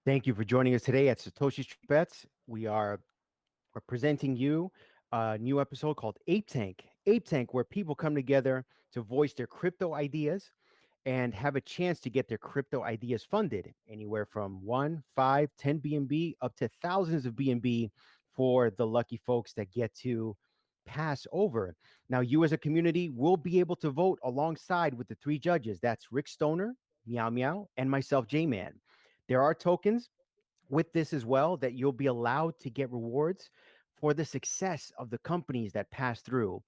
Thank you for joining us today at Satoshi Street Bets. We're presenting you a new episode called Ape Tank. Ape Tank, where people come together to voice their crypto ideas and have a chance to get their crypto ideas funded, anywhere from 1, 5, 10 BNB up to thousands of BNB for the lucky folks that get to pass over. Now, you as a community will be able to vote alongside with the three judges. That's Rick Stoner, Meow Meow, and myself, J-Man. There are tokens with this as well that you'll be allowed to get rewards for the success of the companies that pass through.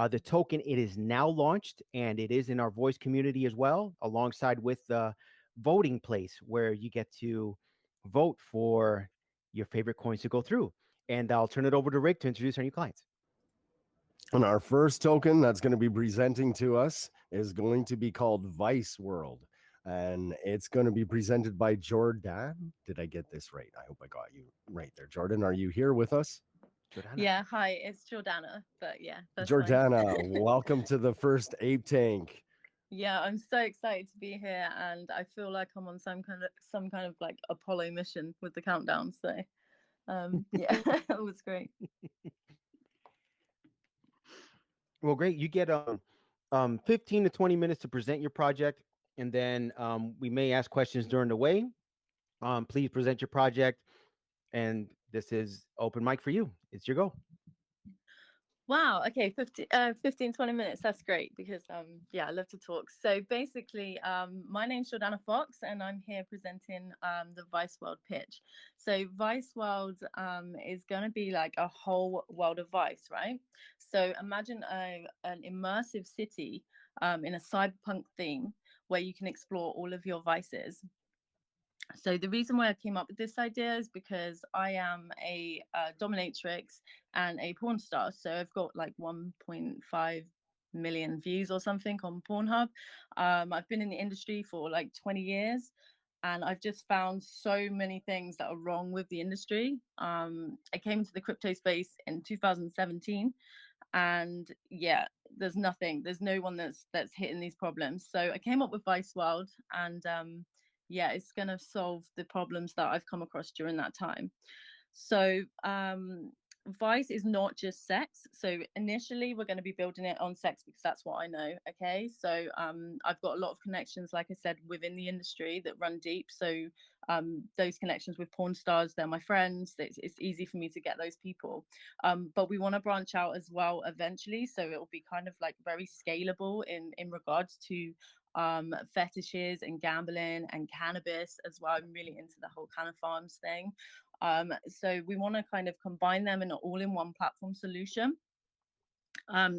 The token, it is now launched and it is in our voice community as well, alongside with the voting place where you get to vote for your favorite coins to go through. And I'll turn it over to Rick to introduce our new clients. And our first token that's going to be presenting to us is going to be called Vice World. And it's going to be presented by Jordan. Did I get this right? I hope I got you right there. Jordan, are you here with us? Jordana. Yeah, hi, it's Jordana. But yeah, that's Jordana, fine. welcome to the first Ape Tank. Yeah, I'm so excited to be here, and I feel like I'm on some kind of like Apollo mission with the countdown. So, yeah, it was great. Well, great. You get 15 to 20 minutes to present your project, and then we may ask questions during the way. Please present your project, and this is open mic for you. It's your go. Wow. Okay. 20 minutes. That's great because, yeah, I love to talk. So basically, my name's Jordana Fox and I'm here presenting, the Vice World pitch. So Vice World, is going to be like a whole world of Vice, right? So imagine an immersive city, in a cyberpunk theme where you can explore all of your vices. So the reason why I came up with this idea is because I am a dominatrix and a porn star. So I've got like 1.5 million views or something on Pornhub. I've been in the industry for like 20 years. And I've just found so many things that are wrong with the industry. I came into the crypto space in 2017, and yeah, there's no one that's hitting these problems. So I came up with Vice World, and yeah, it's going to solve the problems that I've come across during that time. So Vice is not just sex. So initially we're going to be building it on sex because that's what I know. Okay. So I've got a lot of connections, like I said, within the industry that run deep. So those connections with porn stars, they're my friends. It's easy for me to get those people. But we want to branch out as well eventually. So it will be kind of like very scalable in regards to fetishes and gambling and cannabis as well. I'm really into the whole Canna Farms thing. So we want to kind of combine them in an all-in-one platform solution.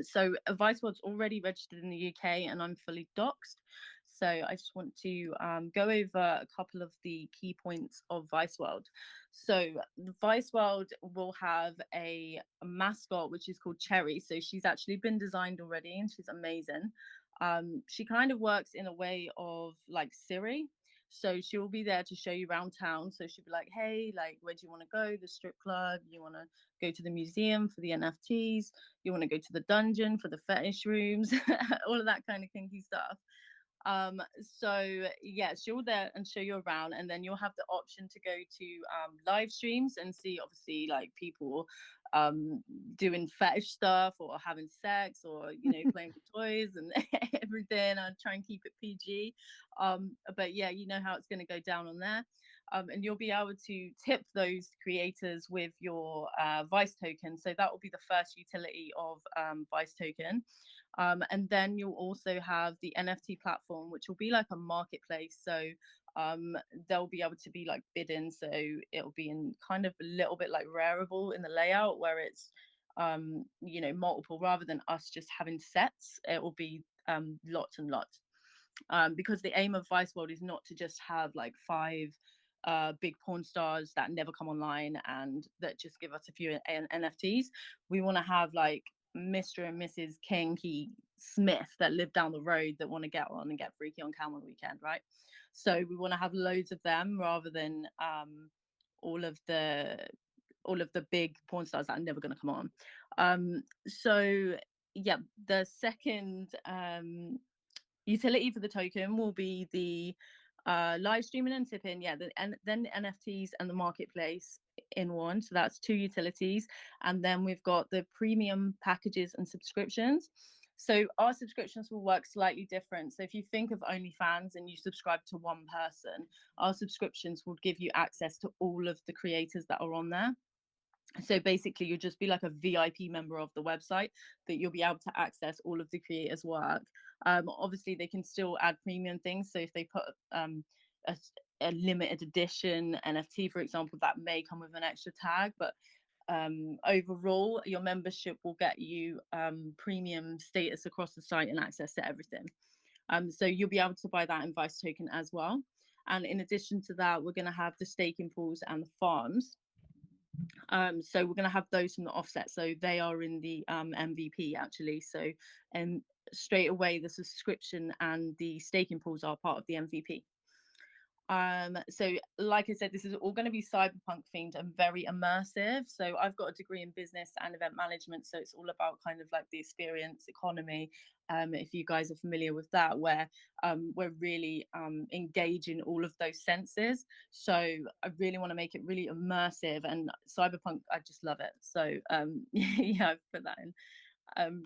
So Vice World's already registered in the UK and I'm fully doxed. So I just want to go over a couple of the key points of Vice World. So the Vice World will have a mascot, which is called Cherry. So she's actually been designed already and she's amazing. She kind of works in a way of like Siri. So she'll be there to show you around town. So she'll be like, hey, like, where do you want to go? The strip club? You want to go to the museum for the NFTs? You want to go to the dungeon for the fetish rooms? All of that kind of kinky stuff. So yeah, she'll there and show you around, and then you'll have the option to go to live streams and see obviously like people doing fetish stuff or having sex or playing with toys and everything. I try and keep it PG, but yeah, you know how it's going to go down on there. And you'll be able to tip those creators with your Vice token. So that will be the first utility of Vice token. And then you'll also have the NFT platform, which will be like a marketplace. So they'll be able to be like bidding. So it'll be in kind of a little bit like Rarible in the layout where it's, multiple rather than us just having sets. It will be lots and lots. Because the aim of Vice World is not to just have like 5 big porn stars that never come online and that just give us a few NFTs. We want to have like Mr. and Mrs. Kinky Smith that live down the road that want to get on and get freaky on cam on the weekend, right? So we want to have loads of them rather than all of the big porn stars that are never going to come on. So yeah, the second utility for the token will be the live streaming and tipping, yeah, and then the NFTs and the marketplace in one. So that's 2 utilities. And then we've got the premium packages and subscriptions. So our subscriptions will work slightly different. So if you think of OnlyFans and you subscribe to one person, our subscriptions will give you access to all of the creators that are on there. So basically, you'll just be like a VIP member of the website, that you'll be able to access all of the creators' work. Obviously, they can still add premium things. So if they put a, a limited edition NFT, for example, that may come with an extra tag. But overall, your membership will get you premium status across the site and access to everything. So you'll be able to buy that in Vice token as well. And in addition to that, we're going to have the staking pools and the farms. So we're going to have those from the offset. So they are in the MVP actually. So straight away, the subscription and the staking pools are part of the MVP. So like I said, this is all going to be cyberpunk themed and very immersive. So I've got a degree in business and event management, so it's all about kind of like the experience economy, if you guys are familiar with that, where we're really engaging all of those senses. So I really want to make it really immersive, and cyberpunk, I just love it. So yeah, I've put that in.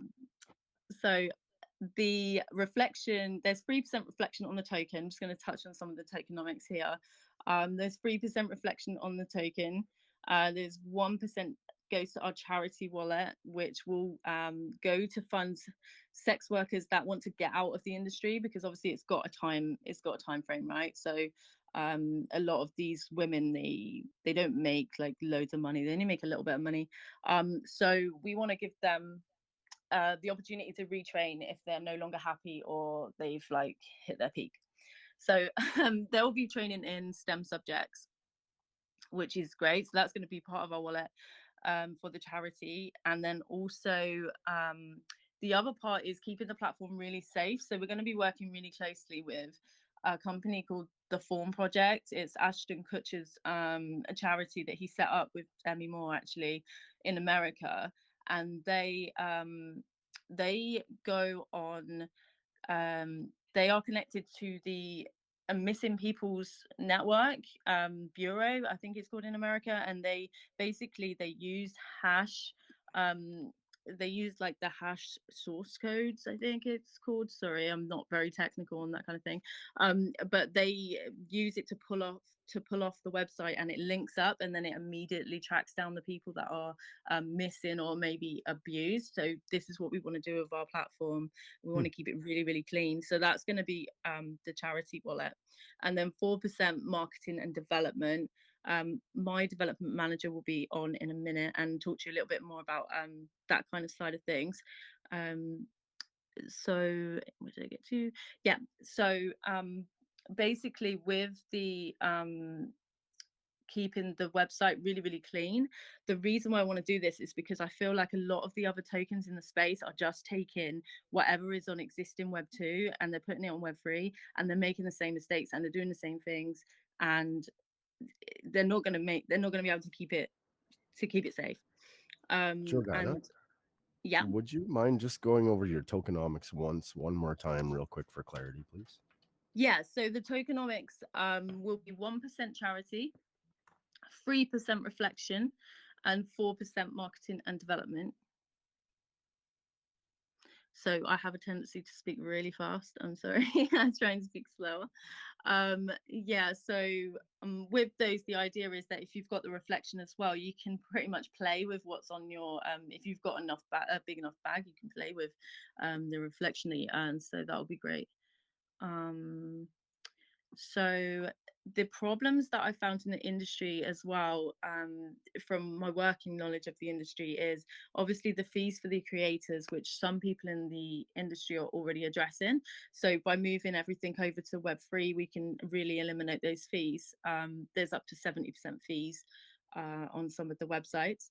So the reflection, there's 3% reflection on the token. I'm just going to touch on some of the tokenomics here. There's 3% reflection on the token. There's 1% goes to our charity wallet, which will go to fund sex workers that want to get out of the industry, because obviously it's got a time frame, right? So a lot of these women, they don't make like loads of money, they only make a little bit of money. So we want to give them the opportunity to retrain if they're no longer happy or they've like hit their peak. So they'll be training in STEM subjects, which is great. So that's going to be part of our wallet for the charity. And then also the other part is keeping the platform really safe. So we're going to be working really closely with a company called the Form Project. It's Ashton Kutcher's a charity that he set up with Demi Moore actually in America. And they go on, they are connected to the Missing People's Network Bureau, I think it's called in America, and they use hash, they use like the hash source codes, I think it's called. Sorry, I'm not very technical on that kind of thing. But they use it to pull off the website, and it links up, and then it immediately tracks down the people that are missing or maybe abused. So this is what we want to do with our platform. We want to keep it really, really clean. So that's going to be the charity wallet. And then 4% marketing and development. My development manager will be on in a minute and talk to you a little bit more about that kind of side of things. So where did I get to? Yeah, so basically with the keeping the website really, really clean, the reason why I want to do this is because I feel like a lot of the other tokens in the space are just taking whatever is on existing web 2 and they're putting it on web 3, and they're making the same mistakes and they're doing the same things, and they're not going to be able to keep it safe. Jordana, And yeah, would you mind just going over your tokenomics one more time real quick for clarity, please? yeah, so the tokenomics will be 1% charity, 3% reflection, and 4% marketing and development. So I have a tendency to speak really fast. I'm sorry. I'm trying to speak slower. Yeah, so with those, the idea is that if you've got the reflection as well, you can pretty much play with what's on your, if you've got a big enough bag, you can play with the reflection that you earn. So that'll be great. So the problems that I found in the industry as well, from my working knowledge of the industry, is obviously the fees for the creators, which some people in the industry are already addressing. So by moving everything over to Web3, we can really eliminate those fees. There's up to 70% fees on some of the websites.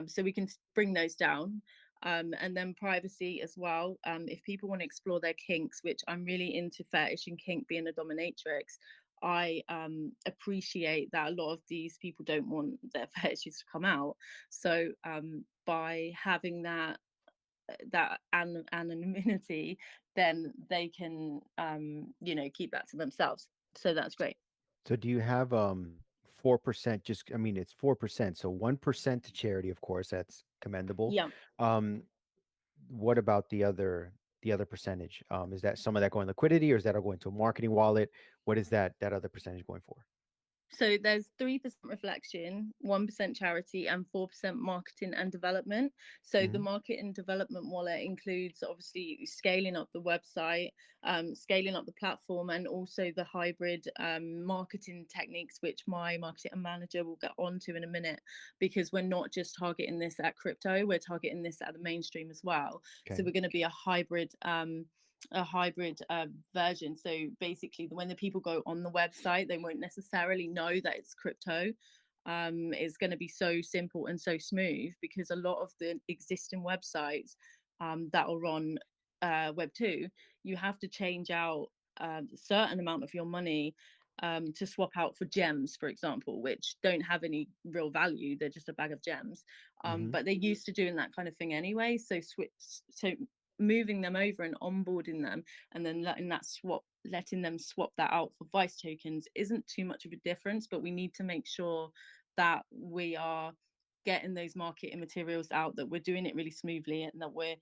So we can bring those down. And then privacy as well. If people want to explore their kinks, which I'm really into fetish and kink being a dominatrix, I appreciate that a lot of these people don't want their fetishes to come out. So by having that anonymity, then they can keep that to themselves. So that's great. So do you have 4%? Just I mean, it's 4%. So 1% to charity, of course, that's commendable. Yeah. Um, what about the other percentage? Is that some of that going liquidity, or is that all going to a marketing wallet? What is that other percentage going for? So there's 3% reflection, 1% charity, and 4% marketing and development. So the Hmm. market and development wallet includes obviously scaling up the website, scaling up the platform, and also the hybrid marketing techniques, which my marketing manager will get onto in a minute, because we're not just targeting this at crypto, we're targeting this at the mainstream as well. So Okay. we're going to be a hybrid version. So basically, when the people go on the website, they won't necessarily know that it's crypto. It's going to be so simple and so smooth, because a lot of the existing websites that are on Web2, you have to change out a certain amount of your money to swap out for gems, for example, which don't have any real value. They're just a bag of gems. Hmm. But they're used to doing that kind of thing anyway. So moving them over and onboarding them, and then letting them swap that out for Vice tokens isn't too much of a difference. But we need to make sure that we are getting those marketing materials out, that we're doing it really smoothly, and that we're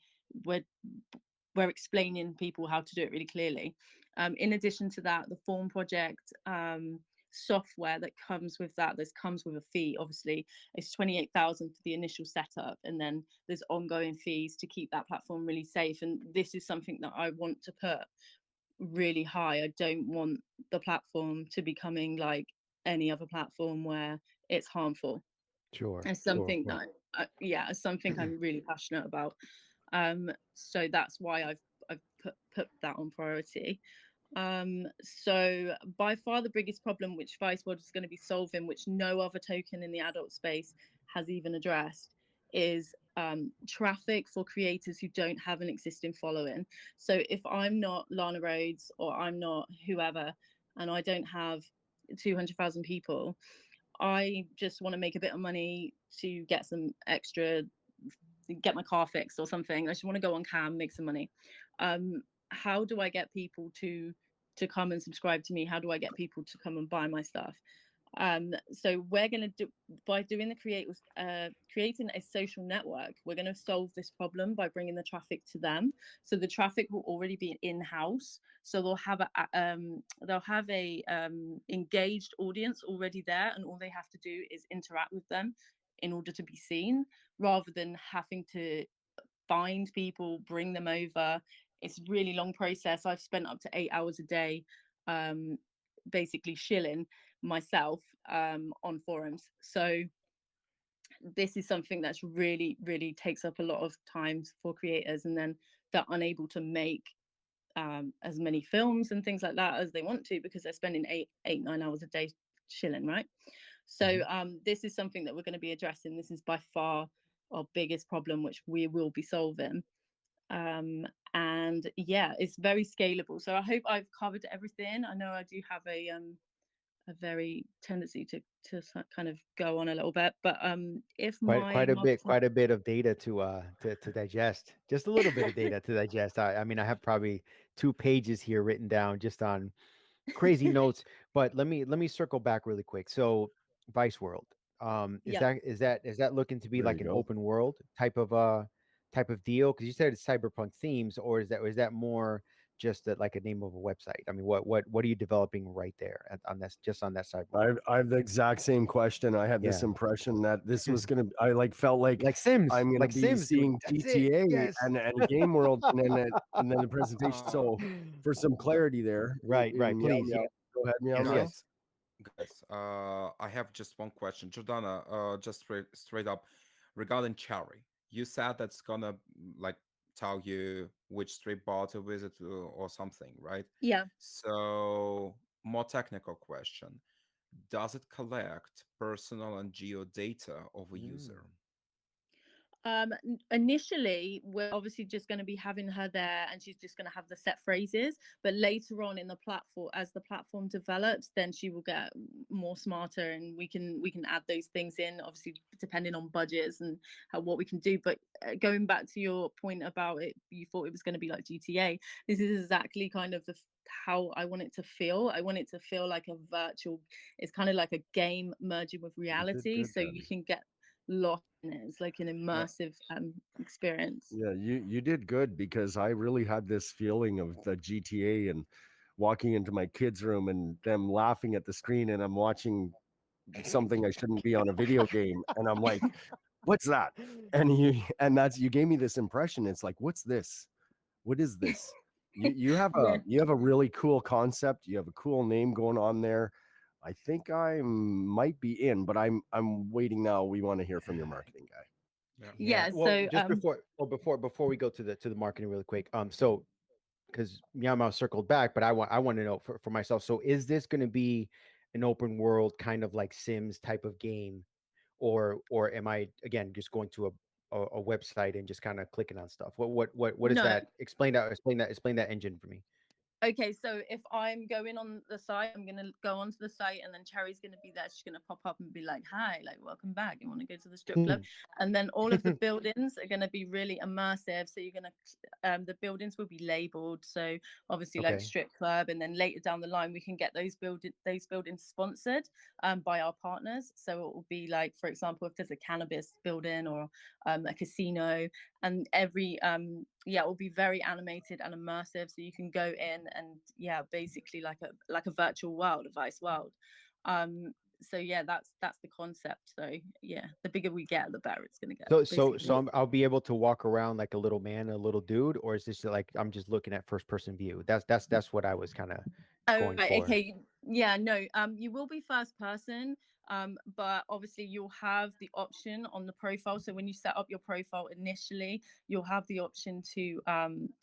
we're explaining people how to do it really clearly. In addition to that, the form project software that comes with that, this comes with a fee. Obviously, it's 28,000 for the initial setup, and then there's ongoing fees to keep that platform really safe. And this is something that I want to put really high. I don't want the platform to becoming like any other platform where it's harmful. Sure. It's Sure. something Sure. that yeah, it's something I'm really passionate about. So that's why I've put that on priority. So by far the biggest problem which Vice World is going to be solving, which no other token in the adult space has even addressed, is traffic for creators who don't have an existing following. So if I'm not Lana Rhodes, or I'm not whoever, and I don't have 200,000 people, I just want to make a bit of money to get some extra, get my car fixed or something. I just want to go on cam, make some money. How do I get people to come and subscribe to me? How do I get people to come and buy my stuff? So we're going to do, by doing the creating a social network, we're going to solve this problem by bringing the traffic to them. So the traffic will already be in house, so they'll have a engaged audience already there, and all they have to do is interact with them in order to be seen, rather than having to find people, bring them over. It's a really long process. I've spent up to 8 hours a day um, basically shilling myself on forums. So this is something that's really, really takes up a lot of time for creators, and then they're unable to make as many films and things like that as they want to, because they're spending 9 hours a day chilling, right? So Hmm. this is something that we're going to be addressing. This is by far our biggest problem, which we will be solving. And yeah, it's very scalable. So I hope I've covered everything. I know I do have a very tendency to kind of go on a little bit, but if Quite my quite a bit marketing, quite a bit of data to digest. Just a little bit of data to digest. I mean, I have probably 2 pages here written down just on crazy notes. But let me circle back really quick. So, Vice World, is yeah. that looking to be There you like an go. open world type of deal? Because you said it's cyberpunk themes, or is that more just like a name of a website? I mean, what are you developing right there on this, just on that cyberpunk? I have the exact same question. I had this Yeah. impression that this was gonna. I like felt like Like Sims, I'm gonna like be Sims, dude. seeing That's it. GTA Yes. and Game World, and then the presentation. Uh, So for some gu- clarity there, Right, right. meow Please, yeah. meow. Go ahead, meow Yes, meow. yes. guys, I have just one question, Jordana. Just straight up regarding Cherry. You said that's gonna like tell you which street bar to visit or something, right? Yeah. So, more technical question: does it collect personal and geo data of a user? Mm. Initially, we're obviously just going to be having her there, and she's just going to have the set phrases. But later on in the platform, as the platform develops, then she will get more smarter, and we can add those things in, obviously depending on budgets and what we can do. But going back to your point about it, you thought it was going to be like GTA. This is exactly kind of the how I want it to feel. I want it to feel like a virtual. It's kind of like a game merging with You did reality, good, so you Gabby. can get lost in it. It's like an Yeah, immersive experience. yeah, you did good because I really had this feeling of the GTA and walking into my kids' room and them laughing at the screen, and I'm watching something I shouldn't be on a video game, and I'm like, "What's that?" And that's you gave me this impression. It's like, "What's this? What is this?" Yeah. You have a really cool concept. You have a cool name going on there. I think I might be in, but I'm waiting now. We want to hear from your marketing guy. Yeah. Yeah. Yeah. Well, So just before we go to the marketing really quick. So because Meow Meow circled back, but I want to know for myself. So is this going to be an open world kind of like Sims type of game, or am I again just going to a website and just kind of clicking on stuff? What is no. that? Explain that engine for me. Okay, so if I'm going on the site, I'm gonna go onto the site, and then Cherry's gonna be there. She's gonna pop up and be like, "Hi, like, welcome back. You want to go to the strip club?" And then all of the buildings are gonna be really immersive. So you're gonna, the buildings will be labeled. So obviously, like Okay, strip club, and then later down the line, we can get those buildings sponsored, by our partners. So it will be like, for example, if there's a cannabis building or a casino, and every yeah, it will be very animated and immersive, so you can go in and yeah, basically like a virtual world, a vice world. So yeah, that's the concept. So yeah, the bigger we get, the better it's going to get, so basically. I'll be able to walk around like a little man, a little dude, or is this like I'm just looking at first person view? That's what I was kind of Oh, going right, for. okay. Yeah, no, you will be first person, but obviously you'll have the option on the profile. So when you set up your profile initially, you'll have the option to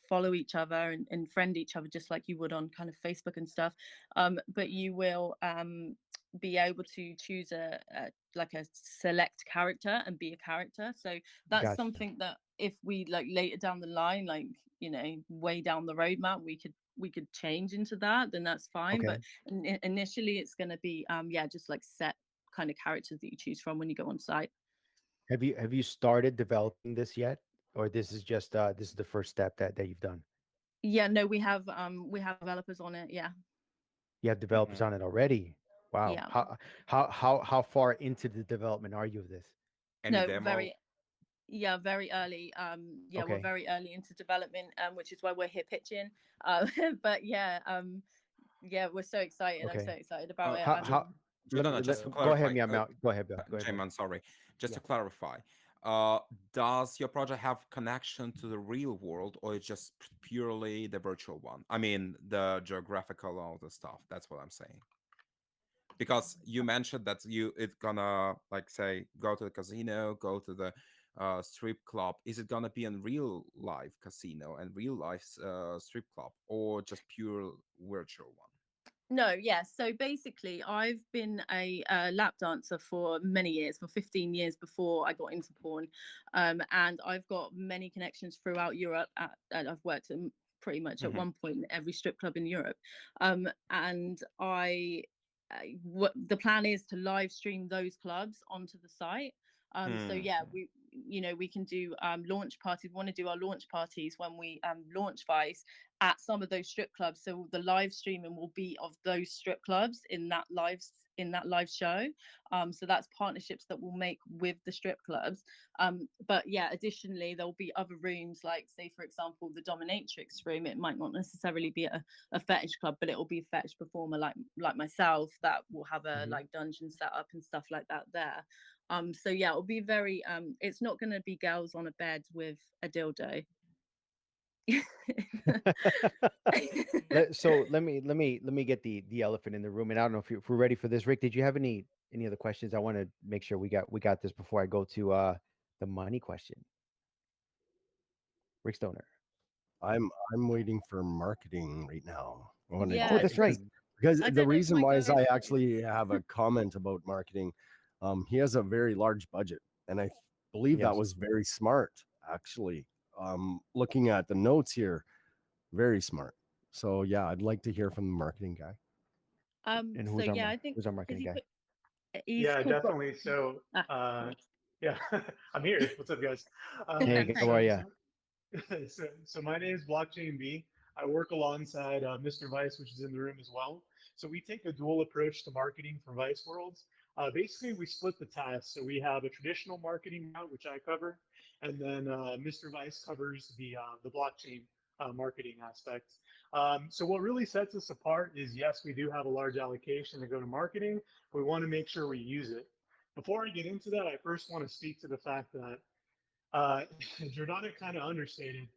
follow each other and friend each other, just like you would on kind of Facebook and stuff. But you will be able to choose a like a select character and be a character. So that's Gotcha. something that if we like later down the line, like, you know, way down the roadmap, we could change into that, then that's fine. Okay. But initially it's going to be yeah, just like set kind of characters that you choose from when you go on site. Have you started developing this yet, or this is the first step that you've done? Yeah, no, we have developers on it. Yeah. You have developers Mhm. on it already. Wow. Yeah. How far into the development are you of this? Any No, demo? very, yeah, very early. Yeah, we're Okay. very early into development, which is why we're here pitching. uh, but yeah, yeah, we're so excited. I'm so Okay. excited about Uh, it. How I J- how mean, Jordana, just to go ahead, clarify, Meow Meow. Go ahead, Bill. Go ahead, Bill. Jayman, sorry, just Yeah. to clarify, does your project have connection to the real world, or it's just purely the virtual one? I mean, the geographical, all the stuff. That's what I'm saying. Because you mentioned that it's gonna like say go to the casino, go to the strip club. Is it gonna be a real life casino and real life strip club, or just pure virtual one? no, yeah. So basically, I've been a lap dancer for many years, for 15 years before I got into porn, and I've got many connections throughout Europe. And I've worked in pretty much at Hmm. one point in every strip club in Europe, and the plan is to live stream those clubs onto the site. So Hmm. yeah, we can do launch parties. We want to do our launch parties when we launch Vice at some of those strip clubs. So the live streaming will be of those strip clubs in that live show. So that's partnerships that we'll make with the strip clubs. But yeah, additionally, there'll be other rooms, like say for example the dominatrix room. It might not necessarily be a fetish club, but it will be a fetish performer like myself that will have a Mhm. like dungeon set up and stuff like that there. So yeah, it'll be very it's not going to be girls on a bed with a dildo. So let me get the elephant in the room, and I don't know if we're ready for this. Rick, did you have any other questions? I want to make sure we got this before I go to the money question. Rick Stoner. I'm waiting for marketing right now. I want to Oh, Yeah, that's right. because I the don't know if reason my why is I director is. actually have a comment about marketing. He has a very large budget, and I believe that Yes. was very smart. Actually, looking at the notes here, very smart. So yeah, I'd like to hear from the marketing guy. And So yeah, I think who's our because marketing he guy? put he's Yeah, called definitely. So, ah, yeah, I'm here. What's up, guys? Hey, how thanks. are So, you? so, so my name is Blockchain B. I work alongside Mr. Vice, which is in the room as well. So we take a dual approach to marketing for Vice Worlds. Basically, we split the tasks. So we have a traditional marketing route, which I cover, and then Mr. Vice covers the blockchain marketing aspects. So what really sets us apart is yes, we do have a large allocation to go to marketing. But we want to make sure we use it. Before I get into that, I first want to speak to the fact that uh, Jordana kind of understated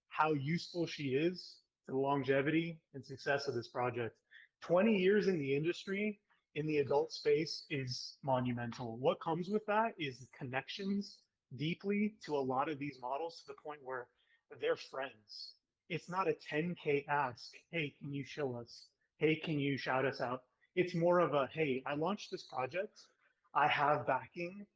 how useful she is to the longevity and success of this project. 20 years in the industry in the adult space is monumental. What comes with that is connections deeply to a lot of these models to the point where they're friends. It's not a 10K ask, hey, can you show us? Hey, can you shout us out? It's more of a, hey, I launched this project. I have backing,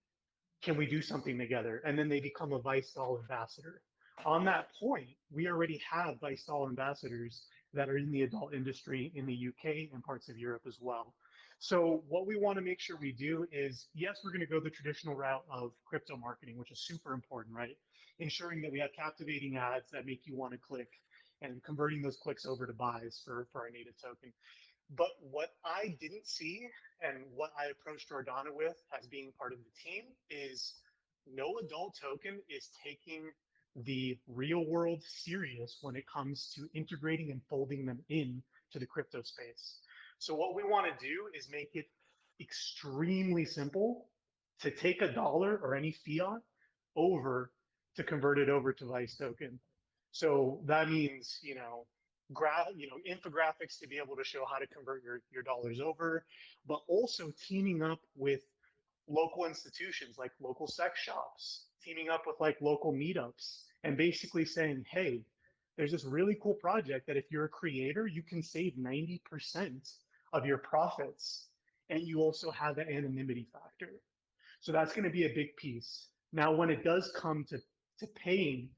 can we do something together? And then they become a Vice Doll ambassador. On that point, we already have Vice Doll ambassadors that are in the adult industry in the UK and parts of Europe as well. So what we want to make sure we do is, yes, we're going to go the traditional route of crypto marketing, which is super important, right? Ensuring that we have captivating ads that make you want to click and converting those clicks over to buys for our native token. But what I didn't see and what I approached Jordana with as being part of the team is no adult token is taking the real world serious when it comes to integrating and folding them in to the crypto space. So what we want to do is make it extremely simple to take a dollar or any fiat over to convert it over to Vice token. So that means, infographics to be able to show how to convert your dollars over, but also teaming up with local institutions like local sex shops, teaming up with like local meetups, and basically saying, hey, there's this really cool project that if you're a creator, you can save 90% of your profits, and you also have the anonymity factor. So that's going to be a big piece. Now, when it does come to paying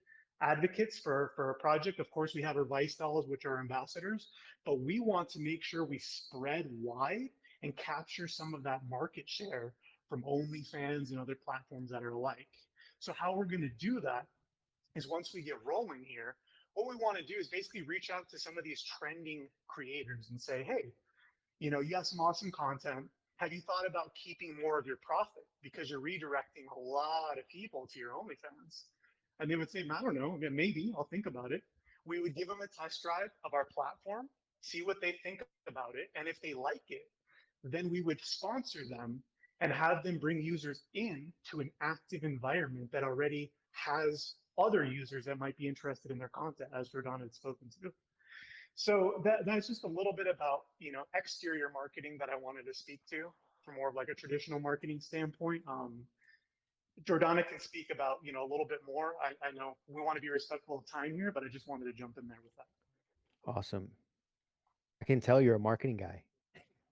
advocates for a project, of course, we have our Vice Dolls, which are ambassadors, but we want to make sure we spread wide and capture some of that market share from OnlyFans and other platforms that are alike. So how we're going to do that is once we get rolling here, what we want to do is basically reach out to some of these trending creators and say, hey, you have some awesome content. Have you thought about keeping more of your profit because you're redirecting a lot of people to your OnlyFans? And they would say, I don't know, maybe I'll think about it. We would give them a test drive of our platform, see what they think about it. And if they like it, then we would sponsor them and have them bring users in to an active environment that already has other users that might be interested in their content, as Jordan had spoken to. So that's just a little bit about exterior marketing that I wanted to speak to from more of like a traditional marketing standpoint. Jordana can speak about a little bit more. I know we want to be respectful of time here, but I just wanted to jump in there with that. Awesome. I can tell you're a marketing guy.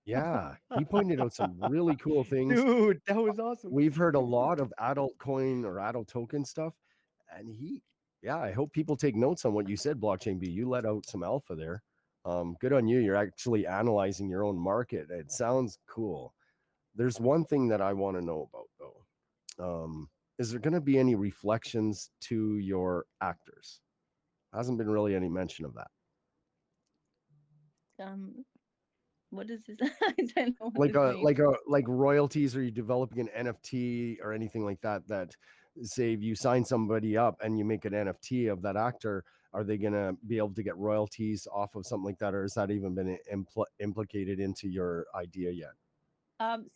Yeah, he pointed out some really cool things. Dude, that was awesome. We've heard a lot of adult coin or adult token stuff, and yeah, I hope people take notes on what you said, Blockchain B. You let out some alpha there. Good on you. You're actually analyzing your own market. It sounds cool. There's one thing that I want to know about though. Is there going to be any reflections to your actors? Hasn't been really any mention of that. What is this? I don't know what this means. Like royalties, or you developing an NFT or anything like that, that say if you sign somebody up and you make an NFT of that actor, are they going to be able to get royalties off of something like that, or has that even been implicated into your idea yet?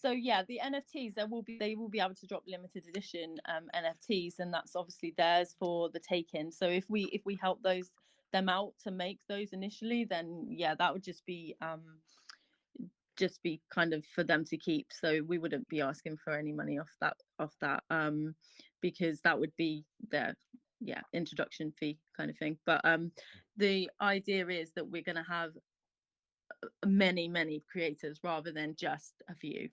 So yeah, the NFTs, they will be able to drop limited edition NFTs, and that's obviously theirs for the take-in. So if we help them out to make those initially, then yeah, that would just be kind of for them to keep. So we wouldn't be asking for any money off that because that would be their introduction fee kind of thing. But the idea is that we're going to have many creators rather than just a few.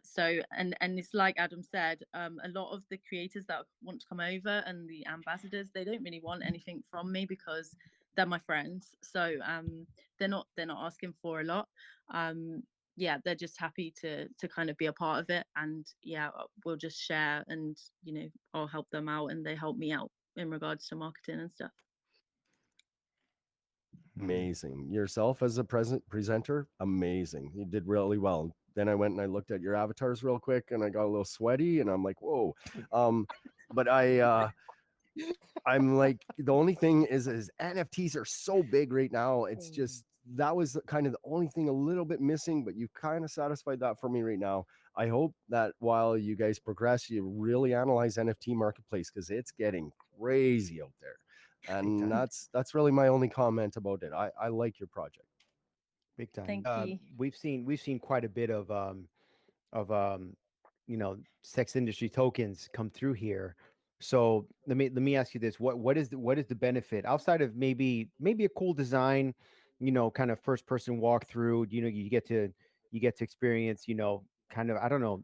So and it's like Adam said, a lot of the creators that want to come over and the ambassadors, they don't really want anything from me because they're my friends. So they're not asking for a lot. They're just happy to kind of be a part of it, and we'll just share, and I'll help them out and they help me out in regards to marketing and stuff. Amazing. Yourself as a presenter, amazing. You did really well. Then I went and I looked at your avatars real quick and I got a little sweaty and I'm like, whoa. Um, but I'm like, the only thing is NFTs are so big right now. It's just that was kind of the only thing a little bit missing, but you kind of satisfied that for me right now. I hope that while you guys progress, you really analyze NFT marketplace because it's getting crazy out there. Big And time. that's really my only comment about it. I like your project. Big time. Thank you. We've seen quite a bit of sex industry tokens come through here. So let me ask you this: what is the benefit outside of maybe a cool design, kind of first person walkthrough? You get to experience, kind of, I don't know.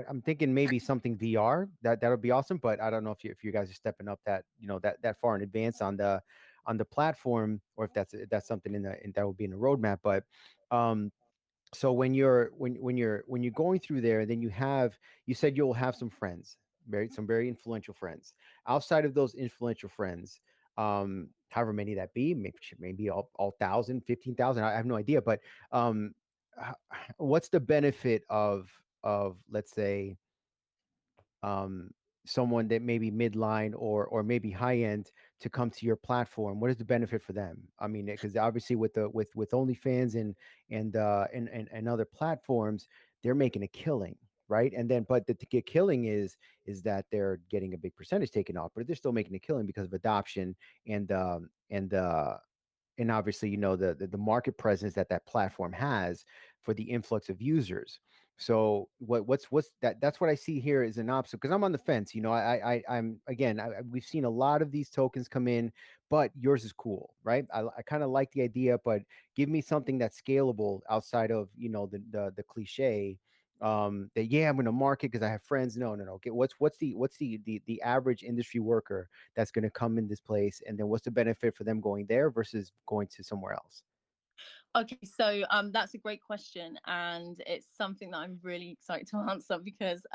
I'm thinking maybe something VR that'll be awesome, but I don't know if you guys are stepping up that far in advance on the platform, or if that's something that will be in the roadmap. But um so when you're going through there, then you said you'll have some friends, very influential friends. Outside of those influential friends, however many that be, maybe all 1,000, 15,000, I have no idea. But um what's the benefit of, let's say, um someone that may be midline or maybe high end to come to your platform? What is the benefit for them? I mean, because obviously with OnlyFans and other platforms, they're making a killing, right? And then, but the killing is that they're getting a big percentage taken off, but they're still making a killing because of adoption and obviously, the market presence that platform has for the influx of users. So what's that's what I see here as an obstacle, because I'm on the fence. I'm, again, we've seen a lot of these tokens come in, but yours is cool, right? I kind of like the idea, but give me something that's scalable outside of, the cliche, that, yeah, I'm going to market because I have friends. No, no, no. Okay, what's the average industry worker that's going to come in this place, and then what's the benefit for them going there versus going to somewhere else? Okay, so that's a great question, and it's something that I'm really excited to answer because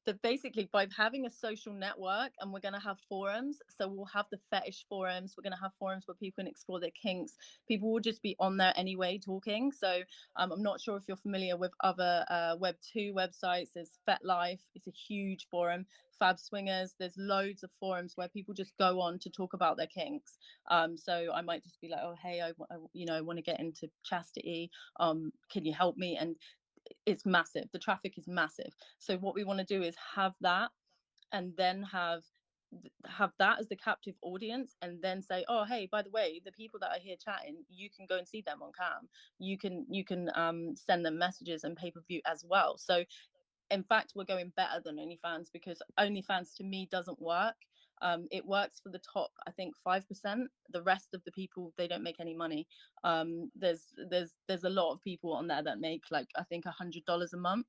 that basically by having a social network, and we're going to have forums, so we'll have the fetish forums, we're going to have forums where people can explore their kinks. People will just be on there anyway talking. So I'm not sure if you're familiar with other Web2 websites. There's FetLife, it's a huge forum. Fab Swingers, there's loads of forums where people just go on to talk about their kinks. So I might just be like, oh, hey, I want to get into chastity. Can you help me? And it's massive. The traffic is massive. So what we want to do is have that, and then have that as the captive audience, and then say, oh, hey, by the way, the people that are here chatting, you can go and see them on cam. You can send them messages and pay-per-view as well. So in fact, we're going better than OnlyFans, because OnlyFans to me doesn't work. It works for the top, I think, 5%. The rest of the people, they don't make any money. There's a lot of people on there that make, like, I think $100 a month,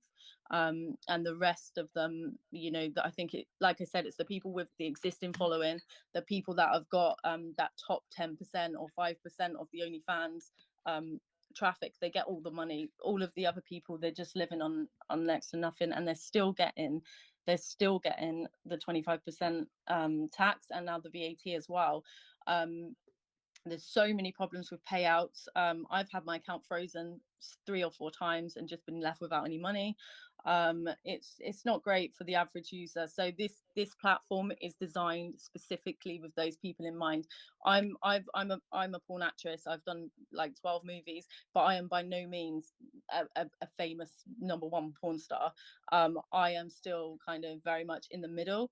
and the rest of them, I think it, like I said, it's the people with the existing following, the people that have got that top 10% or 5% of the OnlyFans um, traffic. They get all the money. All of the other people, they're just living on next to nothing, and they're still getting the 25% tax, and now the VAT as well. There's so many problems with payouts. I've had my account frozen 3 or 4 times and just been left without any money. It's not great for the average user. So this platform is designed specifically with those people in mind. I'm a porn actress. I've done like 12 movies, but I am by no means a famous #1 porn star. I am still kind of very much in the middle,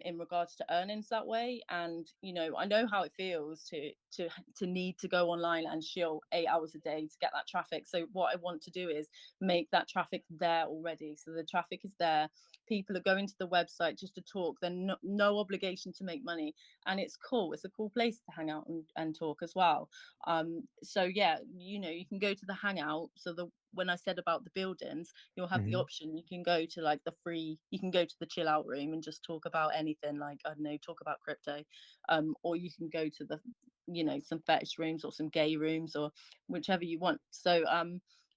in regards to earnings that way. And I know how it feels to need to go online and shill 8 hours a day to get that traffic. So what I want to do is make that traffic there already. So the traffic is there. People are going to the website just to talk. Then no obligation to make money, and it's cool. It's a cool place to hang out and talk as well. So yeah, you can go to the hangout. So when I said about the buildings, you'll have the Hmm. option. You can go to like you can go to the chill out room and just talk about anything, like, I don't know, talk about crypto. Or you can go to some fetish rooms or some gay rooms, or whichever you want. So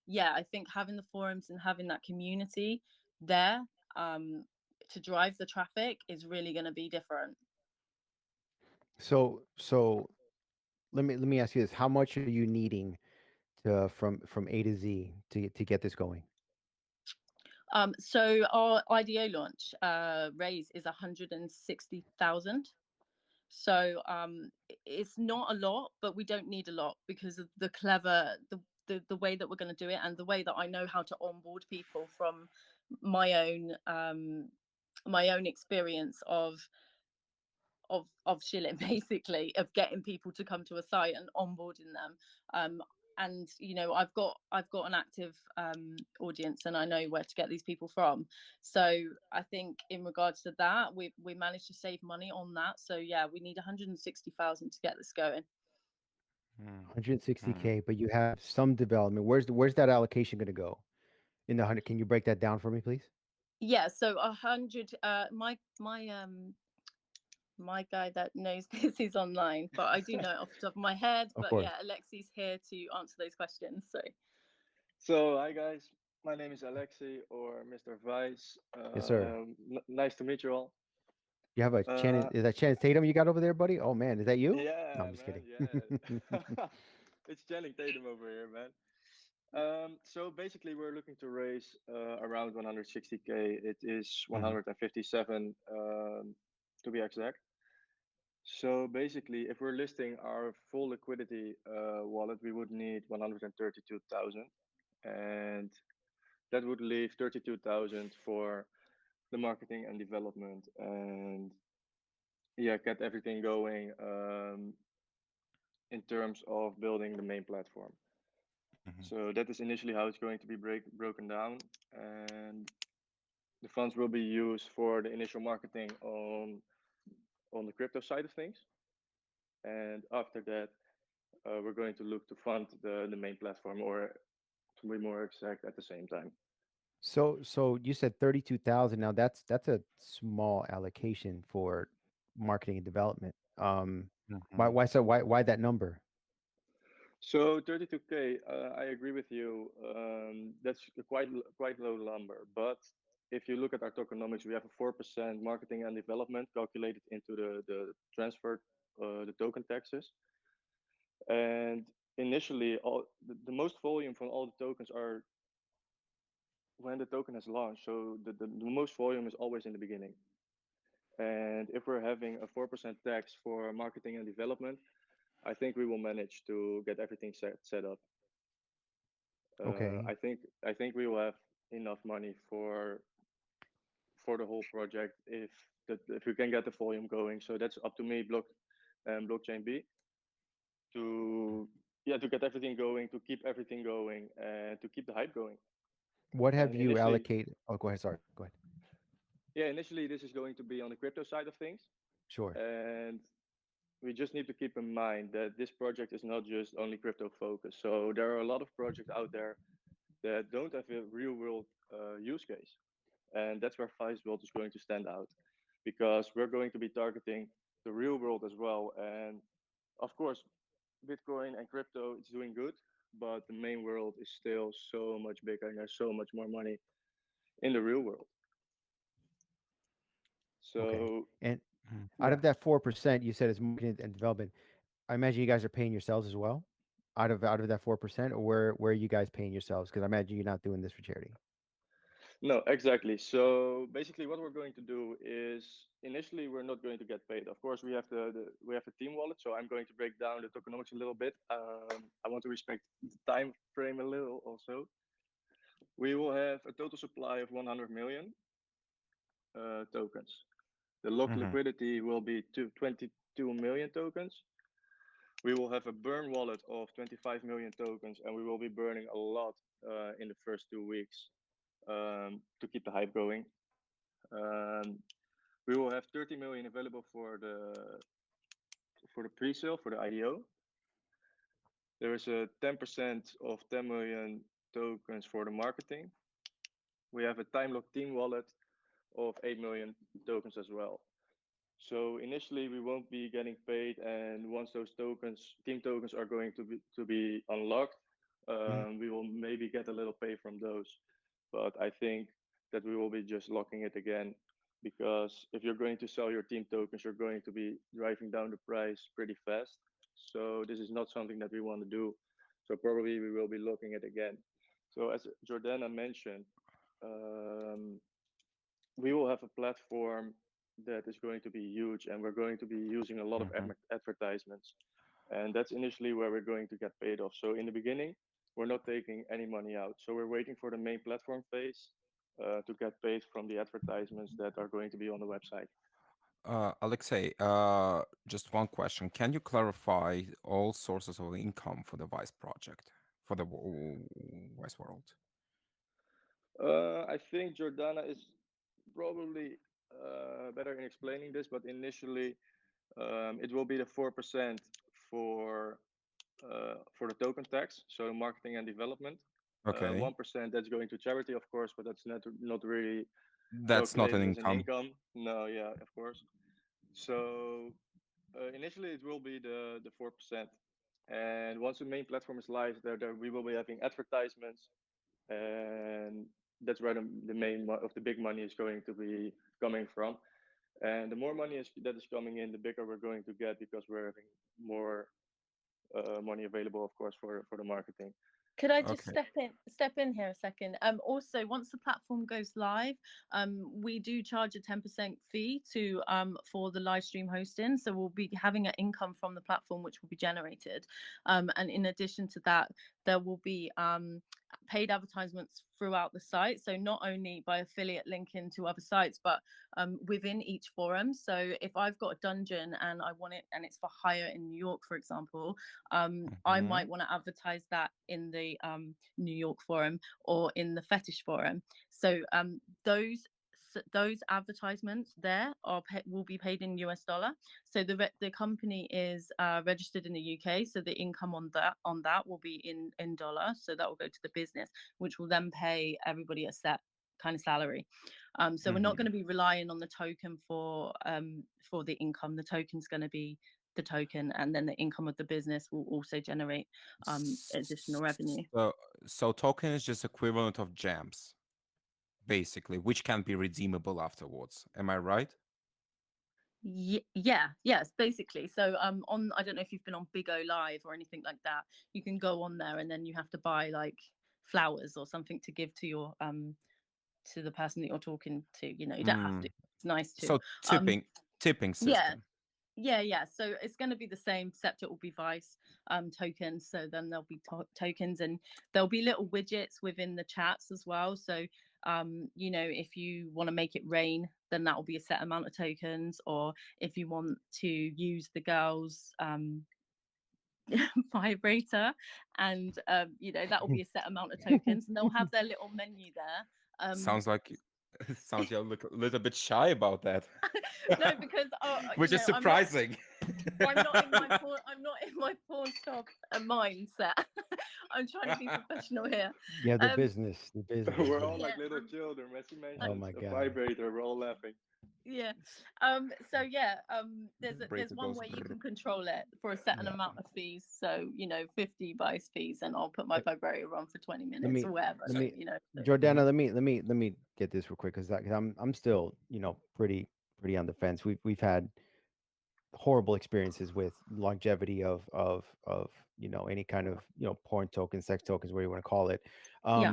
yeah, I think having the forums and having that community there, to drive the traffic is really going to be different. So let me ask you this: how much are you needing to from A to Z to get this going? So our IDO launch raise is 160,000. So it's not a lot, but we don't need a lot because of the clever the way that we're going to do it, and the way that I know how to onboard people from my own experience of shilling, basically, of getting people to come to a site and onboarding them. And I've got an active audience, and I know where to get these people from. So I think in regards to that, we managed to save money on that. So yeah, we need 160,000 to get this going. Mm, mm. 160K, but you have some development. Where's that allocation going to go in the 100? Can you break that down for me, please? Yeah, so 100. My guy that knows this is online, but I do know it off the top of my head. Of But course. yeah, Alexi's here to answer those questions. So So, hi guys, my name is Alexei or Mr. Vice. Yes, sir. Nice to meet you all. You have a Channing. Uh, Is that Channing Tatum you got over there, buddy? Oh man, is that you? No, yeah, I'm just man, kidding. yeah. It's Channing Tatum over here, man. So basically, we're looking to raise around 160K. It is Mhm. 157 to be exact. So basically, if we're listing our full liquidity wallet, we would need 132,000, and that would leave 32,000 for the marketing and development, and yeah, get everything going in terms of building the main platform. Mhm. So that is initially how it's going to be broken down, and the funds will be used for the initial marketing on the crypto side of things, and after that, we're going to look to fund the main platform, or to be more exact, at the same time. So you said 32,000. Now that's a small allocation for marketing and development. Mhm. Why that number? So 32K, I agree with you. That's a quite low number. But if you look at our tokenomics, we have a 4% marketing and development calculated into the transfer, the token taxes. And initially, the most volume from all the tokens are when the token has launched. So the most volume is always in the beginning. And if we're having a 4% tax for marketing and development, I think we will manage to get everything set up. Okay. I think we will have enough money for the whole project if we can get the volume going. So that's up to me, blockchain B, to yeah, to get everything going, to keep everything going, and to keep the hype going. What have And you initially, allocated? Oh, go ahead. Sorry. Go ahead. yeah, initially this is going to be on the crypto side of things, Sure. and we just need to keep in mind that this project is not just only crypto focused. So there are a lot of projects out there that don't have a real world use case. And that's where Vice World is going to stand out, because we're going to be targeting the real world as well. And of course, Bitcoin and crypto is doing good, but the main world is still so much bigger, and there's so much more money in the real world. Okay. So And Mhm. out yeah, of that 4%, you said it's marketing and development. I imagine you guys are paying yourselves as well. Out of that 4%, or where are you guys paying yourselves? Because I imagine you're not doing this for charity. no, exactly. So basically, what we're going to do is initially we're not going to get paid. Of course, we have a team wallet, so I'm going to break down the tokenomics a little bit. I want to respect the time frame a little also. We will have a total supply of 100 million tokens. The locked Mhm. liquidity will be 22 million tokens. We will have a burn wallet of 25 million tokens, and we will be burning a lot in the first 2 weeks to keep the hype going. Um, we will have 30 million available for the pre-sale for the IDO. There is a 10% of 10 million tokens for the marketing. We have a time lock team wallet of 8 million tokens as well. So initially we won't be getting paid, and once those team tokens, are going to be unlocked, Mhm. we will maybe get a little pay from those. But I think that we will be just locking it again, because if you're going to sell your team tokens, you're going to be driving down the price pretty fast. So this is not something that we want to do. So probably we will be looking at again. So as Jordana mentioned, um, we will have a platform that is going to be huge, and we're going to be using a lot of Mhm. advertisements, and that's initially where we're going to get paid off. So in the beginning, we're not taking any money out. So we're waiting for the main platform phase to get paid from the advertisements that are going to be on the website. Alexei, just one question. Can you clarify all sources of income for the Vice project, for the Vice world? I think Jordana is probably better in explaining this, but initially it will be the 4% for the token tax, so marketing and development. Okay, 1% that's going to charity, of course, but that's not really that's not an calculated as an income. income. No, yeah, of course. So initially it will be the 4%, and once the main platform is live, there we will be having advertisements, and that's where the of the big money is going to be coming from. And the more money that is coming in, the bigger we're going to get because we're having more money available, of course, for the marketing. Could I just Okay. step in here a second? Also, once the platform goes live, we do charge a 10% fee to for the live stream hosting. So we'll be having an income from the platform which will be generated. And in addition to that, there will be paid advertisements throughout the site. So not only by affiliate linking to other sites, but within each forum. So if I've got a dungeon and I want it and it's for hire in New York, for example, I Mhm. might want to advertise that in the New York forum or in the fetish forum. So those advertisements there will be paid in US dollar. So the company is registered in the UK, so the income on that will be in dollar. So that will go to the business, which will then pay everybody a set kind of salary. So we're not going to be relying on the token for the income. The token's going to be the token, and then the income of the business will also generate additional revenue. So, so token is just equivalent of gems, basically, which can be redeemable afterwards. Am I right? Yes, basically. So on, I don't know if you've been on Big O Live or anything like that, you can go on there and then you have to buy like flowers or something to give to your to the person that you're talking to. You know, you don't have to. Mm. It's nice to. So um tipping yeah, system. yeah. So it's going to be the same, except it will be Vice tokens. So then there'll be tokens, and there'll be little widgets within the chats as well. So you know, if you want to make it rain, then that will be a set amount of tokens. Or if you want to use the girls vibrator, and you know, that will be a set amount of tokens, and they'll have their little menu there. Sounds like sounds you're a little bit shy about that. No, because you Which is know, I'm not. surprising. I'm not in my porn shop mindset. I'm trying to be professional here. Yeah, Um, the business. We're Yeah. all like yeah, little children. Messi Oh mentioned my a god. vibrator. We're all laughing. yeah. So yeah, there's Vibrator one goes way you brrr. can control it for a certain Yeah. amount of fees. So you know, 50 buys fees, and I'll put my Uh, vibrator on for 20 Let minutes me or whatever. let So me you know. So, Jordana, let me get this real quick because I'm still, pretty on the fence. We've had horrible experiences with longevity of any kind of porn tokens, sex tokens, whatever you want to call it. yeah.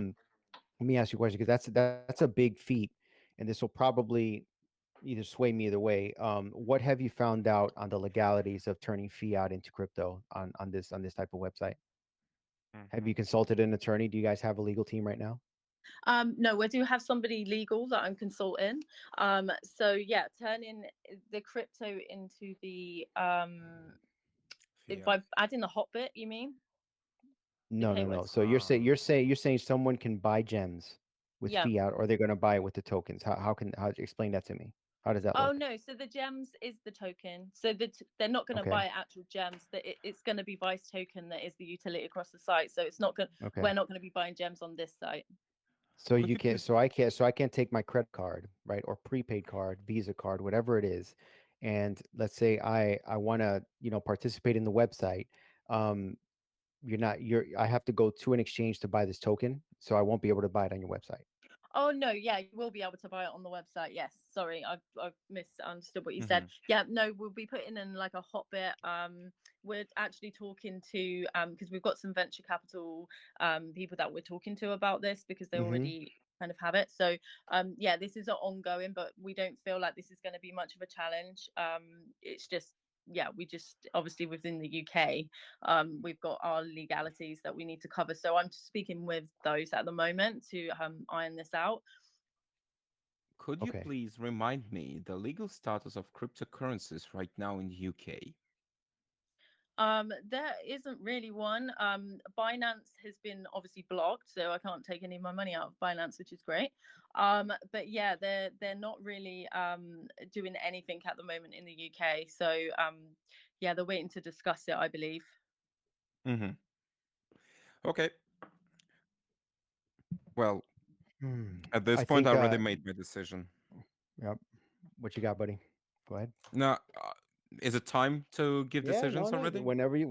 Let me ask you a question because that's a big feat, and this will probably either sway me either way. What have you found out on the legalities of turning fiat into crypto on this type of website? Have Mhm. you consulted an attorney? Do you guys have a legal team right now? No, we do have somebody legal that I'm consulting. So yeah, turning the crypto into the if Fiat. I add in the hot bit, you mean the No, no, no. KYC? So Ah. you're saying someone can buy gems with Yeah. fiat, or they're going to buy it with the tokens. How explain that to me? How does that Oh work? no, so the gems is the token. So they're not going to Okay, buy actual gems. That it's going to be Vice token that is the utility across the site. So it's not going. okay. We're not going to be buying gems on this site. So Could you you can't. please? So I can't take my credit card, right, or prepaid card, Visa card, whatever it is, and let's say I want to participate in the website. Um, I have to go to an exchange to buy this token, so I won't be able to buy it on your website. Oh no, yeah, you will be able to buy it on the website. Yes, sorry, I've misunderstood what you said. Hmm. Yeah, no, we'll be putting in like a hot bit. We're actually talking to because we've got some venture capital people that we're talking to about this because they Mm-hmm. already kind of have it. So yeah, this is ongoing, but we don't feel like this is going to be much of a challenge. It's just yeah, we just obviously within the UK, we've got our legalities that we need to cover. So I'm speaking with those at the moment to iron this out. Could you Okay. please remind me the legal status of cryptocurrencies right now in the UK? There isn't really one. Binance has been obviously blocked, so I can't take any of my money out of Binance, which is great. But yeah, they're not really doing anything at the moment in the UK. So yeah, they're waiting to discuss it, I believe. Hmm. Okay. Well, Hmm. at this I point, I think. already made my decision. Yep. What you got, buddy? Go ahead. Now, is it time to give Yeah. No. decisions No. already? Whenever you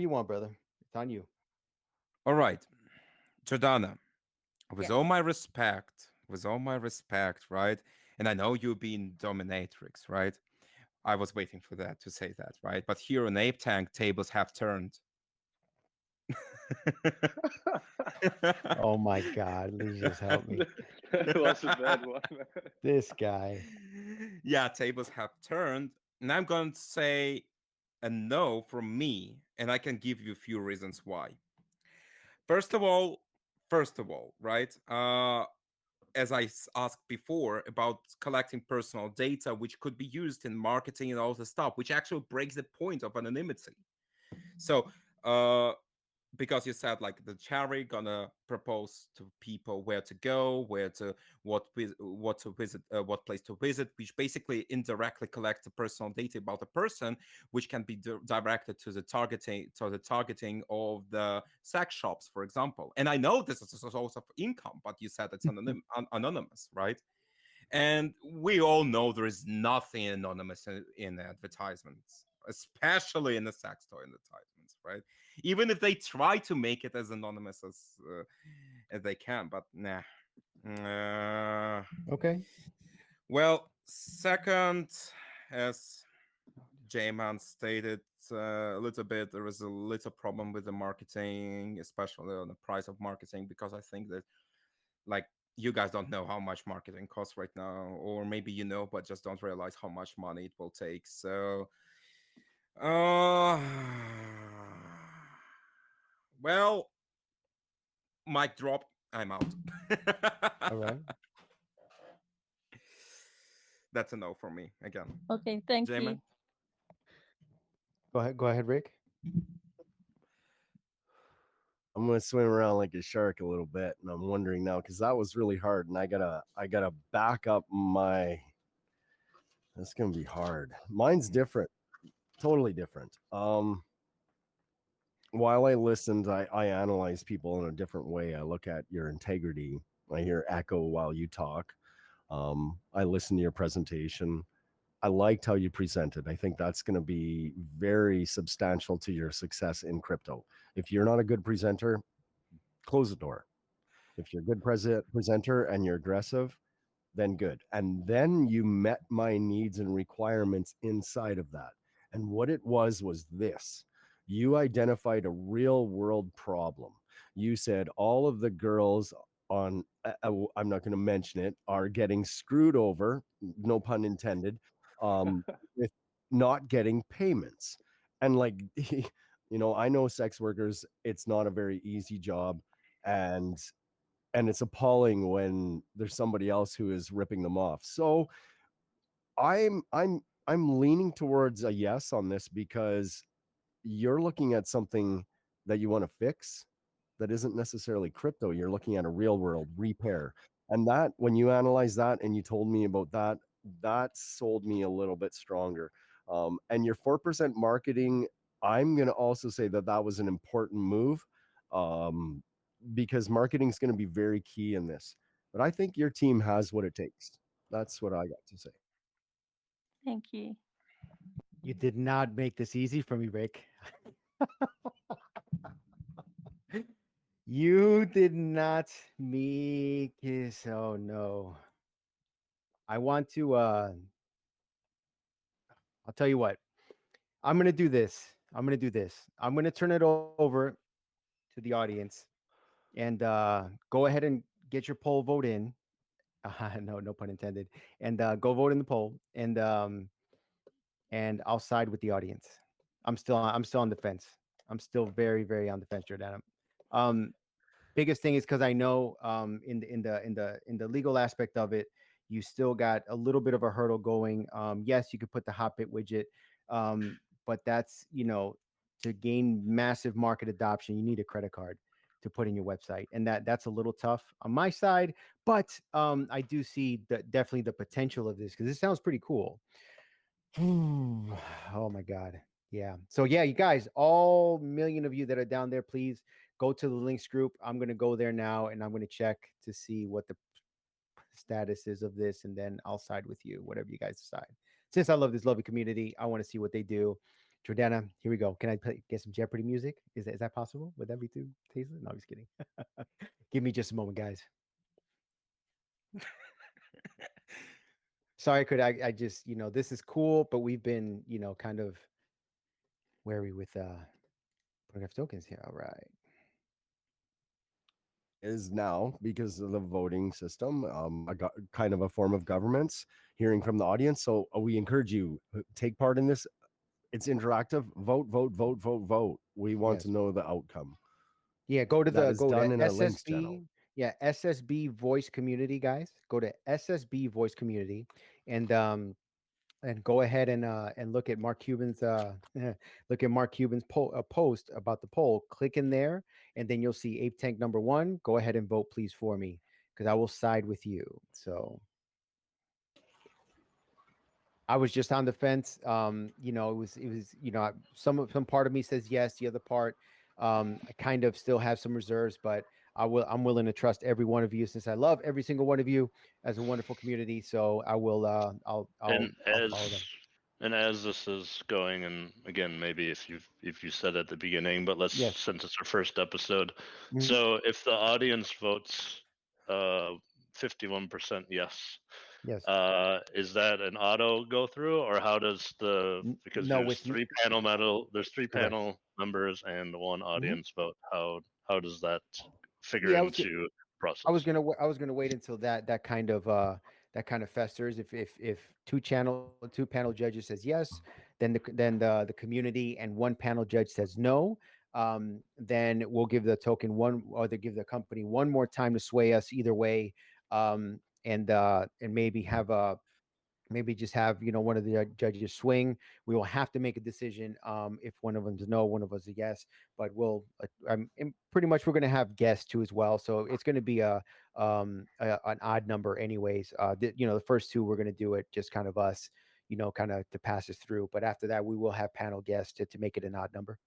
want, brother. It's on you. All right, Jordana. With all Yes. my respect, right? And I know you've been dominatrix, right? I was waiting for that to say that, right? But here on Ape Tank, tables have turned. Oh my God! Please just help me. That was a bad one. This guy. Yeah, tables have turned. And I'm going to say a no from me, and I can give you a few reasons why. First of all, right? As I asked before about collecting personal data, which could be used in marketing and all the stuff, which actually breaks the point of anonymity. So, because you said like the charity gonna propose to people where to go, what to visit, what place to visit, which basically indirectly collect the personal data about the person, which can be directed to the targeting of the sex shops, for example. And I know this is a source of income, but you said it's anonymous, right? And we all know there is nothing anonymous in advertisements, especially in the sex toy advertisements, right? Even if they try to make it as anonymous as they can, but nah. Uh, Okay. well, second, as J-Man stated a little bit, there is a little problem with the marketing, especially on the price of marketing, because I think that like you guys don't know how much marketing costs right now, or maybe you know but just don't realize how much money it will take. So uh well, mic drop, I'm out. All right. That's a no for me again. Okay, thank you. Jamin. Go ahead. Go ahead, Rick. I'm gonna swim around like a shark a little bit, and I'm wondering now because that was really hard, and I gotta back up my. That's gonna be hard. Mine's different, totally different. While I listened, I analyze people in a different way. I look at your integrity. I hear echo while you talk. I listen to your presentation. I liked how you presented. I think that's going to be very substantial to your success in crypto. If you're not a good presenter, close the door. If you're a good presenter and you're aggressive, then good. And then you met my needs and requirements inside of that. And what it was this: you identified a real world problem. You said all of the girls on, I'm not going to mention it, are getting screwed over, no pun intended, with not getting payments. And like, I know sex workers, it's not a very easy job. And it's appalling when there's somebody else who is ripping them off. So I'm leaning towards a yes on this because you're looking at something that you want to fix that isn't necessarily crypto. You're looking at a real world repair. And that, when you analyze that and you told me about that, that sold me a little bit stronger. And your 4% marketing, I'm going to also say that that was an important move, because marketing is going to be very key in this. But I think your team has what it takes. That's what I got to say. Thank you. You did not make this easy for me, Rick. You did not make this. Oh no. I want to I'll tell you what. I'm going to do this. I'm going to do this. I'm going to turn it over to the audience and go ahead and get your poll vote in. No, no pun intended. And go vote in the poll and I'll side with the audience. I'm still on the fence. I'm still very very on the fence, Jordan. Um biggest thing is because I know in the legal aspect of it, you still got a little bit of a hurdle going. Yes, you could put the Hotbit widget, but that's to gain massive market adoption, you need a credit card to put in your website, and that's a little tough on my side. But I do see definitely the potential of this because this sounds pretty cool. Oh my God. Yeah. So yeah, you guys, all million of you that are down there, please go to the links group. I'm gonna go there now and I'm gonna check to see what the status is of this, and then I'll side with you, whatever you guys decide. Since I love this lovely community, I want to see what they do. Jordana, here we go. Can I get some Jeopardy music? Is that possible? Would that be too tasteless? No, I'm just kidding. Give me just a moment, guys. Sorry, could I just this is cool, but we've been kind of wary with photograph tokens here. All right. Is now because of the voting system, kind of a form of governance, hearing from the audience. So we encourage you take part in this. It's interactive. Vote, vote, vote, vote, vote. We want to Yes. know the outcome. Yeah, go to That the is go to done in our links channel. SSB. Yeah, SSB voice community, guys. Go to SSB voice community and go ahead and look at Mark Cuban's look at Mark Cuban's post about the poll. Click in there, and then you'll see Ape Tank number 1. Go ahead and vote, please, for me, because I will side with you. So I was just on the fence. It was some part of me says yes, the other part I kind of still have some reserves, but I'm willing to trust every one of you since I love every single one of you as a wonderful community. So I will And I'll follow them. as this is going, and again, maybe if you said at the beginning, but let's, Yes. since it's our first episode, Mhm. so if the audience votes 51% yes, Yes. is that an auto go through, or how does because No, with there's three correct. panel members and one Mhm. audience vote, how does that figure Yeah, into I was process? gonna wait until that kind of festers. If two panel judges says yes, then the community and one panel judge says no. Then we'll give the token one, or they give the company one more time to sway us either way. And maybe have a maybe just have one of the judges swing. We will have to make a decision if one of them's no, one of us a yes. But we'll and pretty much we're going to have guests too as well, so it's going to be an odd number anyways. The first two we're going to do it just kind of us, kind of to pass us through, but after that we will have panel guests to make it an odd number.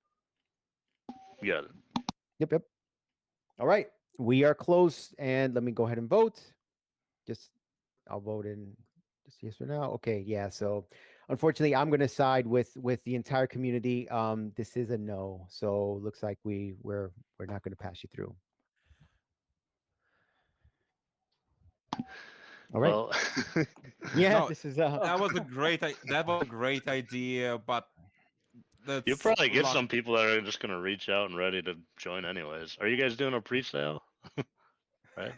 Yeah. Yep. All right, we are close, and let me go ahead and vote. Just I'll vote in just yes or no. Okay, yeah. So unfortunately, I'm going to side with the entire community. This is a no. So looks like we're not going to pass you through. All right. Well, Yeah, No, this is that was a great idea, but you'll that's probably a get lot. some people that are just going to reach out and ready to join anyways. Are you guys doing a pre-sale? Right?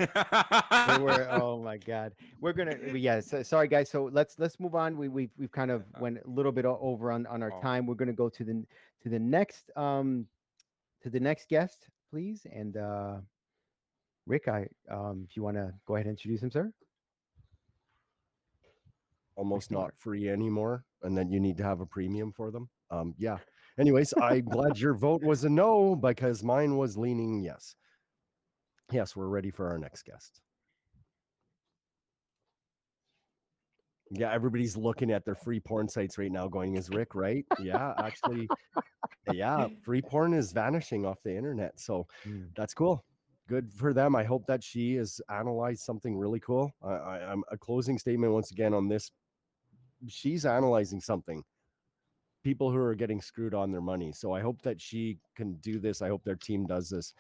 we're oh my god. We're gonna yeah, sorry guys. So let's move on. We've kind of went a little bit over on our Oh, time. We're gonna go to the next guest, please. And Rick, if you want to go ahead and introduce him, sir. Almost Rick not Miller. free anymore, and then you need to have a premium for them. Yeah. Anyways, I'm glad your vote was a no because mine was leaning yes. Yes, we're ready for our next guest. Yeah, everybody's looking at their free porn sites right now going, is Rick right? Yeah, actually, yeah, free porn is vanishing off the internet. So Mm. that's cool. Good for them. I hope that she has analyzed something really cool. I'm a closing statement once again on this. She's analyzing something. People who are getting screwed on their money. So I hope that she can do this. I hope their team does this.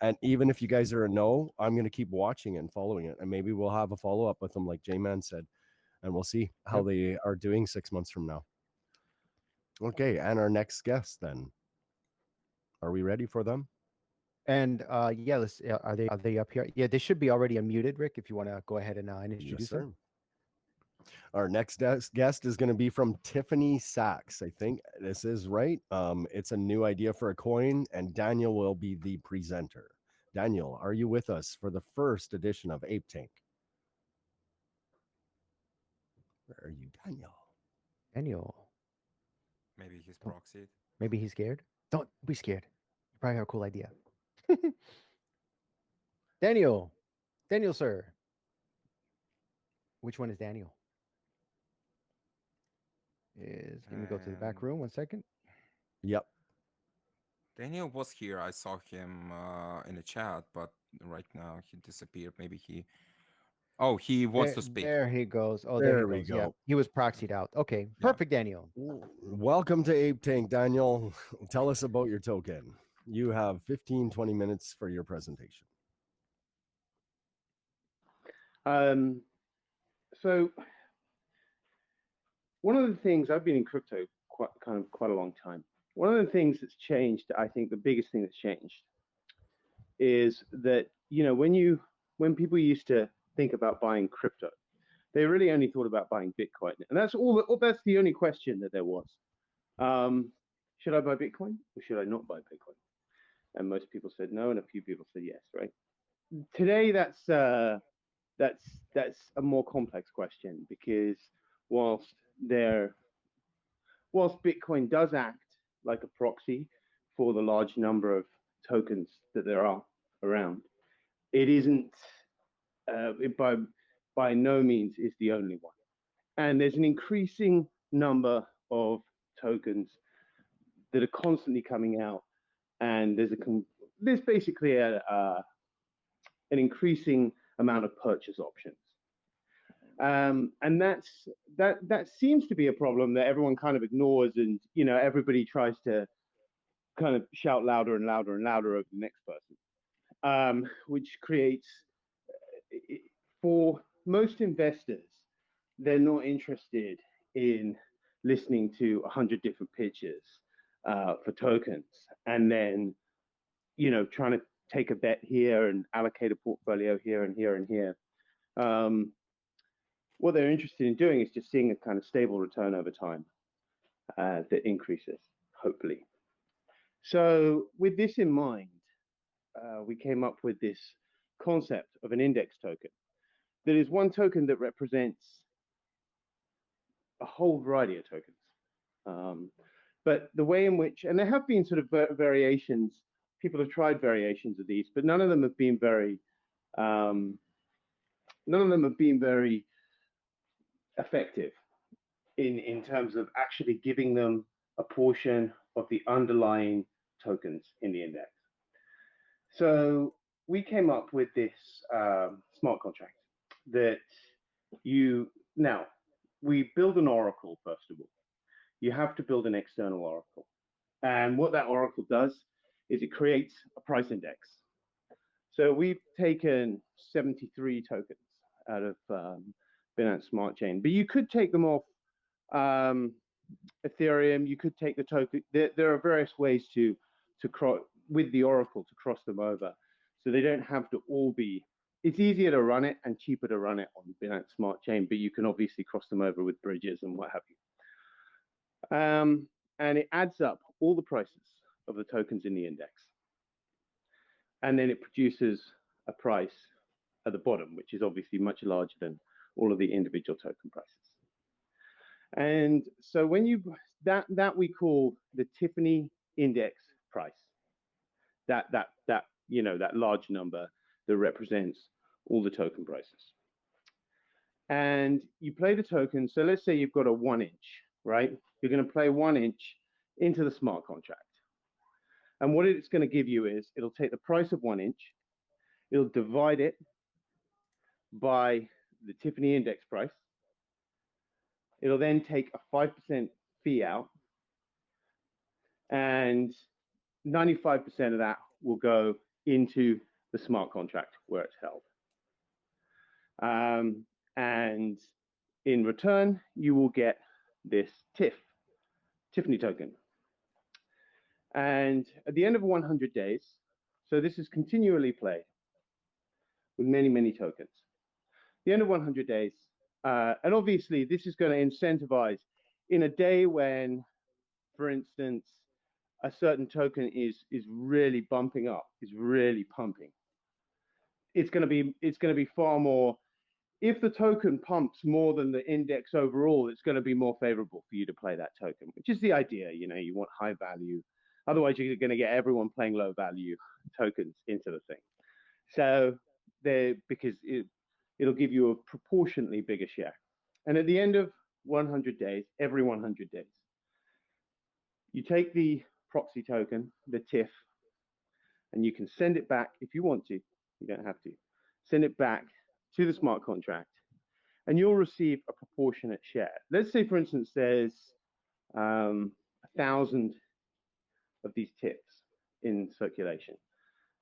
And even if you guys are a no, I'm going to keep watching it and following it. And maybe we'll have a follow up with them, like J Man said. And we'll see how they are doing 6 months from now. Okay. And our next guest, then. Are we ready for them? And yeah, let's. Are they up here? Yeah, they should be already unmuted, Rick. If you want to go ahead and introduce Yes, them. sir. Our next guest is going to be from Tiffany Sachs. I think this is right. It's a new idea for a coin, and Daniel will be the presenter. Daniel, are you with us for the first edition of Ape Tank? Where are you, Daniel? Daniel, Maybe he's Don't- proxied. maybe he's scared. Don't be scared. You probably have a cool idea. Daniel, Daniel, sir. Which one is Daniel? Let me go to the back room. 1 second. Yep. Daniel was here. I saw him in the chat, but right now he disappeared. Maybe he. Oh, he wants to speak. There he goes. Oh, there he There we goes. Yeah, go. he was proxied out. Okay, Yeah. perfect, Daniel. Welcome to Ape Tank, Daniel. Tell us about your token. You have 15-20 minutes for your presentation. So one of the things, I've been in crypto quite a long time. One of the things that's changed, I think the biggest thing that's changed is that, you know, when people used to think about buying crypto, they really only thought about buying Bitcoin. And that's that's the only question that there was. Should I buy Bitcoin or should I not buy Bitcoin? And most people said no, and a few people said yes, right? Today, that's a more complex question, because whilst Bitcoin does act like a proxy for the large number of tokens that there are around, it isn't by no means is the only one. And there's an increasing number of tokens that are constantly coming out, and there's basically an increasing amount of purchase options. And that seems to be a problem that everyone kind of ignores, and you know, everybody tries to kind of shout louder and louder and louder over the next person, which creates, for most investors, they're not interested in listening to 100 different pitches for tokens, and then, you know, trying to take a bet here and allocate a portfolio here and here and here. What they're interested in doing is just seeing a kind of stable return over time that increases, hopefully. So with this in mind, we came up with this concept of an index token. That is one token that represents a whole variety of tokens. But the way in which, and there have been sort of variations, people have tried variations of these, but none of them have been very effective in terms of actually giving them a portion of the underlying tokens in the index. So we came up with this smart contract that we build an oracle, first of all. You have to build an external oracle. And what that oracle does is it creates a price index. So we've taken 73 tokens out of Binance Smart Chain, but you could take them off Ethereum. You could take the token. There are various ways to with the oracle to cross them over, so they don't have to all be. It's easier to run it and cheaper to run it on Binance Smart Chain, but you can obviously cross them over with bridges and what have you. And it adds up all the prices of the tokens in the index, and then it produces a price at the bottom, which is obviously much larger than all of the individual token prices. And so when you that we call the Tiffany index price, that you know, that large number that represents all the token prices. And you play the token. So let's say you've got a 1 inch, right? You're going to play 1 inch into the smart contract. And what it's going to give you is it'll take the price of 1 inch, it'll divide it by the Tiffany index price. It'll then take a 5% fee out, and 95% of that will go into the smart contract where it's held. And in return, you will get this Tiffany token. And at the end of 100 days, so this is continually played with many, many tokens. At the end of 100 days, and obviously this is going to incentivize in a day when, for instance, a certain token is really bumping up, is really pumping. It's going to be far more. If the token pumps more than the index overall, it's going to be more favorable for you to play that token, which is the idea. You know, you want high value. Otherwise, you're going to get everyone playing low value tokens into the thing. So because it'll give you a proportionately bigger share. And at the end of 100 days, every 100 days, you take the proxy token, the TIFF, and you can send it back if you want to. You don't have to. Send it back to the smart contract, and you'll receive a proportionate share. Let's say, for instance, there's 1,000 of these TIFFs in circulation.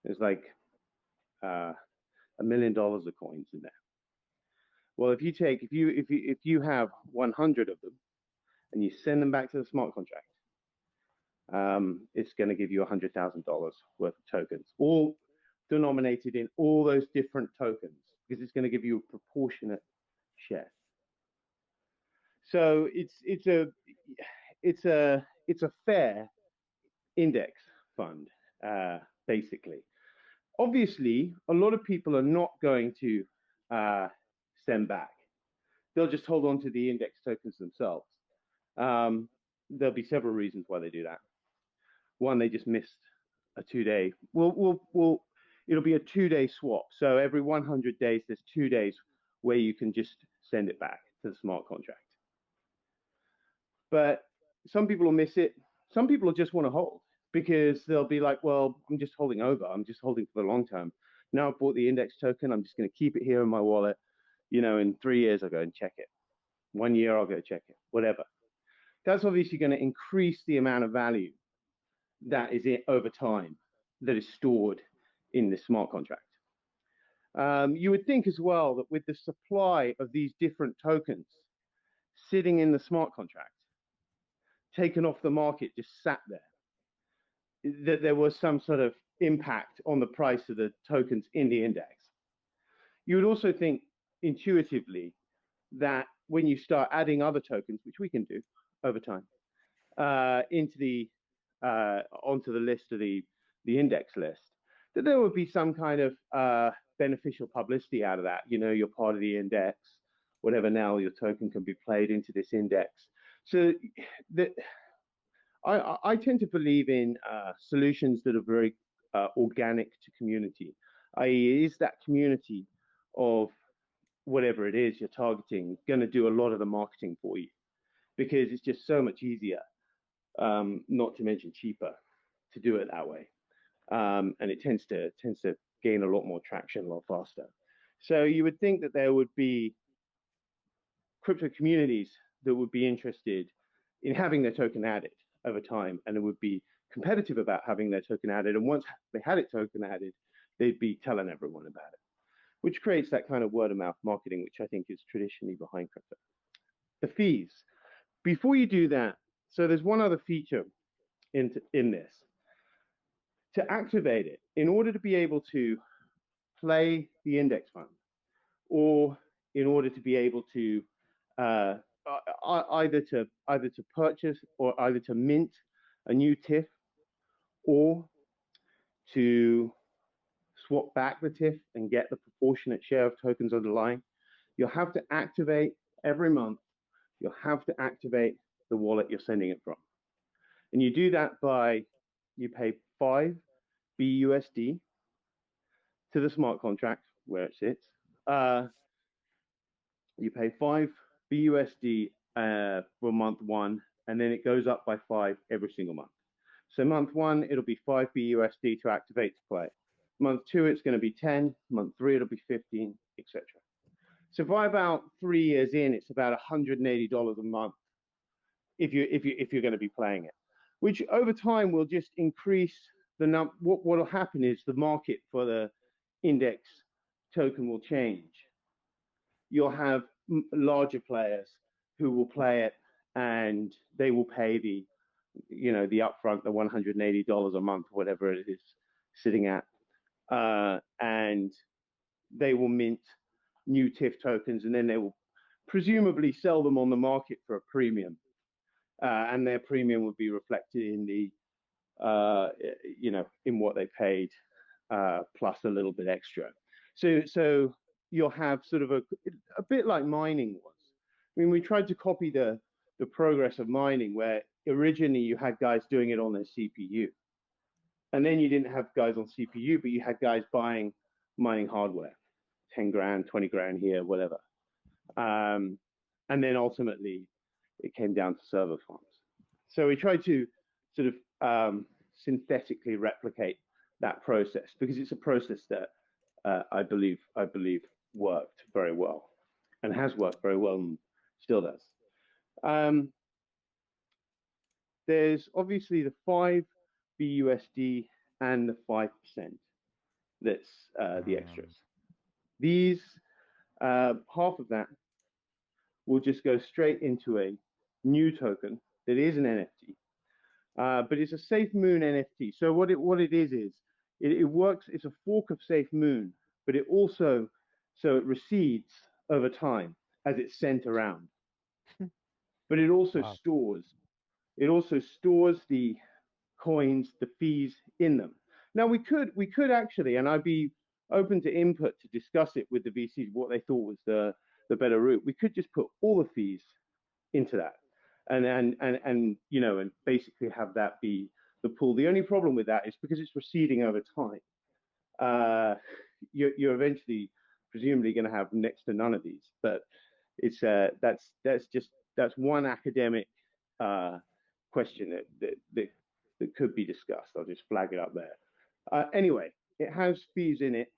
There's like $1 million of coins in there. Well, if you have 100 of them and you send them back to the smart contract, it's going to give you $100,000 worth of tokens, all denominated in all those different tokens, because it's going to give you a proportionate share. So it's a fair index fund, basically. Obviously, a lot of people are not going to send back. They'll just hold on to the index tokens themselves. There'll be several reasons why they do that. One, they just missed a 2-day. It'll be a 2-day swap. So every 100 days, there's 2 days where you can just send it back to the smart contract. But some people will miss it. Some people will just want to hold because they'll be like, well, I'm just holding over. I'm just holding for the long term. Now I've bought the index token. I'm just going to keep it here in my wallet. You know, in 3 years, I'll go and check it. 1 year, I'll go check it, whatever. That's obviously going to increase the amount of value that is over time that is stored in the smart contract. You would think as well that with the supply of these different tokens sitting in the smart contract, taken off the market, just sat there, that there was some sort of impact on the price of the tokens in the index. You would also think intuitively that when you start adding other tokens, which we can do over time, into the onto the list of the index list, that there would be some kind of beneficial publicity out of that. You know, you're part of the index, whatever. Now your token can be played into this index. So I tend to believe in solutions that are very organic to community, i.e., is that community of whatever it is you're targeting going to do a lot of the marketing for you, because it's just so much easier, not to mention cheaper, to do it that way, and it tends to gain a lot more traction a lot faster. So you would think that there would be crypto communities that would be interested in having their token added over time, and it would be competitive about having their token added. And once they had it token added, they'd be telling everyone about it, which creates that kind of word of mouth marketing, which I think is traditionally behind crypto. The fees. Before you do that, so there's one other feature in this. To activate it, in order to be able to play the index fund, or in order to be able to either to purchase or either to mint a new TIFF, or to swap back the TIFF and get the proportionate share of tokens underlying, you'll have to activate every month. You'll have to activate the wallet you're sending it from. And you do that by, you pay 5 BUSD to the smart contract where it sits. You pay 5 BUSD for month 1, and then it goes up by 5 every single month. So month 1, it'll be 5 BUSD to activate to play. Month 2, it's going to be 10. Month 3, it'll be 15, etc. So by about 3 years in, it's about $180 a month if you're going to be playing it, which over time will just increase what will happen is the market for the index token will change. You'll have larger players who will play it, and they will pay the upfront, the $180 a month, whatever it is sitting at, and they will mint new TIFF tokens, and then they will presumably sell them on the market for a premium, and their premium would be reflected in the in what they paid, plus a little bit extra. So you'll have sort of a bit like mining was. I mean, we tried to copy the progress of mining, where originally you had guys doing it on their CPU, and then you didn't have guys on CPU, but you had guys buying mining hardware, 10 grand, 20 grand here, whatever. And then ultimately it came down to server farms. So we tried to sort of synthetically replicate that process, because it's a process that I believe worked very well, and has worked very well, and still does. There's obviously the 5 BUSD and the 5%. That's the extras. These half of that will just go straight into a new token that is an NFT, but it's a Safe Moon NFT. So what it is it works. It's a fork of Safe Moon, but it also it recedes over time as it's sent around. But it also stores. It also stores the coins, the fees in them. Now we could actually, and I'd be open to input to discuss it with the VCs, what they thought was the better route. We could just put all the fees into that, and basically have that be the pool. The only problem with that is because it's receding over time. You're eventually presumably going to have next to none of these, but it's that's one academic question that could be discussed. I'll just flag it up there. Anyway, it has fees in it.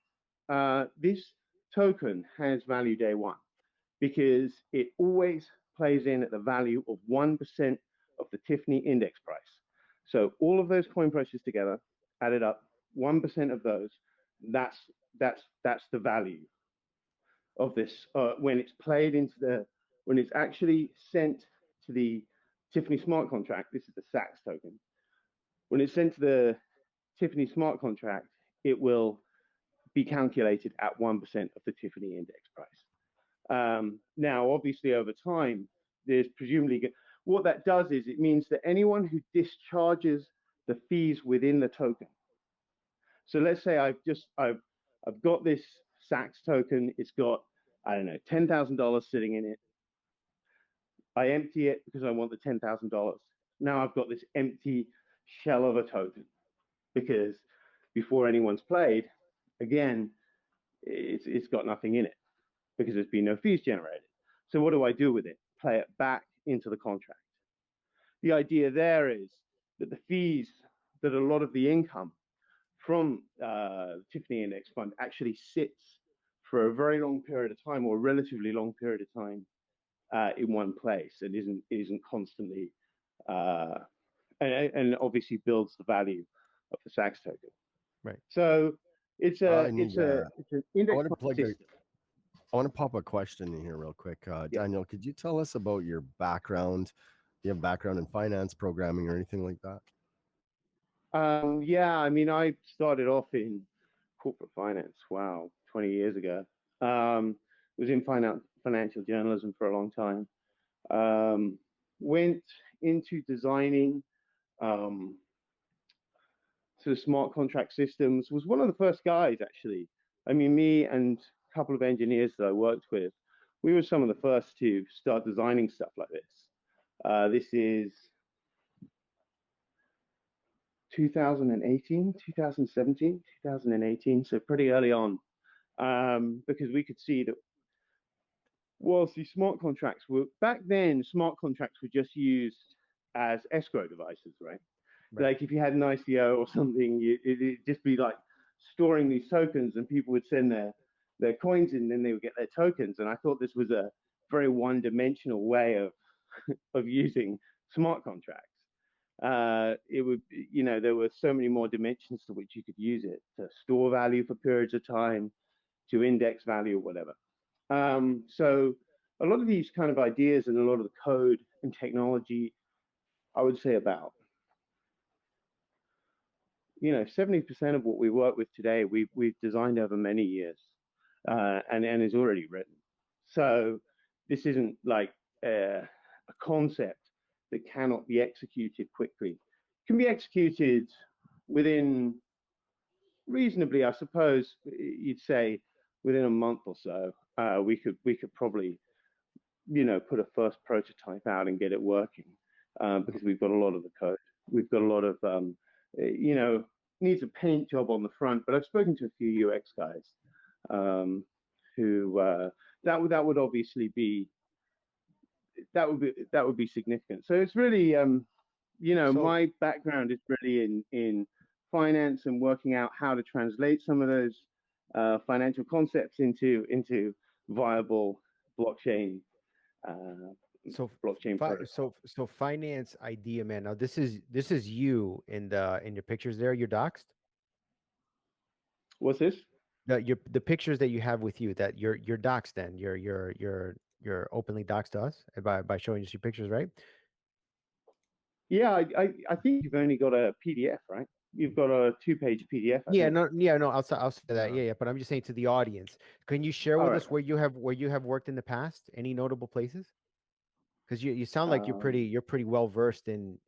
This token has value day one, because it always plays in at the value of 1% of the Tiffany index price. So all of those coin prices together, added up, 1% of those, that's the value of this when it's played into when it's actually sent to the Tiffany smart contract. This is the SAX token. When it's sent to the Tiffany smart contract, it will be calculated at 1% of the Tiffany index price. Now, obviously, over time, there's presumably what that does is it means that anyone who discharges the fees within the token. So let's say I've got this SAX token. It's got, I don't know, $10,000 sitting in it. I empty it because I want the $10,000. Now I've got this empty shell of a token, because before anyone's played, again, it's got nothing in it because there's been no fees generated. So what do I do with it? Play it back into the contract. The idea there is that the fees, that a lot of the income from Tiffany Index Fund actually sits for a very long period of time, or a relatively long period of time, in one place, and isn't constantly, and obviously builds the value of the SAX token. Right. So it's an index I fund system. I want to pop a question in here real quick. Daniel, could you tell us about your background? Do you have background in finance, programming, or anything like that? Yeah, I mean, I started off in corporate finance. Wow, 20 years ago. Was in financial journalism for a long time. Went into designing sort of smart contract systems. Was one of the first guys, actually. I mean, me and a couple of engineers that I worked with, we were some of the first to start designing stuff like this. This is 2018, 2017, 2018, so pretty early on, because we could see that whilst these smart contracts were, back then, smart contracts were just used as escrow devices, right? Like if you had an ICO or something, it'd just be like storing these tokens, and people would send their coins in, and then they would get their tokens. And I thought this was a very one-dimensional way of using smart contracts. it would, there were so many more dimensions to which you could use it to store value for periods of time, to index value or whatever. So a lot of these kind of ideas and a lot of the code and technology, I would say about 70% of what we work with today, we've designed over many years, and is already written. So this isn't like a concept that cannot be executed quickly. It can be executed within reasonably, I suppose you'd say within a month or so. We could probably put a first prototype out and get it working, because we've got a lot of the code. We've got a lot of needs a paint job on the front, but I've spoken to a few UX guys, who that would obviously be that would be significant. So it's really So my background is really in finance and working out how to translate some of those financial concepts into viable blockchain uh, so blockchain protocols. so finance idea, man. Now this is you in your pictures there. You're doxed. What's this? The pictures that you have with you, that you're doxed. Then you're openly doxed to us by showing us your pictures, right? Yeah, I think you've only got a PDF, right? You've got a 2-page PDF, I think. No. I'll say that. Yeah. Yeah. But I'm just saying to the audience. Can you share All with right. us where you have worked in the past? Any notable places? Because you sound like Um, you're pretty well versed in.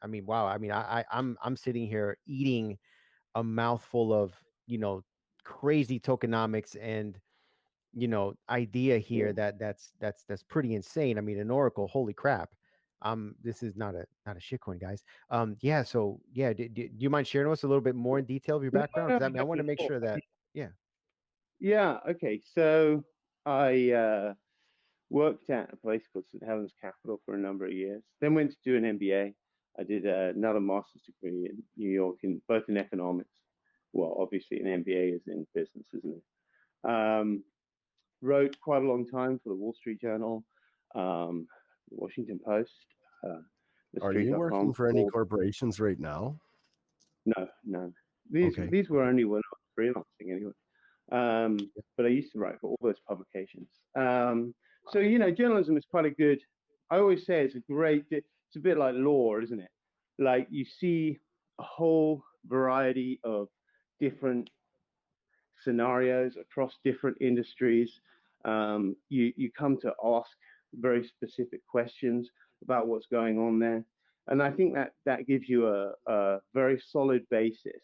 I mean, wow. I mean, I'm sitting here eating a mouthful of crazy tokenomics and idea here yeah. that's pretty insane. I mean, an oracle, holy crap. This is not a shitcoin, guys. Yeah, so yeah, do you mind sharing with us a little bit more in detail of your No, background? no, Because I mean, I want to happy to make talk. sure that, yeah. Yeah, okay. So I worked at a place called St. Helens Capital for a number of years. Then went to do an MBA. I did another master's degree in New York, in both in economics. Well, obviously, an MBA is in business, isn't it? Wrote quite a long time for the Wall Street Journal, the Washington Post, uh, Are you working TheStreet.com. for any corporations right now? No, no. Okay. These were only when I was freelancing anyway. But I used to write for all those publications. So journalism is quite a good. I always say it's a great. It's a bit like law, isn't it? Like you see a whole variety of different scenarios across different industries. You come to ask very specific questions about what's going on there, and I think that gives you a very solid basis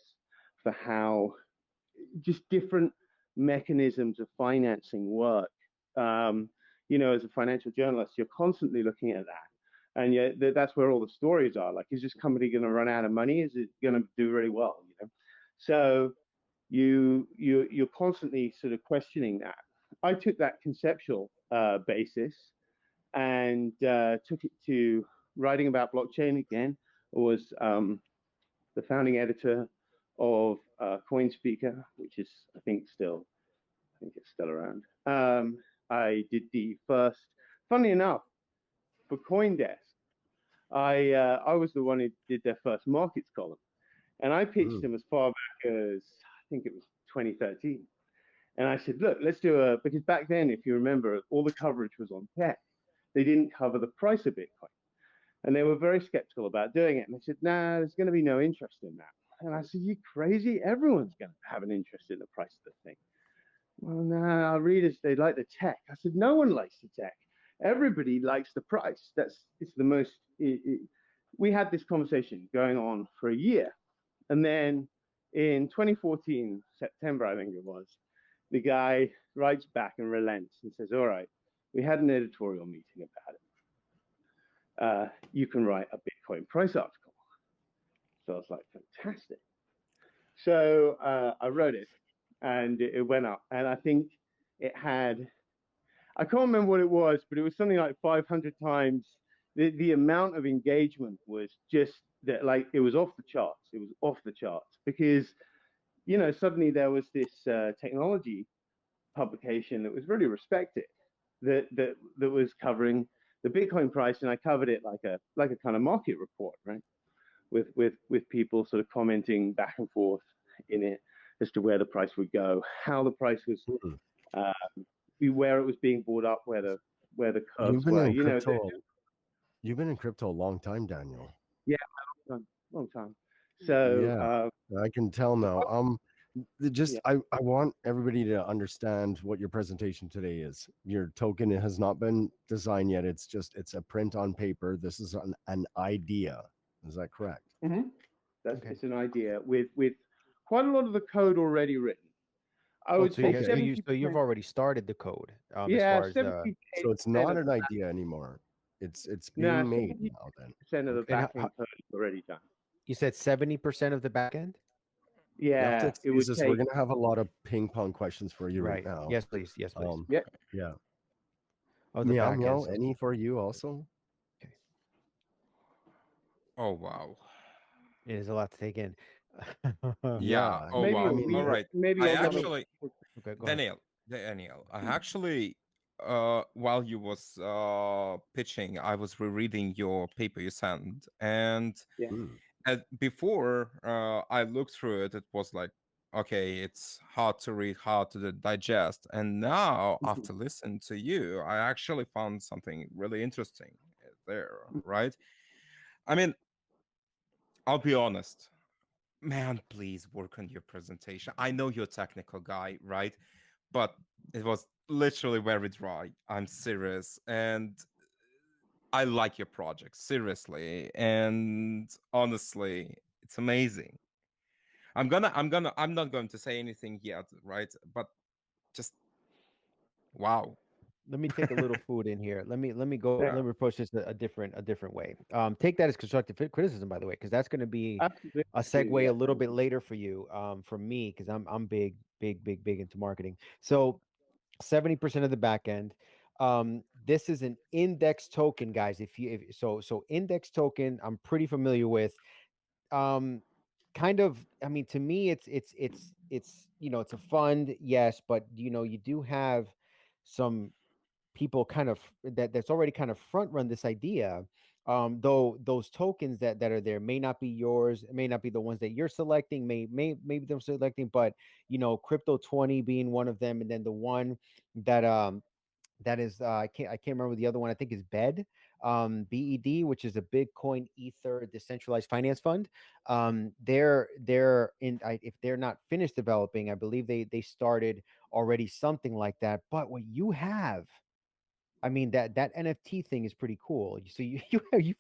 for how just different mechanisms of financing work. As a financial journalist, you're constantly looking at that, and yet that's where all the stories are. Like, is this company going to run out of money? Is it going to do really well? So you're constantly sort of questioning that. I took that conceptual basis and took it to writing about blockchain again. I was the founding editor of CoinSpeaker, which is I think it's still around. I did the first, funnily enough, for CoinDesk. I was the one who did their first markets column, and I pitched them as far back as I think it was 2013. And I said, look, let's do because back then, if you remember, all the coverage was on tech. They didn't cover the price of Bitcoin. And they were very skeptical about doing it. And they said, nah, there's going to be no interest in that. And I said, you crazy? Everyone's going to have an interest in the price of the thing. Well, no, our readers, they like the tech. I said, no one likes the tech. Everybody likes the price. It's the most, we had this conversation going on for a year. And then in 2014, September, I think it was, the guy writes back and relents and says, all right, we had an editorial meeting about it. You can write a Bitcoin price article. So I was like, fantastic. So I wrote it and it went up. And I think it had, I can't remember what it was, but it was something like 500 times. The amount of engagement was just that, like, it was off the charts. It was off the charts because, suddenly there was this technology publication that was really respected that was covering the Bitcoin price, and I covered it like a kind of market report, right? With people sort of commenting back and forth in it as to where the price would go, how the price was, Hmm. uh, where it was being bought up, where the You've curves been were. in You know, crypto. You've been in crypto a long time, Daniel. yeah, long time. So Yeah, I can tell now. yeah. Just I want everybody to understand what your presentation today is. Your token has not been designed yet. It's a print on paper. This is an idea. Is that correct? Mm-hmm. That's Okay. It's an idea with quite a lot of the code already written. I Oh, would so say you Okay. so you've 70%. already started the code as Yeah, far as the 70 So it's percent not of an idea anymore. It's no, being made 70% now then. of the Okay. and back end code is already done. you said 70% of the back end? You have to Yeah, it excuse would us. We're take. gonna have a lot of ping pong questions for you right Right. now. Yes, please. Yes, please. Um, Yeah, yeah. Of the Meow back end. meow. So Any for you also? okay. Oh wow. It is a lot to take in. Yeah. Yeah. Oh maybe I a wow. mean, All week, right. maybe I a lot of. actually, Okay, go ahead. Daniel, I actually, while you was pitching, I was rereading your paper you sent, and Yeah. mm, before I looked through it, it was like, okay, it's hard to read, hard to digest, and now Mhm. after listening to you, I actually found something really interesting there, right? I mean, I'll be honest. Man, please work on your presentation. I know you're a technical guy, right? But it was literally very dry. I'm serious. And I like your project, seriously. And honestly, it's amazing. I'm not going to say anything yet, right? But just wow. Let me take a little food in here. Yeah, Let me approach this a different way. Take that as constructive criticism, by the way, because that's going to be a absolutely. segue Yeah. a little bit later for you. For me, because I'm big into marketing. So 70% of the back end. This is an index token, guys. So index token, I'm pretty familiar with. Um, kind of. I mean, to me, it's it's a fund, yes, but you do have some people kind of that's already kind of front run this idea, though those tokens that are there may not be yours, it may not be the ones that you're selecting, maybe them selecting, but crypto 20 being one of them, and then the one that that is I can't remember the other one. I think is BED, which is a Bitcoin Ether decentralized finance fund. They're in if they're not finished developing, I believe they started already something like that. But what you have, I mean, that NFT thing is pretty cool. So you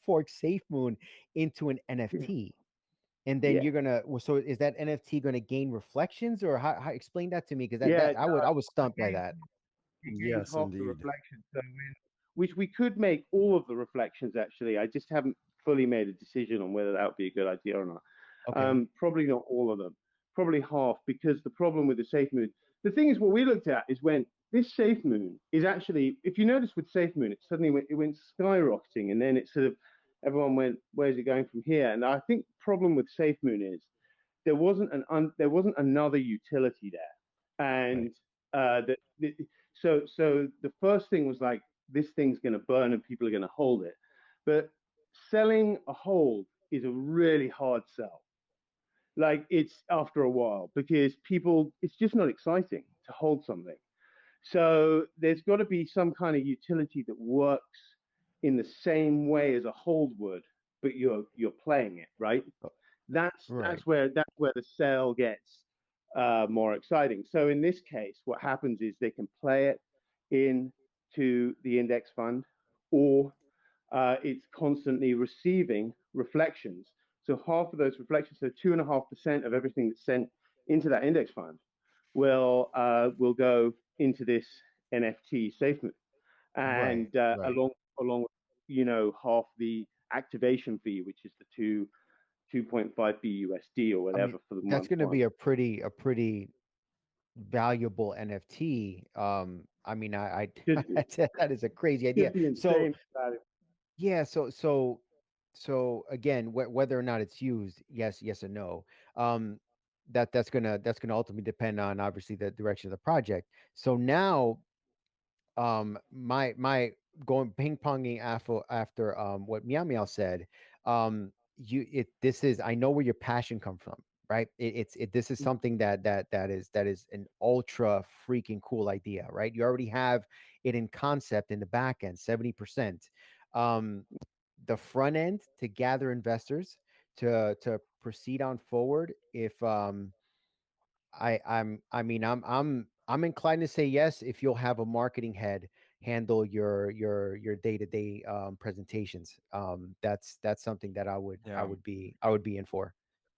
fork SafeMoon into an NFT, and then Yeah. you're gonna. So is that NFT gonna gain reflections, or how explain that to me? Because Yeah. that I was stumped by that. It gains yes, half the indeed. reflection. Which we could make all of the reflections actually. I just haven't fully made a decision on whether that would be a good idea or not. Okay. Probably not all of them. Probably half, because the problem with the safe moon. The thing is, what we looked at is when this safe moon is actually, if you notice with safe moon, it suddenly went skyrocketing, and then it sort of everyone went, where's it going from here? And I think the problem with safe moon is there wasn't another utility there, Right. and so the first thing was like, this thing's going to burn and people are going to hold it, but selling a hold is a really hard sell. Like, it's after a while, because people, it's just not exciting to hold something. So there's got to be some kind of utility that works in the same way as a hold would, but you're playing it, right? Oh, that's right. that's where the sale gets more exciting. So in this case, what happens is they can play it into the index fund, or it's constantly receiving reflections. So half of those reflections, so 2.5% of everything that's sent into that index fund, will go into this NFT safe move, Right. and Right. along with, half the activation fee, which is the 2.5 BUSD or I mean, whatever for the that's month going to one. be a pretty valuable NFT. I mean, Just, that is a crazy idea. just the So insane value. yeah, so again, whether or not it's used, yes and no. Um, that's gonna ultimately depend on obviously the direction of the project. So now, my going ping ponging after what Meow Meow said. This is, I know where your passion come from, right? This is something that is an ultra freaking cool idea, right? You already have it in concept in the back end, 70%. Um, the front end to gather investors to proceed on forward. If I mean, I'm inclined to say yes if you'll have a marketing head handle your day-to-day presentations. That's something that Yeah. I would be in for.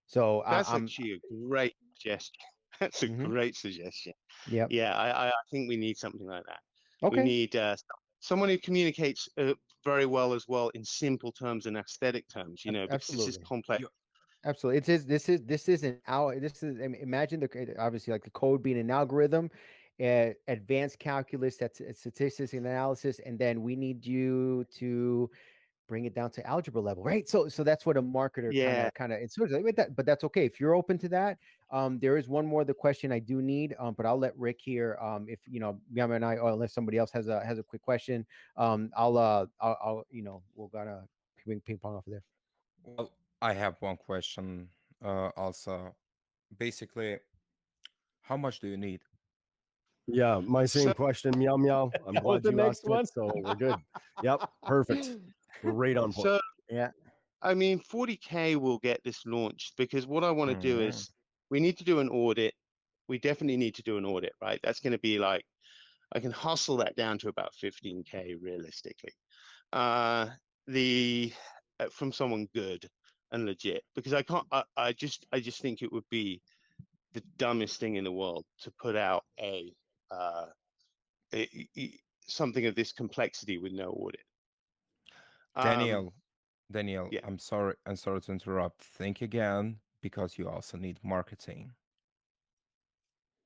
So That's I'm actually a great suggestion. That's a mhm, great suggestion. yep. Yeah, I think we need something like that. We Okay. need someone who communicates very well as well in simple terms and aesthetic terms, because this is Absolutely. complex. You, Absolutely. This is an hour. This is, I mean, imagine obviously like the code being an algorithm, advanced calculus, that's statistics and analysis, and then we need you to bring it down to algebra level, right? So that's what a marketer Yeah. kind of it's sort of like that, but that's okay if you're open to that. There is one more the question I do need, but I'll let Rick here. If Yama and I, or unless somebody else has a quick question, I'll we're gonna ping pong off of there. well, I have one question. Also, basically, how much do you need? Yeah, my So same question. Meow meow. I'm That was glad the you next asked it, one. so we're good. Yep, perfect. We're right on point. so Yeah, I mean, 40K will get this launched because what I want to do Mm, is we need to do an audit. We definitely need to do an audit, right? That's going to be like I can hustle that down to about 15K realistically. Uh, the From someone good and legit because I can't. I just think it would be the dumbest thing in the world to put out uh, something of this complexity with no audit. Um, Daniel, Daniel, yeah. I'm sorry. I'm sorry to interrupt. Think again, because you also need marketing.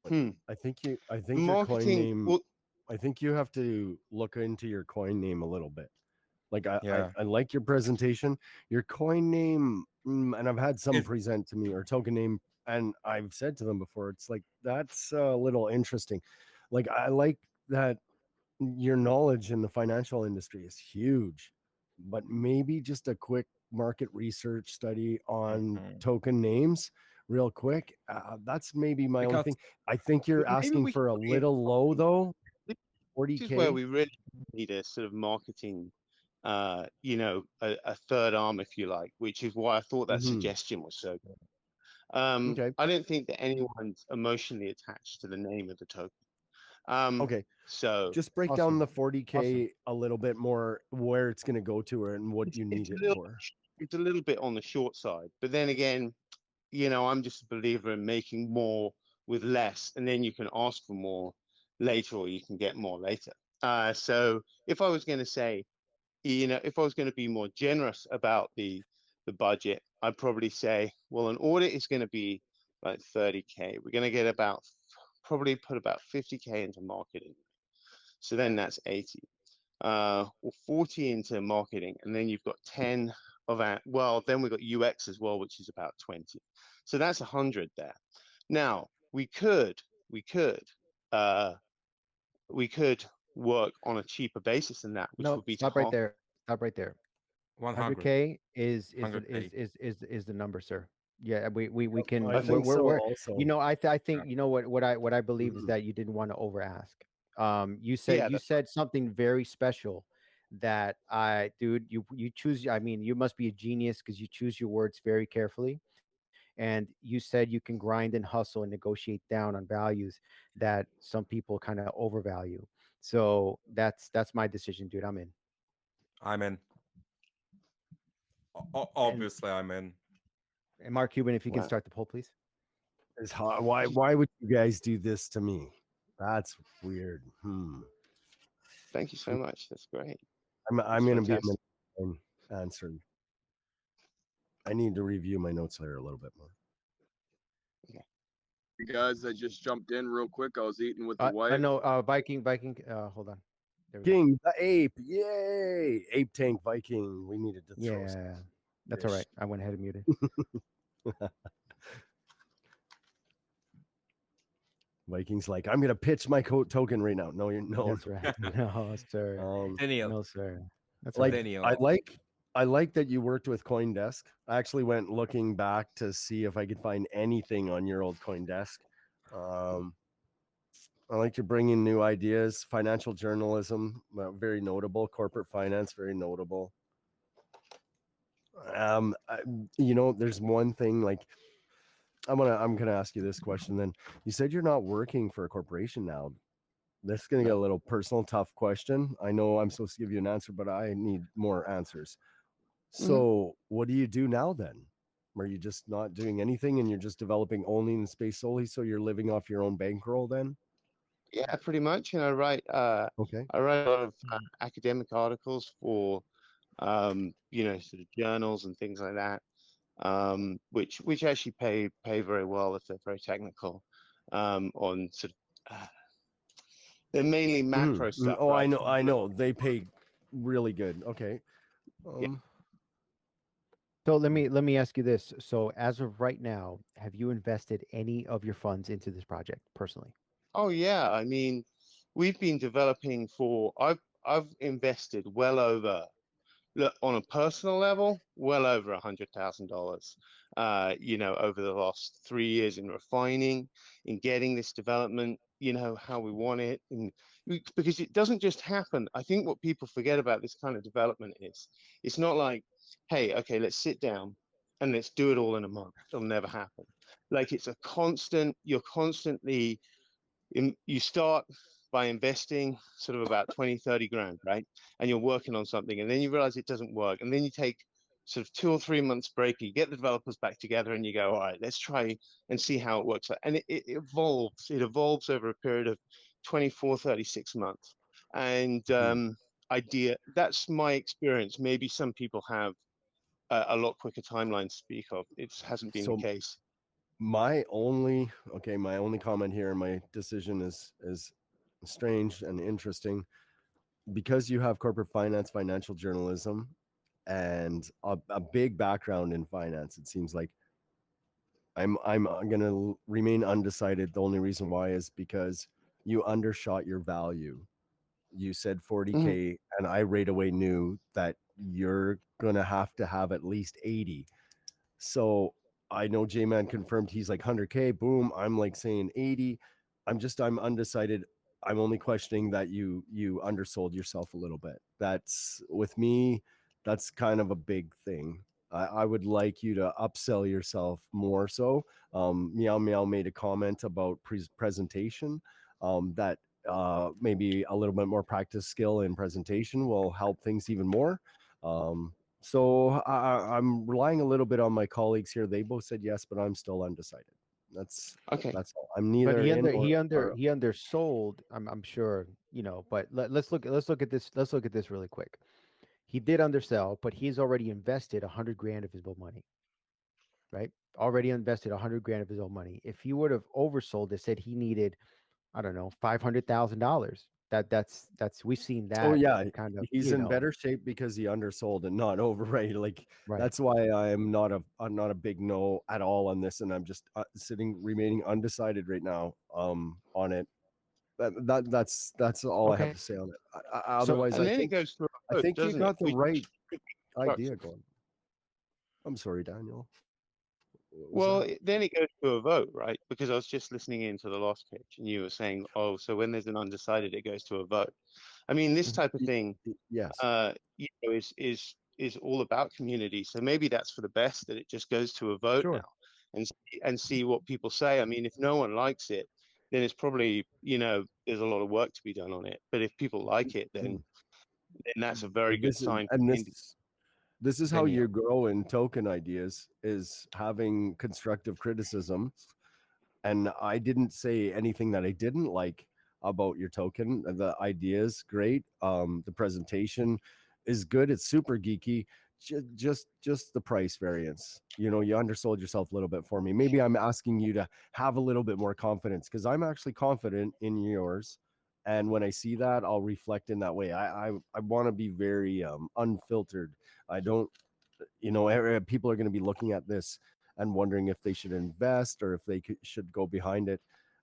But Hmm. I think your coin Marketing. name. Well, I think you have to look into your coin name a little bit. Like Yeah. I like your presentation. Your coin name, and I've had some Is present to me or token name, and I've said to them before, it's like that's a little interesting. Like I like that your knowledge in the financial industry is huge, but maybe just a quick market research study on mhm. token names, real quick. That's maybe my only Because thing. I think you're maybe asking we can for a bring in little low marketing. though, This is where 40K. we really need a sort of marketing, a third arm, if you like, which is why I thought that Hmm. suggestion was so good. Okay. I don't think that anyone's emotionally attached to the name of the token. Um, Okay. so Just break down awesome, the awesome. 40K a little bit more, where it's going to go to and what it's, you it's need a it little, for. it's a little bit on the short side, but then again, I'm just a believer in making more with less, and then you can ask for more later, or you can get more later. So if I was going to say, if I was going to be more generous about the budget, I'd probably say, well, an audit is going to be like 30K. We're going to get about probably put about 50K into marketing. So then that's 80. Or 40 into marketing, and then you've got 10 of that. Well, then we've got UX as well, which is about 20. So that's 100 there. Now we could, uh, we could work on a cheaper basis than that, which No, would be to stop right half. there. Stop right there. 100, 100K k. is the number, sir. Yeah, we can I Okay. think so we're also. I think what I believe is Mhm. that you didn't want to over ask. Yeah, You that's said something very special that dude, you choose, I mean, you must be a genius because you choose your words very carefully. And you said you can grind and hustle and negotiate down on values that some people kind of overvalue. So that's my decision, dude. I'm in. I'm in. And Obviously, I'm in. Mark Cuban, if you can wow. start the poll, please. Is hot. Why would you guys do this to me? That's weird. Thank you so much. That's great. I'm That's gonna be a fantastic. minute answer. I need to review my notes here a little bit more. Okay. You guys, I just jumped in real quick. I was eating with the wife. No, Viking. Hold on. There we go. King the ape, yay! Ape Tank Viking. We needed to throw some Yeah, that's all fish. right. I went ahead and muted. Vikings like, I'm gonna pitch my token right now. No, you're no. That's right. No, sir. Daniel, No, sir. That's Like right. I Daniel. like I like that you worked with CoinDesk. I actually went looking back to see if I could find anything on your old CoinDesk. Um, I like you're bringing new ideas. Financial journalism, very notable. Corporate finance, very notable. I, there's one thing like I'm gonna ask you this question. Then you said you're not working for a corporation now. This is gonna get a little personal, tough question. I know I'm supposed to give you an answer, but I need more answers. Mhm. So, what do you do now then? Are you just not doing anything and you're just developing only in space solely? So you're living off your own bankroll then? Yeah, pretty much. And Okay. I write a lot of academic articles for sort of journals and things like that, which actually pay very well if they're very technical, on sort of they're mainly macro stuff, Oh, I right? know, I know. They pay really good. Okay. Yeah. Um, So let me ask you this. So as of right now, have you invested any of your funds into this project personally? Oh yeah, I mean, we've been developing for I've invested well over, look, on a personal level, well over $100,000, over the last 3 years in refining, in getting this development, how we want it, because it doesn't just happen. I think what people forget about this kind of development is, it's not like, hey, okay, let's sit down and let's do it all in a month. It'll never happen. Like it's a constant, you're constantly you start by investing sort of about 20, 30 grand, right? And you're working on something and then you realize it doesn't work. And then you take sort of 2 or 3 months break, you get the developers back together and you go, all right, let's try and see how it works. And it evolves. It evolves over a period of 24, 36 months. And hmm. that's my experience. Maybe some people have a lot quicker timeline to speak of. It hasn't been the So case. my only comment here, my decision is strange and interesting because you have corporate finance, financial journalism, and a big background in finance. It seems like I'm gonna remain undecided. The only reason why is because you undershot your value. You said Mhm. 40K, and I right away knew that you're gonna have to have at least 80. So I know J Man confirmed he's like 100K. Boom. I'm like saying 80. I'm undecided. I'm only questioning that you undersold yourself a little bit. That's with me. That's kind of a big thing. I would like you to upsell yourself more. So Meow Meow made a comment about presentation. That maybe a little bit more practice skill in presentation will help things even more. So I'm relying a little bit on my colleagues here. They both said yes, but I'm still undecided. That's Okay. that's all. I'm But neither he in under or, he under or he undersold. I'm sure, but let's look at this. Let's look at this really quick. He did undersell, but he's already invested 100 grand of his own money, right? Already invested 100 grand of his own money. If he would have oversold it, said he needed, I don't know, $500,000. That's we've seen oh that yeah, kind of, he's in better shape because he undersold and not over, right? Like right. that's why I'm not a big no at all on this, and I'm just remaining undecided right now on it. That's all I have Okay. to say on it. So Otherwise, And I then it think goes to a I vote, think you doesn't it? got the Which right could be idea constructive. going. I'm sorry, Daniel. What was Well, that? then it goes to a vote, right? Because I was just listening into the last pitch, and you were saying, "Oh, so when there's an undecided, it goes to a vote." I mean, this mhm. type of thing, Yes. is all about community. So maybe that's for the best that it just goes to a vote Sure. now, and see what people say. I mean, if no one likes it, then it's probably there's a lot of work to be done on it. But if people like it, Mm. then that's a very good This is sign for and the this industry. this is how you Danielle. grow in token ideas is having constructive criticism. And I didn't say anything that I didn't like about your token. The idea is great. The presentation is good. It's super geeky. Just the price variance. You undersold yourself a little bit for me. Maybe I'm asking you to have a little bit more confidence because I'm actually confident in yours. And when I see that, I'll reflect in that way. I want to be very unfiltered. I don't, people are going to be looking at this and wondering if they should invest or if they should go behind it.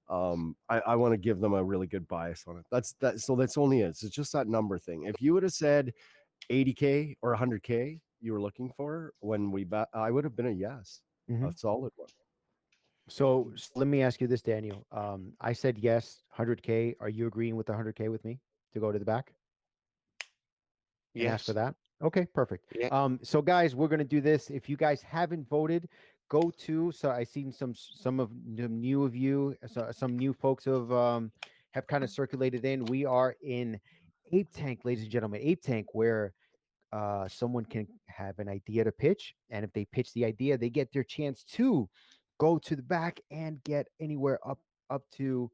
I want to give them a really good bias on it. That's that. So that's only it. It's just that number thing. If you would have said 80K or 100K you were looking for when I would have been a yes, a Mhm. solid one. So let me ask you this, Daniel. I said yes, 100K. Are you agreeing with the 100K with me to go to the back and ask for Yes. that? Okay, perfect. Yeah. So guys, we're gonna do this. If you guys haven't voted, go to. So I seen some of the new of you, some new folks have kind of circulated in. We are in Ape Tank, ladies and gentlemen. Ape Tank, where someone can have an idea to pitch, and if they pitch the idea, they get their chance to go to the back and get anywhere up to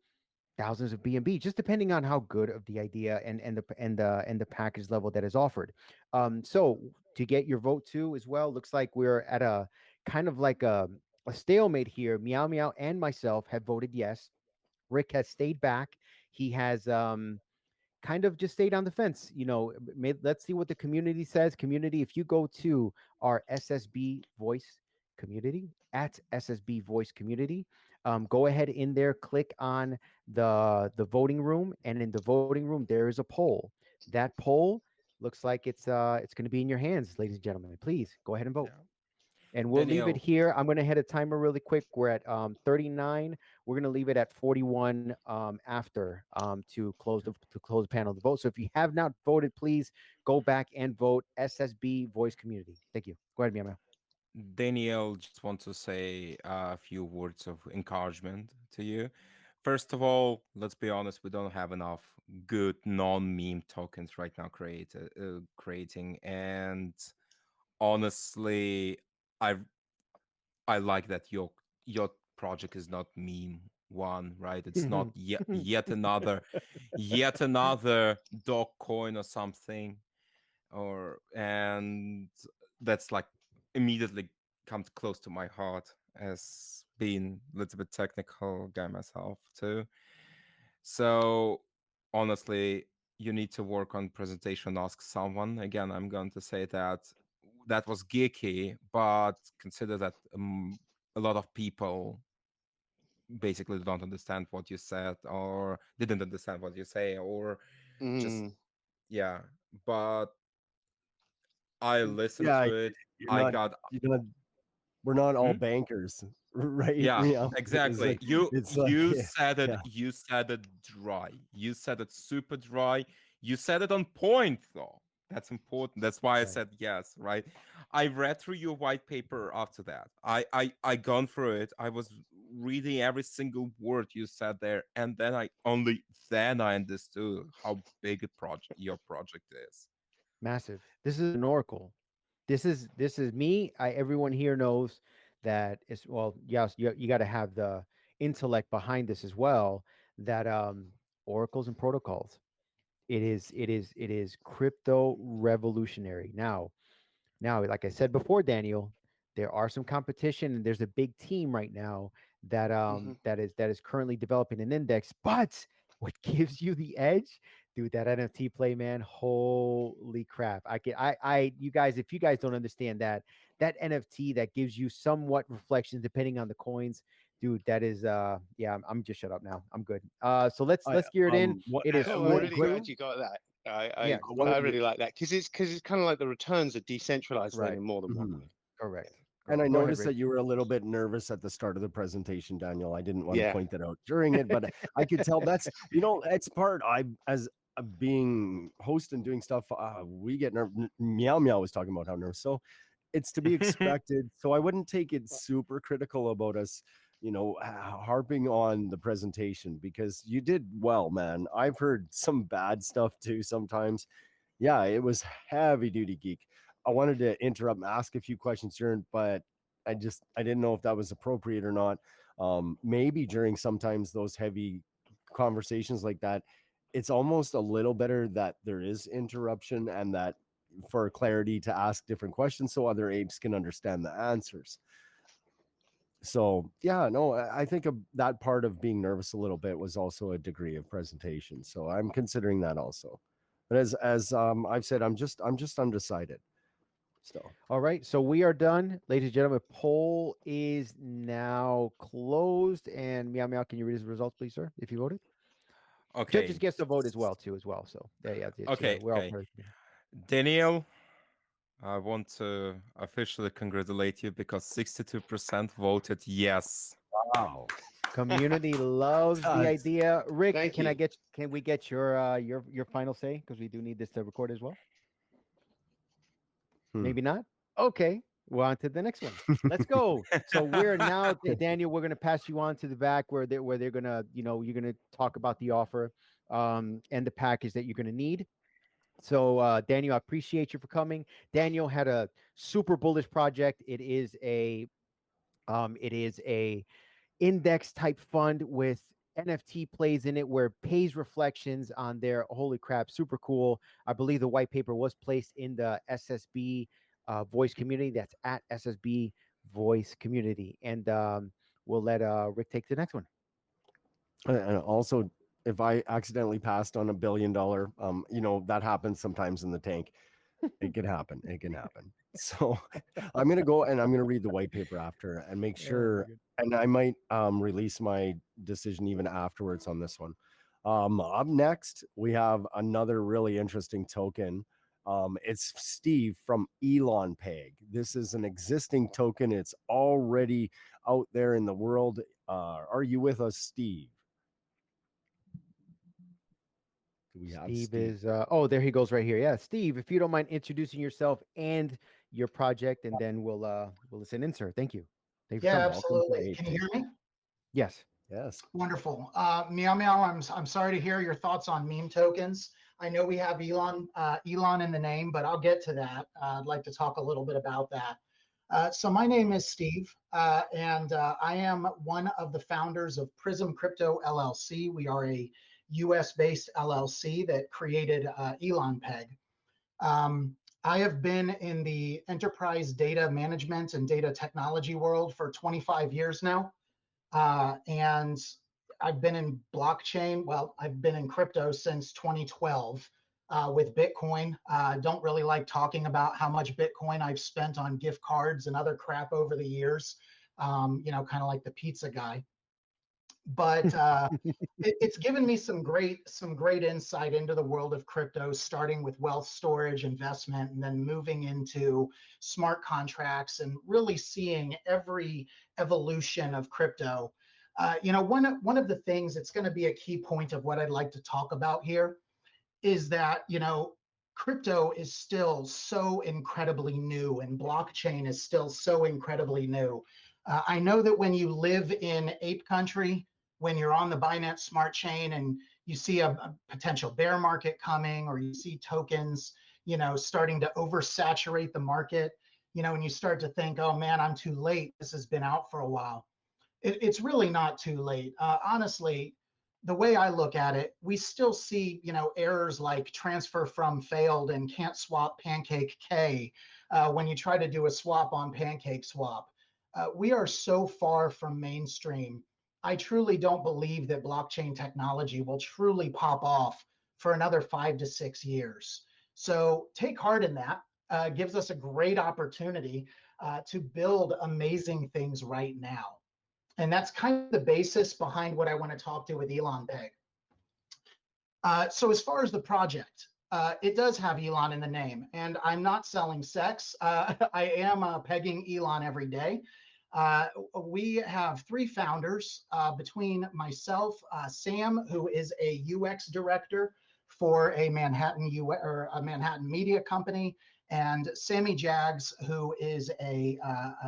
thousands of B&B, just depending on how good of the idea and the package level that is offered. So to get your vote too as well, looks like we're at a kind of like a stalemate here. Meow Meow and myself have voted yes. Rick has stayed back. He has kind of just stayed on the fence. Let's see what the community says. Community, if you go to our SSB voice community at SSB voice community, go ahead in there, click on the voting room, and in the voting room there is a poll. That poll looks like it's going to be in your hands, ladies and gentlemen. Please go ahead and vote. Yeah. And we'll leave it Daniel, here. I'm going to hit a timer really quick. We're at 39. We're going to leave it at 41 after to close the panel to vote. So if you have not voted, please go back and vote SSB Voice Community. Thank you. Go ahead, Mia. Daniel, just want to say a few words of encouragement to you. First of all, let's be honest, we don't have enough good non-meme tokens right now creating, and honestly, I I like that your project is not meme one, right? It's not yet another dog coin or something, or and that's like immediately comes close to my heart as being a little bit technical guy myself too. So honestly, you need to work on presentation. Ask someone. Again, I'm going to say that that was geeky, but consider that a lot of people basically don't understand what you said or didn't understand what you say or just Mm. yeah. But I listened Yeah, to it. you're I not. got You're not. We're not all hmm? bankers, right? Yeah, Yeah, exactly. You it's like you yeah, said it yeah, you said it dry. You said it super dry. You said it on point though. That's important. That's why I Right. said yes, right? I read through your white paper after that. I gone through it. I was reading every single word you said there, and then I understood how big a project your project is. Massive. This is an oracle. This is me. Everyone here knows that it's well, yes, you got to have the intellect behind this as well. That oracles and protocols. It is crypto revolutionary. Now, like I said before, Daniel, there are some competition and there's a big team right now that Hmm. that is currently developing an index. But what gives you the edge, dude? That NFT play, man. Holy crap! You guys, if you guys don't understand that NFT that gives you somewhat reflections depending on the coins, dude. That is yeah. I'm just shut up now. I'm good. So let's I let's gear it in. what It is Oh, I'm what really what 42. glad you got that. I Yeah. I, Go what I ahead. really like that because it's kind of like the returns are decentralized then Right. in more than one mhm. way. Correct. And I Go ahead, noticed Rick. that you were a little bit nervous at the start of the presentation, Daniel. I didn't want to Yeah. point that out during it, but I could tell that's it's part I as being host and doing stuff. We get nervous. Meow Meow was talking about how nervous. So it's to be expected. So I wouldn't take it super critical about us, harping on the presentation because you did well, man. I've heard some bad stuff too sometimes. Yeah, it was heavy duty geek. I wanted to interrupt and ask a few questions during, but I didn't know if that was appropriate or not. Maybe during sometimes those heavy conversations like that, it's almost a little better that there is interruption and that for clarity to ask different questions so other apes can understand the answers. So yeah, no, I think that part of being nervous a little bit was also a degree of presentation. So I'm considering that also. But as I've said, I'm just undecided. So All right, so we are done, ladies and gentlemen. Poll is now closed. And Meow Meow, can you read the results, please, sir? If you voted, judges Okay. gets to vote as well, too, as well. So yeah, it's Okay. we're all Okay. part of it. Daniel, I want to officially congratulate you because 62% voted yes. wow. Community loves the Yes. idea. Rick, Thank you. can we get your final say, because we do need this to record as well? Hmm. Maybe not. Okay, we're on to the next one. Let's go. So we're now, Daniel, we're gonna pass you on to the back where they're gonna, you're gonna talk about the offer, and the package that you're gonna need. So Daniel, I appreciate you for coming. Daniel had a super bullish project. It is a index type fund with NFT plays in it, where it pays reflections on their, holy crap, super cool. I believe the white paper was placed in the SSB voice community. That's at SSB voice community. And we'll let Rick take the next one. And also, if I accidentally passed on $1 billion, that happens sometimes in the tank. It can happen. It can happen. So I'm gonna go and I'm gonna read the white paper after and make sure, and I might release my decision even afterwards on this one. Up next, we have another really interesting token. It's Steve from Elon Peg. This is an existing token. It's already out there in the world. Are you with us, Steve? Do we have Steve Steve? is oh, there he goes right here. Yeah, Steve, if you don't mind introducing yourself and your project, and then we'll listen in, sir. Thank you. Thanks for Yeah, coming. Welcome to absolutely. Ape Can you hear me? Yes. Yes. Wonderful. Meow Meow, I'm sorry to hear your thoughts on meme tokens. I know we have Elon in the name, but I'll get to that. I'd like to talk a little bit about that. So my name is Steve, and I am one of the founders of Prism Crypto LLC. We are a U.S.-based LLC that created Elon Peg. I have been in the enterprise data management and data technology world for 25 years now. And I've been in blockchain. Well, I've been in crypto since 2012 with Bitcoin. Don't really like talking about how much Bitcoin I've spent on gift cards and other crap over the years. Kind of like the pizza guy. But it's given me some great insight into the world of crypto, starting with wealth storage, investment, and then moving into smart contracts and really seeing every evolution of crypto. One of the things that's going to be a key point of what I'd like to talk about here is that crypto is still so incredibly new, and blockchain is still so incredibly new. I know that when you live in ape country, when you're on the Binance Smart Chain and you see a potential bear market coming, or you see tokens, starting to oversaturate the market, and you start to think, oh man, I'm too late. This has been out for a while. It's really not too late. Honestly, the way I look at it, we still see, errors like transfer from failed and can't swap pancake K when you try to do a swap on pancake swap. We are so far from mainstream. I truly don't believe that blockchain technology will truly pop off for another 5 to 6 years. So take heart in that. Gives us a great opportunity to build amazing things right now. And that's kind of the basis behind what I want to talk to with Elon Peg. So as far as the project, it does have Elon in the name, and I'm not selling sex. I am pegging Elon every day. We have three founders between myself, Sam, who is a UX director for a Manhattan media company, and Sammy Jags, who is a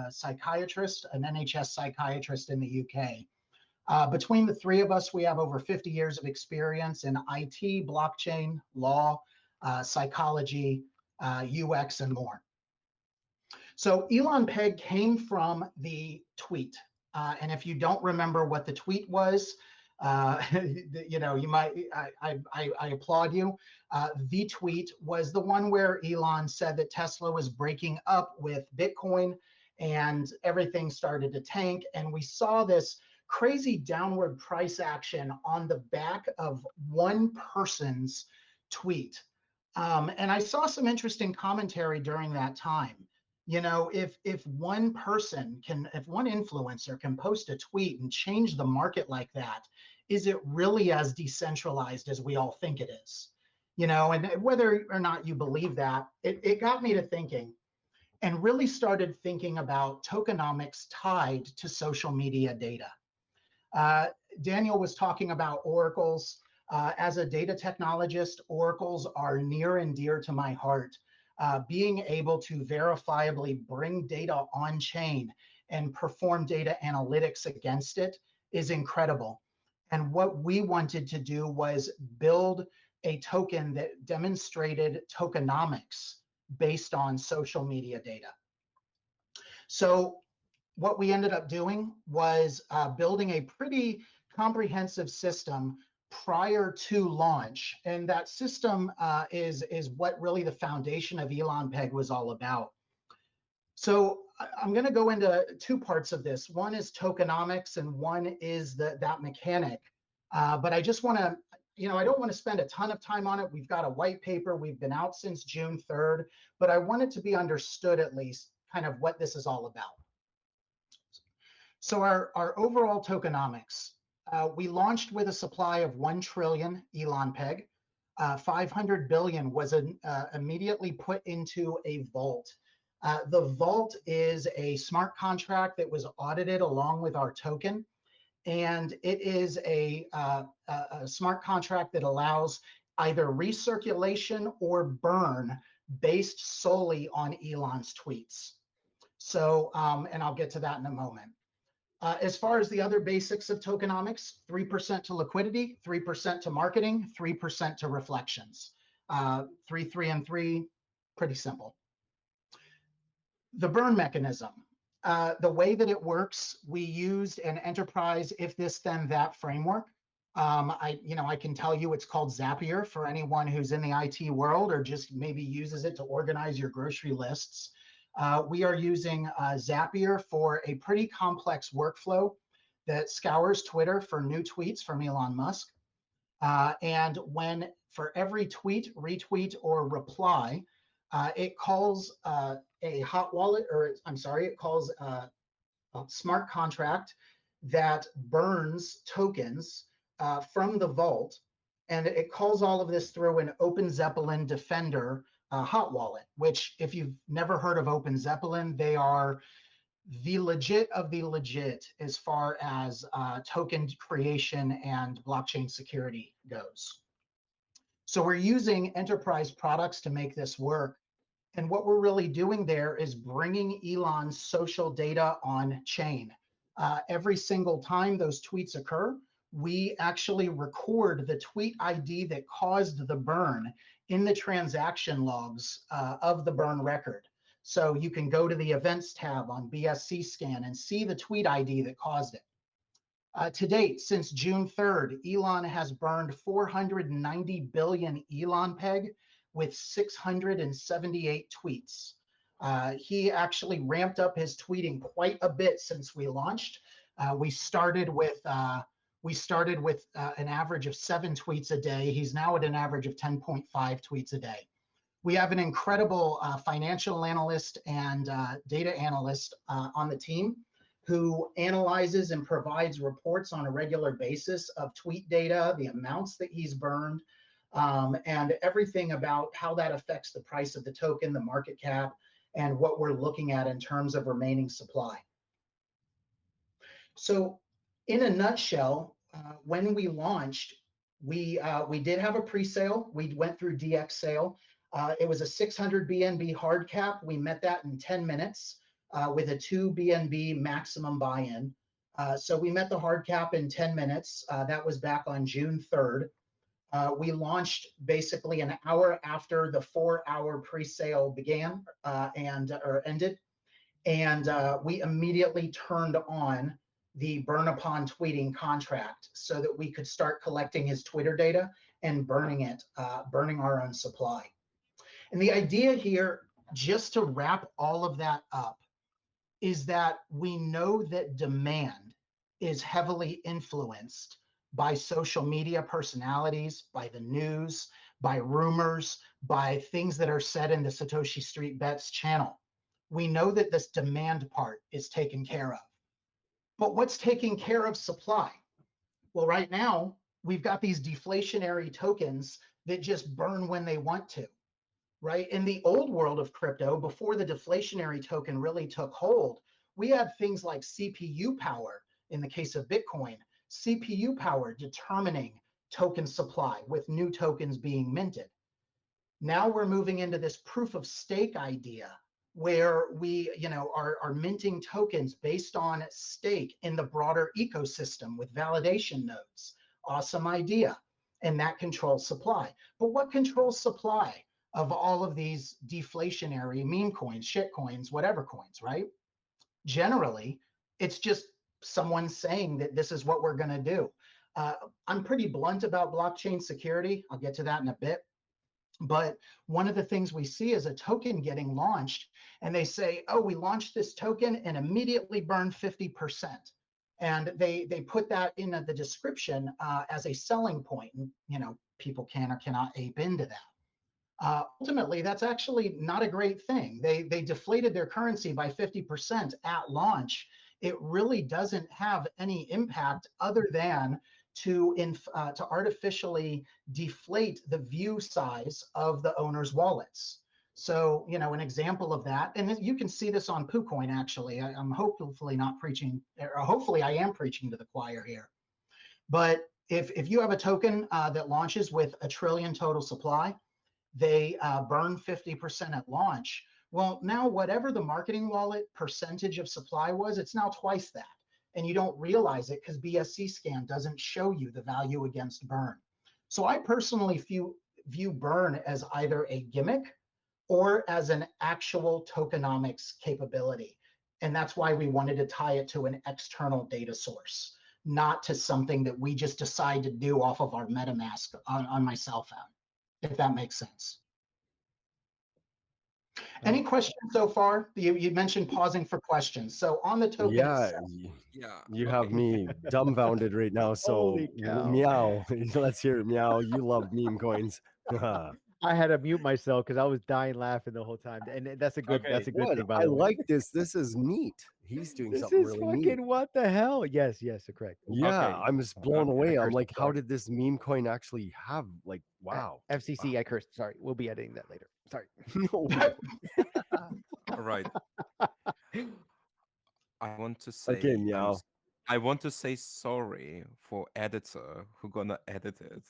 psychiatrist, an NHS psychiatrist in the UK. Between the three of us, we have over 50 years of experience in IT, blockchain, law, psychology, UX, and more. So Elon Peg came from the tweet. And if you don't remember what the tweet was, you might, I applaud you. The tweet was the one where Elon said that Tesla was breaking up with Bitcoin and everything started to tank. And we saw this crazy downward price action on the back of one person's tweet. And I saw some interesting commentary during that time. You know, if one person can, if one influencer can post a tweet and change the market like that, is it really as decentralized as we all think it is? You know, and whether or not you believe that, it got me to thinking and really started thinking about tokenomics tied to social media data. Uh, Daniel was talking about oracles. As a data technologist, oracles are near and dear to my heart. Being able to verifiably bring data on chain and perform data analytics against it is incredible. And what we wanted to do was build a token that demonstrated tokenomics based on social media data. So what we ended up doing was building a pretty comprehensive system prior to launch. And that system is what really the foundation of Elon Peg was all about. So I'm going to go into two parts of this. One is tokenomics and one is that mechanic. But I just want to, you know, I don't want to spend a ton of time on it. We've got a white paper. We've been out since June 3rd, but I want it to be understood at least kind of what this is all about. So our overall tokenomics, we launched with a supply of 1 trillion Elon Peg. 500 billion was immediately put into a vault. The vault is a smart contract that was audited along with our token. And it is a smart contract that allows either recirculation or burn based solely on Elon's tweets. So, and I'll get to that in a moment. As far as the other basics of tokenomics, 3% to liquidity, 3% to marketing, 3% to reflections. 3, 3, and 3, pretty simple. The burn mechanism. The way that it works, we used an enterprise if this then that framework. I can tell you it's called Zapier for anyone who's in the IT world or just maybe uses it to organize your grocery lists. We are using Zapier for a pretty complex workflow that scours Twitter for new tweets from Elon Musk. And when for every tweet, retweet, or reply, it calls a hot wallet, or I'm sorry, it calls a smart contract that burns tokens from the vault. And it calls all of this through an Open Zeppelin Defender hot wallet, which if you've never heard of Open Zeppelin, they are the legit of the legit as far as token creation and blockchain security goes. So we're using enterprise products to make this work. And what we're really doing there is bringing Elon's social data on chain. Every single time those tweets occur, we actually record the tweet ID that caused the burn in the transaction logs of the burn record. So you can go to the events tab on BSC scan and see the tweet ID that caused it. To date, since June 3rd, Elon has burned 490 billion Elon Peg with 678 tweets. He actually ramped up his tweeting quite a bit since we launched. We started with an average of 7 tweets a day. He's now at an average of 10.5 tweets a day. We have an incredible financial analyst and data analyst on the team who analyzes and provides reports on a regular basis of tweet data, the amounts that he's burned, and everything about how that affects the price of the token, the market cap, and what we're looking at in terms of remaining supply. So in a nutshell, when we launched, we did have a pre-sale. We went through DX sale. It was a 600 BNB hard cap. We met that in 10 minutes with a 2 BNB maximum buy-in. So we met the hard cap in 10 minutes. That was back on June 3rd. We launched basically an hour after the 4-hour pre-sale began or ended. And we immediately turned on the burn upon tweeting contract so that we could start collecting his Twitter data and burning it, burning our own supply. And the idea here, just to wrap all of that up, is that we know that demand is heavily influenced by social media personalities, by the news, by rumors, by things that are said in the Satoshi Street Bets channel. We know that this demand part is taken care of. But what's taking care of supply? Well, right now, we've got these deflationary tokens that just burn when they want to, right? In the old world of crypto, before the deflationary token really took hold, we had things like CPU power in the case of Bitcoin, CPU power determining token supply with new tokens being minted. Now we're moving into this proof of stake idea where we are minting tokens based on stake in the broader ecosystem with validation nodes. Awesome idea. And that controls supply. But what controls supply of all of these deflationary meme coins, shit coins, whatever coins, right? Generally, it's just someone saying that this is what we're going to do. I'm pretty blunt about blockchain security. I'll get to that in a bit. But one of the things we see is a token getting launched, and they say, oh, we launched this token and immediately burned 50%. And they put that in the description as a selling point. And, people can or cannot ape into that. Ultimately, that's actually not a great thing. They deflated their currency by 50% at launch. It really doesn't have any impact other than to artificially deflate the view size of the owner's wallets. So, an example of that, and you can see this on PooCoin, actually. I'm hopefully not preaching, or hopefully I am preaching to the choir here. But if you have a token that launches with a trillion total supply, they burn 50% at launch. Well, now whatever the marketing wallet percentage of supply was, it's now twice that. And you don't realize it because BSC scan doesn't show you the value against burn. So I personally view burn as either a gimmick or as an actual tokenomics capability. And that's why we wanted to tie it to an external data source, not to something that we just decide to do off of our MetaMask on my cell phone, if that makes sense. Any questions so far? You mentioned pausing for questions. So on the token itself. Yeah. You have me dumbfounded right now. So Holy cow. meow. Let's hear it. Meow. You love meme coins. I had to mute myself because I was dying laughing the whole time, and that's a good Okay. that's a good What? thing, by I the way. like this. This is neat. He's doing This something is really neat. fucking what the hell? Yes, correct. Yeah, Okay. I'm just blown away. I'm cursed, like, how sorry. did this meme coin actually have wow? FCC, Wow. I cursed. Sorry, we'll be editing that later. Sorry. No. All right. I want to say Okay, meow. I want to say sorry for editor who gonna edit it,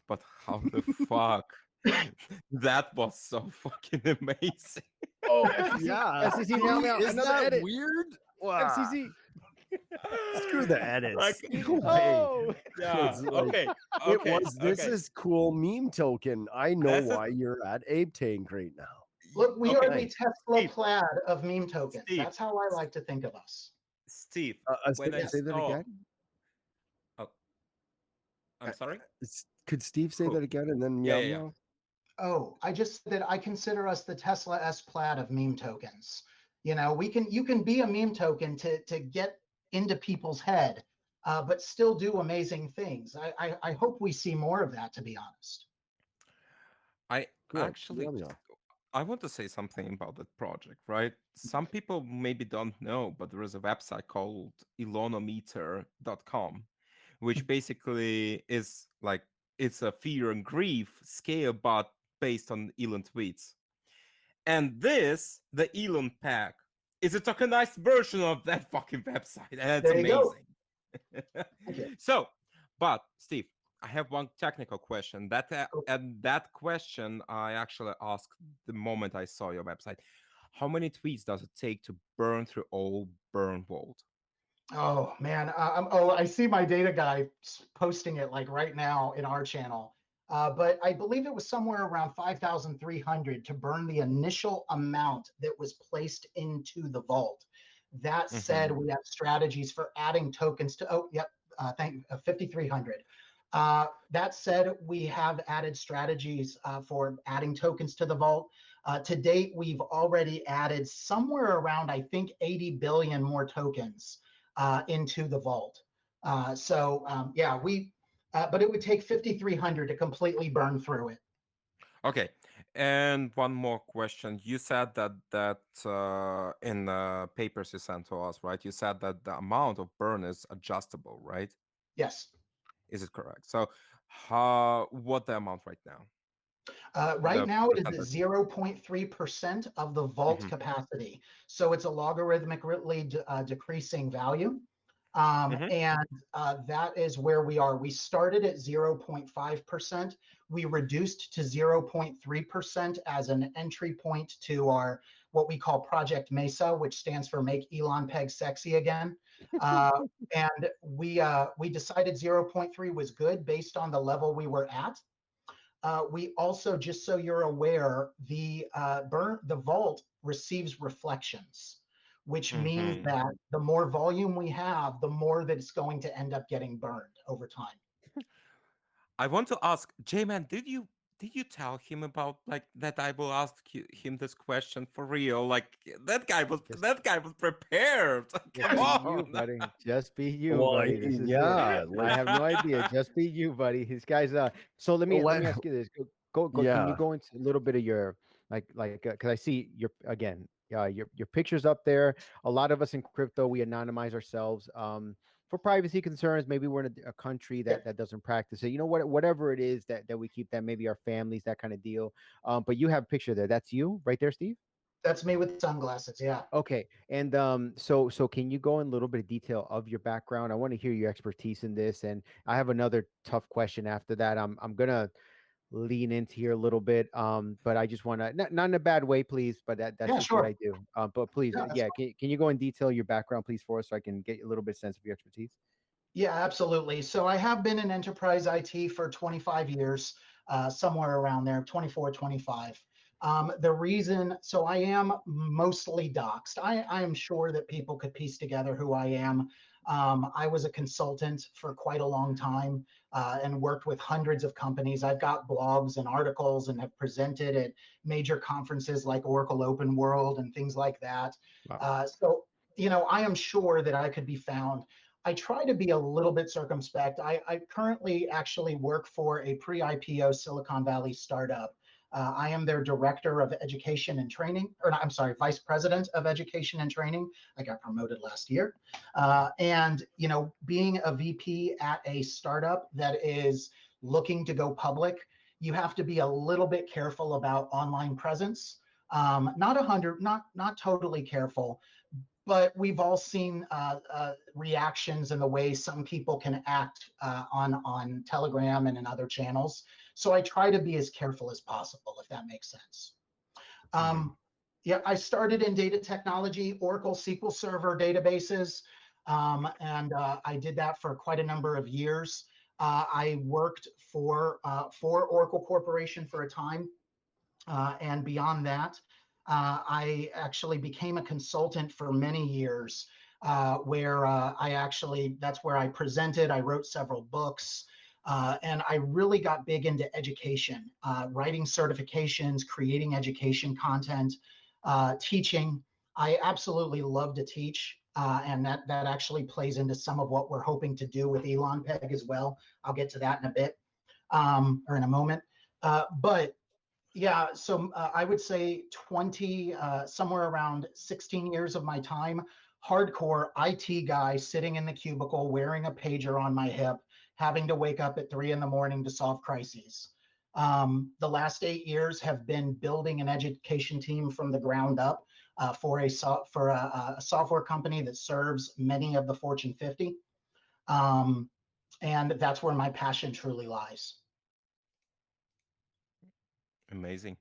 but how the fuck that was so fucking amazing. Oh, FCC, Yeah. FCC, meow, Is another that edit. weird? Wow. FCC. Screw the edits. Like, No way. Oh, yeah. It's like- Okay. It Okay. was this okay. is cool meme token. I know This is- why you're at Ape Tank right now. Look, we Okay. are the Tesla Steve. plaid of meme tokens. Steve. That's how I like to think of us. Steve, Say, when I say that saw, again. oh, I'm sorry. Could Steve say Cool. that again and then Yeah, meow yeah, yeah. meow? Oh, I just said that I consider us the Tesla S plaid of meme tokens. You can be a meme token to get into people's head, but still do amazing things. I hope we see more of that, to be honest. I Good. actually, Meow meow. I want to say something about that project, right? Some people maybe don't know, but there is a website called elonometer.com, which basically is like it's a fear and grief scale bot based on Elon tweets. And this, the Elon pack, is a tokenized version of that fucking website, and it's There you go. amazing. So, but Steve, I have one technical question. And that question I actually asked the moment I saw your website. How many tweets does it take to burn through all burn vault? Oh man. I see my data guy posting it like right now in our channel. But I believe it was somewhere around 5,300 to burn the initial amount that was placed into the vault. That said, we have strategies for adding tokens to. 5,300. That said, we have added strategies for adding tokens to the vault. To date, we've already added somewhere around, I think, 80 billion more tokens into the vault. But it would take 5,300 to completely burn through it. Okay. And one more question. You said that in the papers you sent to us, right? You said that the amount of burn is adjustable, right? Yes. Is it correct? So, how what the amount right now? Right The now, it is at percentage. 0.3% of the vault Hmm. capacity. So it's a logarithmically decreasing value. Hmm. And that is where we are. We started at 0.5%. We reduced to 0.3% as an entry point to our what we call Project Mesa, which stands for Make Elon Peg Sexy Again. Uh, and we decided 0.3 was good based on the level we were at. We also, just so you're aware, the vault receives reflections, which means Hmm. that the more volume we have, the more that it's going to end up getting burned over time. I want to ask, J-Man, did you tell him about like that I will ask him this question for real? Like Just that guy was prepared. just Come be you, on. buddy. Just be you, Well, buddy. This is it. yeah, I like have no idea. Just be you, buddy. These guys. So let me let ask you this. Go. Can you yeah. go into a little bit of your because I see your again. Your pictures up there. A lot of us in crypto, we anonymize ourselves. For privacy concerns, maybe we're in a country Yeah, that doesn't practice it. You know whatever it is that we keep that maybe our families that kind of deal. But you have a picture there. That's you right there, Steve. that's me with sunglasses. Yeah. Okay, and so can you go in a little bit of detail of your background? I want to hear your expertise in this, and I have another tough question after that. I'm gonna lean into here a little bit, but I just want to not in a bad way, please, but that's Yeah, just what sure. I do. But please, Yeah, that's yeah, can you go in detail your background, please, for us, so I can get a little bit sense of your expertise? Yeah, absolutely. So I have been in enterprise IT for 25 years, somewhere around there, 24, 25. The reason, so I am mostly doxed. I am sure that people could piece together who I am. I was a consultant for quite a long time and worked with hundreds of companies. I've got blogs and articles and have presented at major conferences like Oracle Open World and things like that. Wow. So, I am sure that I could be found. I try to be a little bit circumspect. I currently actually work for a pre-IPO Silicon Valley startup. I am their director of education and training, or I'm sorry, vice president of education and training. I got promoted last year. And, being a VP at a startup that is looking to go public, you have to be a little bit careful about online presence. Not 100, not totally careful, but we've all seen reactions and the way some people can act on Telegram and in other channels. So I try to be as careful as possible, if that makes sense. Hmm. Yeah, I started in data technology, Oracle SQL Server databases, and I did that for quite a number of years. I worked for Oracle Corporation for a time, and beyond that, I actually became a consultant for many years, where that's where I presented. I wrote several books, and I really got big into education, writing certifications, creating education content, teaching. I absolutely love to teach. And that actually plays into some of what we're hoping to do with Elon Peg as well. I'll get to that in a bit, or in a moment. But yeah, so I would say 20, somewhere around 16 years of my time, hardcore IT guy sitting in the cubicle wearing a pager on my hip, having to wake up at 3 in the morning to solve crises. The last 8 years have been building an education team from the ground up for a software company that serves many of the Fortune 50. And that's where my passion truly lies. Amazing.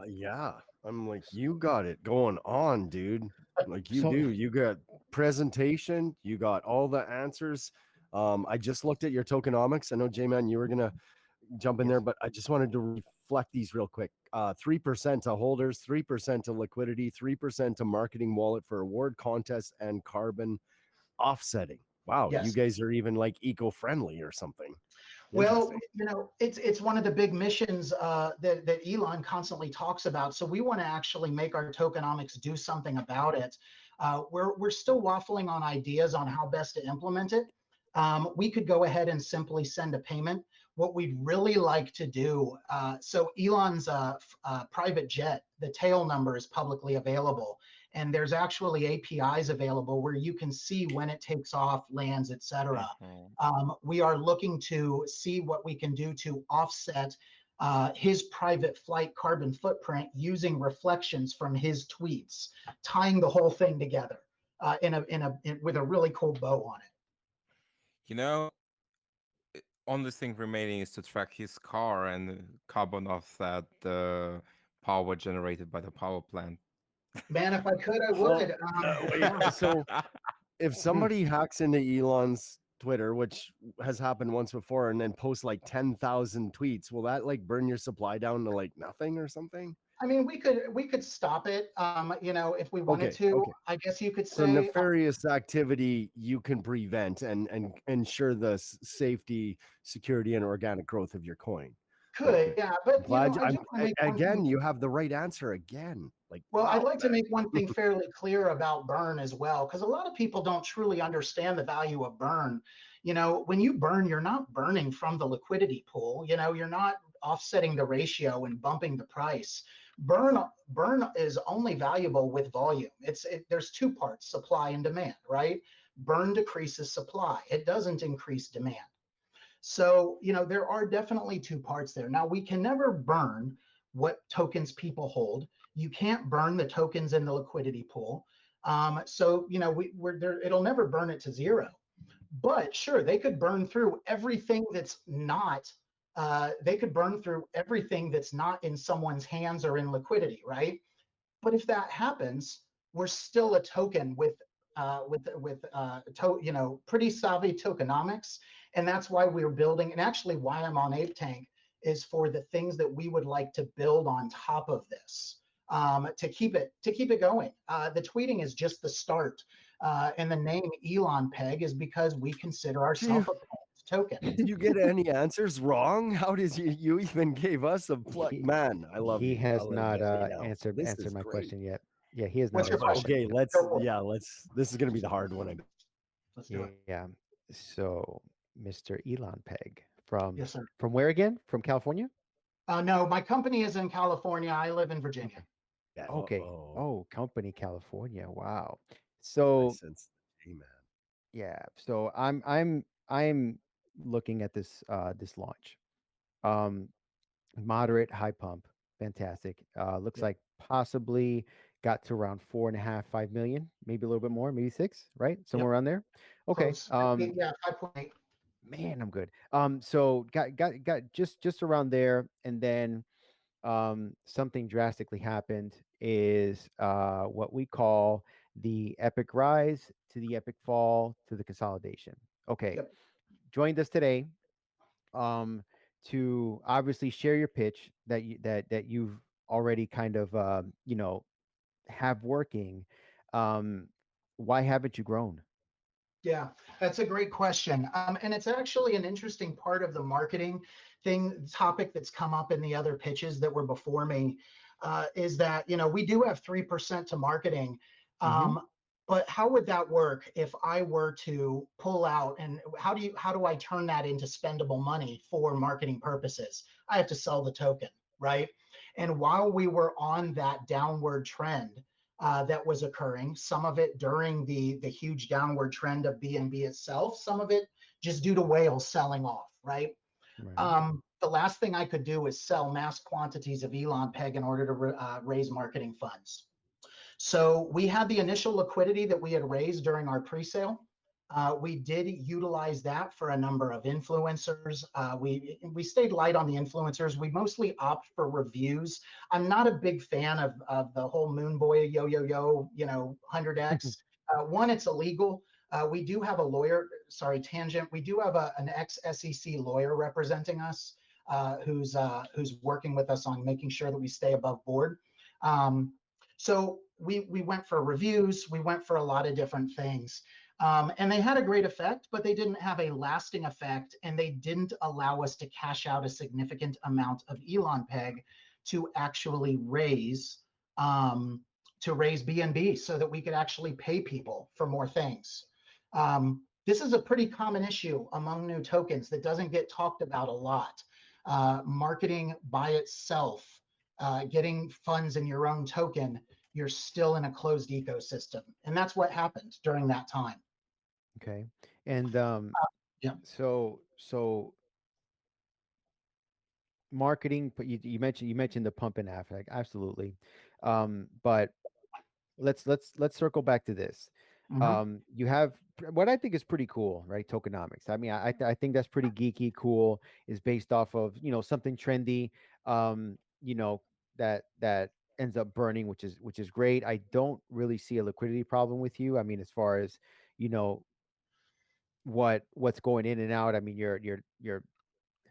Yeah, I'm like, you got it going on, dude. Like you So do. You got presentation, you got all the answers. I just looked at your tokenomics. I know, J-Man, you were gonna jump in yes. there, but I just wanted to reflect these real quick. 3% to holders, 3% to liquidity, 3% to marketing wallet for award contests and carbon offsetting. Wow, you Yes. guys are even like eco-friendly or something. Well, Interesting. it's one of the big missions that Elon constantly talks about. So we want to actually make our tokenomics do something about it. We're still waffling on ideas on how best to implement it. We could go ahead and simply send a payment. what we'd really like to do. So Elon's private jet, the tail number is publicly available, and there's actually APIs available where you can see when it takes off, lands, etc. We are looking to see what we can do to offset his private flight carbon footprint using reflections from his tweets, tying the whole thing together with a really cool bow on it. You know, only thing remaining is to track his car and carbon offset the power generated by the power plant. Man, if I could, I Well, would. wait, Yeah. so if somebody hacks into Elon's Twitter, which has happened once before, and then posts like 10,000 tweets, will that like burn your supply down to like nothing or something? I mean, we could stop it, if we wanted Okay, to. okay. I guess you could So say, nefarious activity you can prevent and ensure the safety, security, and organic growth of your coin. Good, could, good. yeah. But Glad I just want to make one again, thing. you have the right answer again. Like, Well, I'd wow, like to make one thing fairly clear about burn as well, because a lot of people don't truly understand the value of burn. When you burn, you're not burning from the liquidity pool. You're not offsetting the ratio and bumping the price. Burn is only valuable with volume. There's two parts, supply and demand, right? Burn decreases supply. It doesn't increase demand. So, there are definitely two parts there. Now, we can never burn what tokens people hold. You can't burn the tokens in the liquidity pool. So, we're there, it'll never burn it to zero. But sure, they could burn through everything that's not, they could burn through everything that's not in someone's hands or in liquidity, right? But if that happens, we're still a token with pretty savvy tokenomics, and that's why we're building. And actually, why I'm on Ape Tank is for the things that we would like to build on top of this to keep it going. The tweeting is just the start, and the name Elon Peg is because we consider ourselves a token. did you get any answers wrong? How did you even gave us a plug? He, Man, I love he you. I has love not you already now. answered This answered is my great. question yet. Yeah, he has not What's your answered my question? question. Okay, Go for it. this is gonna be the hard one. Let's do it. Yeah. So, Mr. Elon Peg from Yes, sir. where again? From California? No, my company is in California. I live in Virginia. Yeah. Okay. Oh, Oh, company California. Wow. I So, sense the J man. yeah. So I'm looking at this launch. Um Moderate high pump. Fantastic. Looks Yep. like possibly got to around 4.5, 5 million, maybe a little bit more, maybe six, right? Yep. Somewhere around there. Okay. Close. Yeah, 5.8. Man, I'm good. So got just around there, and then something drastically happened is what we call the epic rise to the epic fall to the consolidation. Okay. Yep. Joined us today to obviously share your pitch that you've already kind of have working. Um, why haven't you grown? Yeah, that's a great question. And it's actually an interesting part of the marketing topic that's come up in the other pitches that were before me, is that, we do have 3% to marketing. Mhm. But how would that work if I were to pull out, and how do I turn that into spendable money for marketing purposes? I have to sell the token, right? And while we were on that downward trend, that was occurring. Some of it during the huge downward trend of BNB itself. Some of it just due to whales selling off. Right. Right. The last thing I could do is sell mass quantities of Elon Peg in order to raise marketing funds. So we had the initial liquidity that we had raised during our pre-sale. We did utilize that for a number of influencers. We stayed light on the influencers. We mostly opt for reviews. I'm not a big fan of the whole Moon Boy yo yo yo 100x. One, it's illegal. We do have a lawyer. Sorry, tangent. We do have an ex-SEC lawyer representing us, who's working with us on making sure that we stay above board. So we went for reviews. We went for a lot of different things. And they had a great effect, but they didn't have a lasting effect, and they didn't allow us to cash out a significant amount of Elon Peg to actually raise BNB so that we could actually pay people for more things. This is a pretty common issue among new tokens that doesn't get talked about a lot. Marketing by itself, getting funds in your own token, you're still in a closed ecosystem. And that's what happened during that time. Okay. And Yeah. so marketing, but you mentioned the pump and affect, absolutely. But let's circle back to this. Mhm. You have what I think is pretty cool, right? Tokenomics. I mean, I think that's pretty geeky, cool. Is based off of something trendy, you know that ends up burning, which is great. I don't really see a liquidity problem with you. I mean, as far as you know what's going in and out. I mean, you're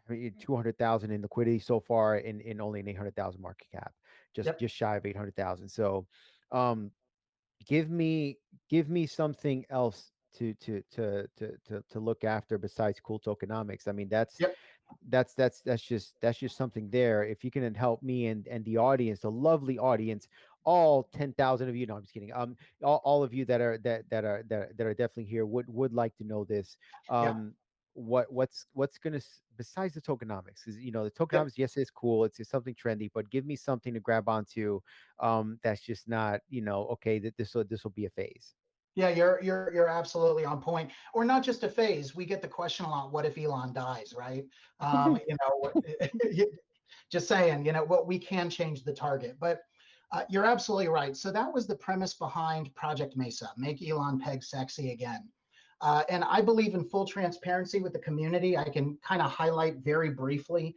I mean, 200,000 in liquidity so far in only an 800,000 market cap, just Yep. just shy of 800,000. So, um, give me give me something else to look after besides cool tokenomics. I mean, Yep. that's just something there. If you can help me and the audience, the lovely audience, all 10,000 of you. No, I'm just kidding. All of you that are definitely here would like to know this. Yeah. What's gonna besides the tokenomics? Is the Yep. tokenomics? Yes, it's cool. It's something trendy, but give me something to grab onto. That's just not okay. That this will be a phase. Yeah, you're absolutely on point. Or not just a phase. We get the question a lot, what if Elon dies, right? You know, just saying, what we can change the target. But you're absolutely right. So that was the premise behind Project Mesa, make Elon Peg sexy again. And I believe in full transparency with the community. I can kind of highlight very briefly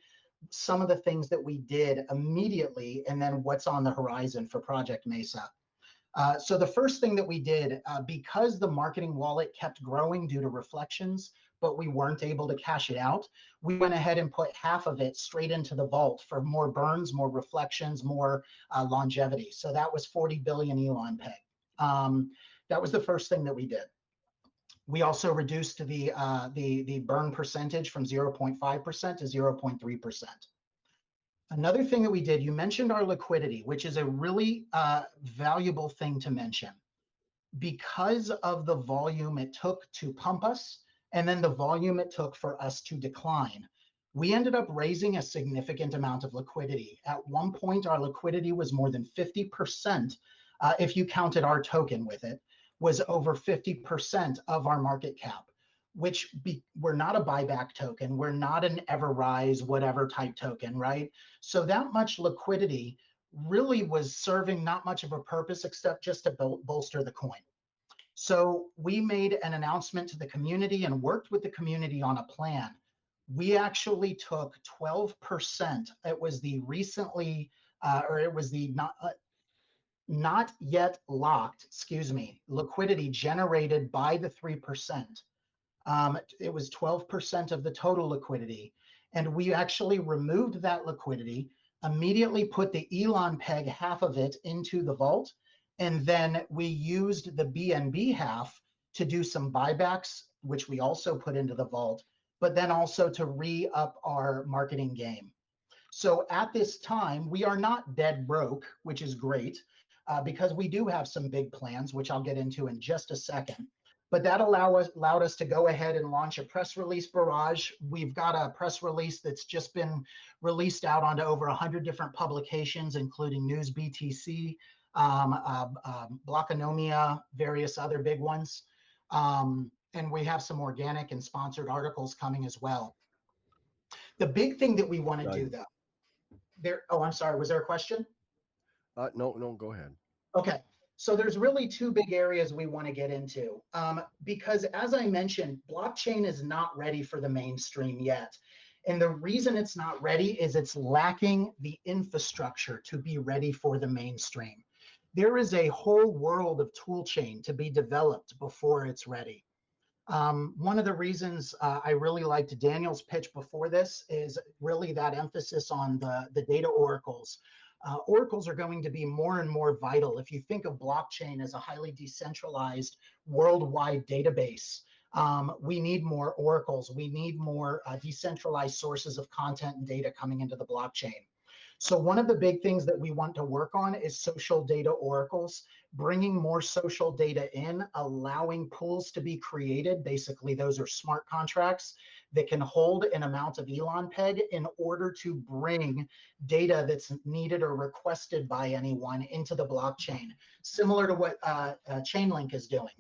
some of the things that we did immediately and then what's on the horizon for Project Mesa. So the first thing that we did, because the marketing wallet kept growing due to reflections, but we weren't able to cash it out, we went ahead and put half of it straight into the vault for more burns, more reflections, more longevity. So that was 40 billion Elon Peg. That was the first thing that we did. We also reduced the burn percentage from 0.5% to 0.3%. Another thing that we did, you mentioned our liquidity, which is a really valuable thing to mention because of the volume it took to pump us and then the volume it took for us to decline. We ended up raising a significant amount of liquidity. At one point, our liquidity was more than 50%, if you counted our token with it, was over 50% of our market cap, which we're not a buyback token. We're not an Everrise, whatever type token, right? So that much liquidity really was serving not much of a purpose except just to bolster the coin. So we made an announcement to the community and worked with the community on a plan. We actually took 12%. It was the recently, or it was the not yet locked, excuse me, liquidity generated by the 3%. It was 12% of the total liquidity. And we actually removed that liquidity, immediately put the Elon Peg half of it into the vault, and then we used the BNB half to do some buybacks, which we also put into the vault, but then also to re-up our marketing game. So at this time, we are not dead broke, which is great, because we do have some big plans, which I'll get into in just a second. But that allowed us to go ahead and launch a press release barrage. We've got a press release that's just been released out onto over 100 different publications, including News BTC, Blockonomia, various other big ones. And we have some organic and sponsored articles coming as well. The big thing that we want to do, though, oh, I'm sorry, was there a question? No, go ahead. Okay, so there's really two big areas we want to get into, because as I mentioned, blockchain is not ready for the mainstream yet. And the reason it's not ready is it's lacking the infrastructure to be ready for the mainstream. There is a whole world of toolchain to be developed before it's ready. One of the reasons I really liked Daniel's pitch before this is really that emphasis on the data oracles. Oracles are going to be more and more vital. If you think of blockchain as a highly decentralized worldwide database, we need more oracles. We need more decentralized sources of content and data coming into the blockchain. So one of the big things that we want to work on is social data oracles, bringing more social data in, allowing pools to be created. Basically, those are smart contracts that can hold an amount of Elon peg in order to bring data that's needed or requested by anyone into the blockchain, similar to what Chainlink is doing.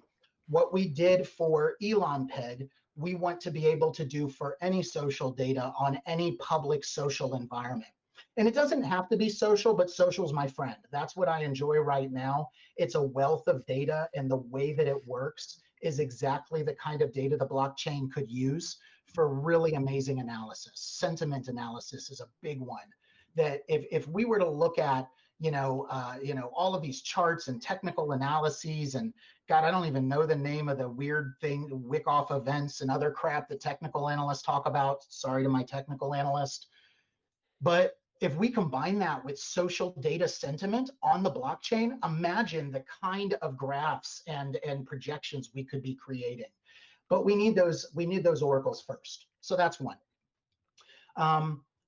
What we did for Elon peg, we want to be able to do for any social data on any public social environment. And it doesn't have to be social, but social is my friend. That's what I enjoy right now. It's a wealth of data, and the way that it works is exactly the kind of data the blockchain could use for really amazing analysis. Sentiment analysis is a big one. That if we were to look at all of these charts and technical analyses, and God, I don't even know the name of the weird thing, wick off events and other crap that technical analysts talk about. Sorry to my technical analyst. But if we combine that with social data sentiment on the blockchain, imagine the kind of graphs and projections we could be creating. But we need those oracles first. So that's one.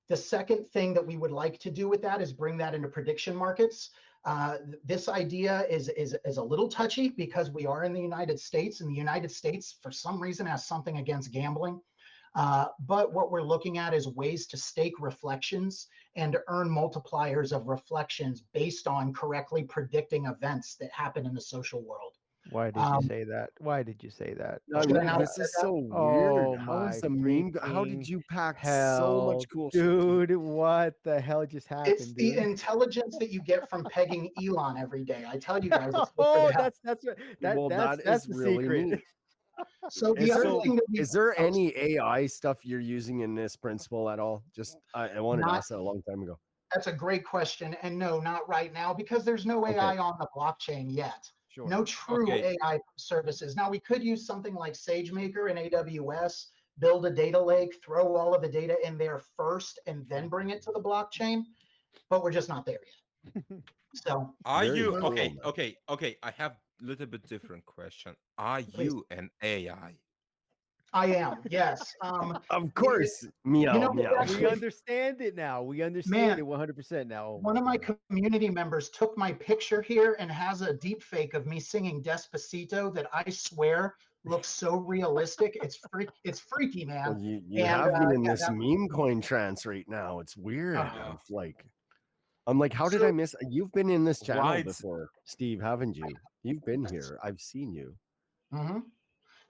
The second thing that we would like to do with that is bring that into prediction markets. This idea is a little touchy because we are in the United States, and the United States, for some reason, has something against gambling. But what we're looking at is ways to stake reflections and earn multipliers of reflections based on correctly predicting events that happen in the social world. Why did you say that? Why did you say that? I Should I mean, not have this said is that? so weird. Oh How is my the meme? How did freaking you pack so much hell, cool shit? dude! What the hell just It's happened, the dude? intelligence that you get from pegging Elon every day. I tell you guys, it's good for Oh, the health. Well, that that's is the really secret. neat. So the Is other there thing that we is there oh, any AI stuff you're using in this principle at all? Just I wanted to not ask that a long time ago. That's a great question. And no, not right now, because there's no Okay, AI on the blockchain yet. Sure. No true Okay. AI services. Now, we could use something like SageMaker in AWS, build a data lake, throw all of the data in there first, and then bring it to the blockchain, but we're just not there yet. So, Are very you cool, okay? man. Okay. I have a little bit different question. Are please, you an AI? I am, yes. Of The, course, you meow know, it's meow. We actually, understand it now. We understand man, it 100% now. Oh one my of my god. community members took my picture here and has a deep fake of me singing Despacito that I swear looks so realistic. It's freaky, Well, man. you And have me in yeah, this meme coin trance right now. It's weird. uh, I'm like, how did I so miss? You've been in this channel Why? before, Steve, haven't you? You've been here. I've seen you, mhm. I've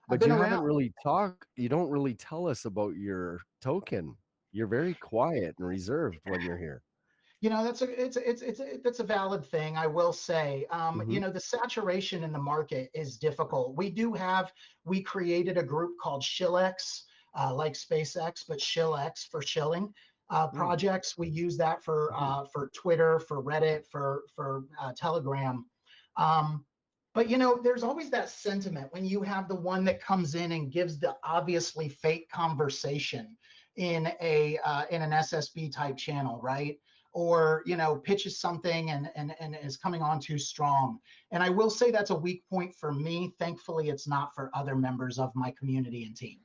but been you around. haven't really talked. You don't really tell us about your token. You're very quiet and reserved when you're here. That's a valid thing, I will say. Hmm. The saturation in the market is difficult. We created a group called Shillex, like SpaceX, but Shillex for shilling Mm, projects. We use that Mhm. for Twitter, for Reddit, for Telegram. Um, but there's always that sentiment when you have the one that comes in and gives the obviously fake conversation in an SSB type channel, right? Or pitches something and is coming on too strong. And I will say that's a weak point for me. Thankfully, it's not for other members of my community and team.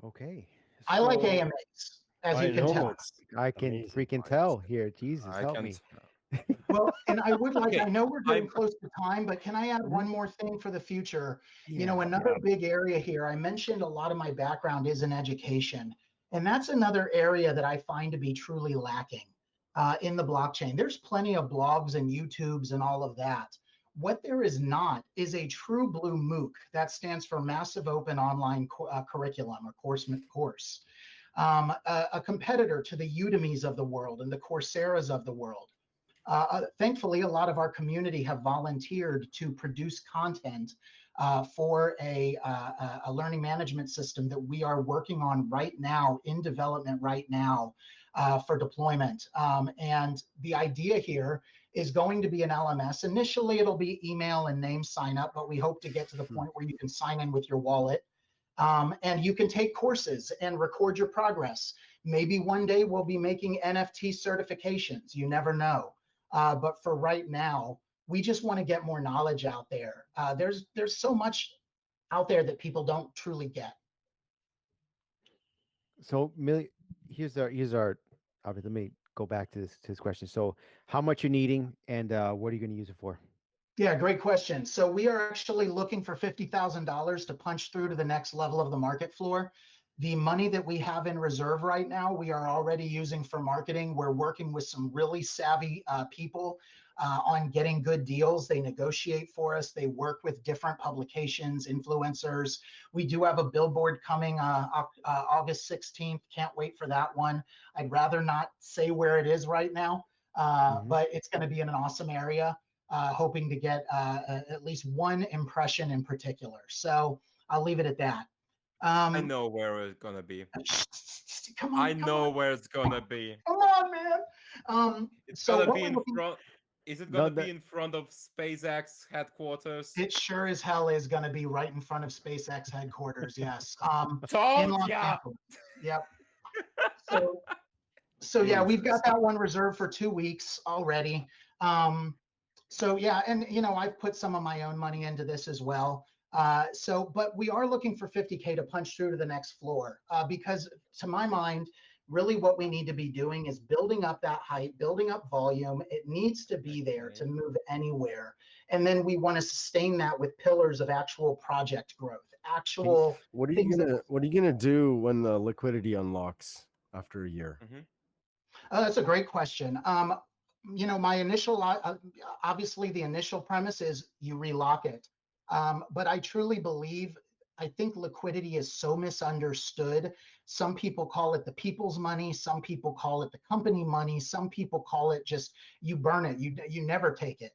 okay. I like So AMAs, as I you can know tell. it's I can amazing. freaking tell here. Jesus, I help can't. me. Well, and I would like, I Okay. know we're getting I'm. close to time, but can I add Mhm. one more thing for the future? Yeah. Another big area here, I mentioned a lot of my background is in education, and that's another area that I find to be truly lacking in the blockchain. There's plenty of blogs and YouTubes and all of that. What there is not is a true blue MOOC. That stands for Massive Open Online Curriculum or course. A competitor to the Udemy's of the world and the Coursera's of the world. Thankfully, a lot of our community have volunteered to produce content for a learning management system that we are working on right now, in development right now for deployment. And the idea here is going to be an LMS. Initially, it'll be email and name sign up, but we hope to get to the point where you can sign in with your wallet. And you can take courses and record your progress. Maybe one day we'll be making NFT certifications. You never know. But for right now, we just want to get more knowledge out there. There's so much out there that people don't truly get. So, here's our. Let me go back to this question. So, how much you're needing, and what are you going to use it for? Yeah, great question. So we are actually looking for $50,000 to punch through to the next level of the market floor. The money that we have in reserve right now, we are already using for marketing. We're working with some really savvy people on getting good deals. They negotiate for us. They work with different publications, influencers. We do have a billboard coming August 16th. Can't wait for that one. I'd rather not say where it is right now, but it's going to be in an awesome area. Hoping to get at least one impression in particular. So I'll leave it at that. I know where it's gonna be. I know where it's gonna be. Come on, man. It's So gonna what be we're in looking, front. Is it No, gonna be in front of SpaceX headquarters? it sure as hell is going to be right in front of SpaceX headquarters. Yes. In Told Los ya. Angeles. Yep. So yeah, we've got that one reserved for 2 weeks already. So yeah, and I've put some of my own money into this as well. But we are looking for 50K to punch through to the next floor because to my mind, really what we need to be doing is building up that hype, building up volume. It needs to be there to move anywhere. And then we want to sustain that with pillars of actual project growth, actual What are things you gonna do when the liquidity unlocks after a year? That's a great question. My initial, obviously, the initial premise is you relock it. But I truly believe, I think liquidity is so misunderstood. Some people call it the people's money. Some people call it the company money. Some people call it just you burn it. You never take it.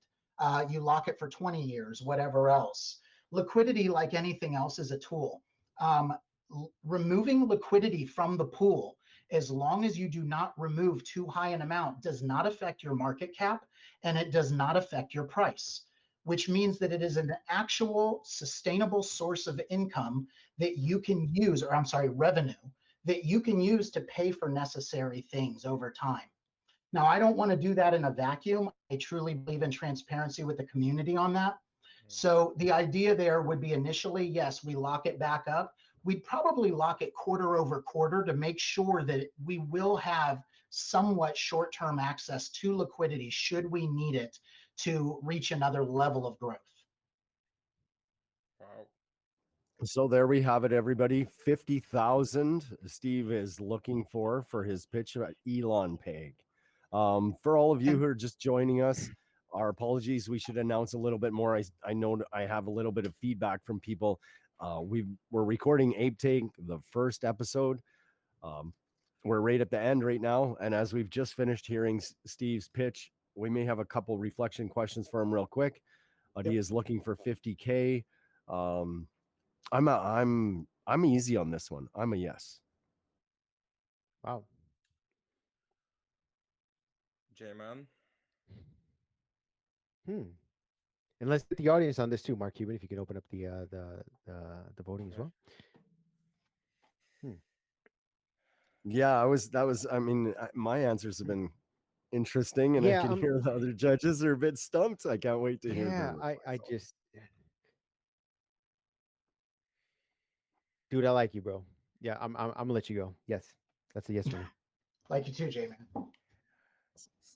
You lock it for 20 years, whatever else. Liquidity, like anything else, is a tool. Removing liquidity from the pool, as long as you do not remove too high an amount, does not affect your market cap and it does not affect your price, which means that it is an actual sustainable source of income that you can use, or I'm sorry, revenue that you can use to pay for necessary things over time. Now, I don't want to do that in a vacuum. I truly believe in transparency with the community on that. So the idea there would be initially, yes, we lock it back up. We'd probably lock it quarter over quarter to make sure that we will have somewhat short-term access to liquidity should we need it to reach another level of growth. Wow. So there we have it, everybody. 50,000 Steve is looking for his pitch at Elon Peg. For all of you who are just joining us, our apologies. We should announce a little bit more. I know I have a little bit of feedback from people. We're recording Ape Tank, the first episode. We're right at the end right now, and as we've just finished hearing Steve's pitch, we may have a couple reflection questions for him real quick. He is looking for 50K. I'm easy on this one. I'm a yes. Wow. J-Man. And let's get the audience on this too, Mark Cuban. If you can open up the voting as well. Yeah, I mean, my answers have been interesting, and I can hear the other judges are a bit stumped. I can't wait to hear their I replies. just, dude, I like you, bro. Yeah, I'm gonna let you go. Yes, that's a yes for me. Like you too, J-Man.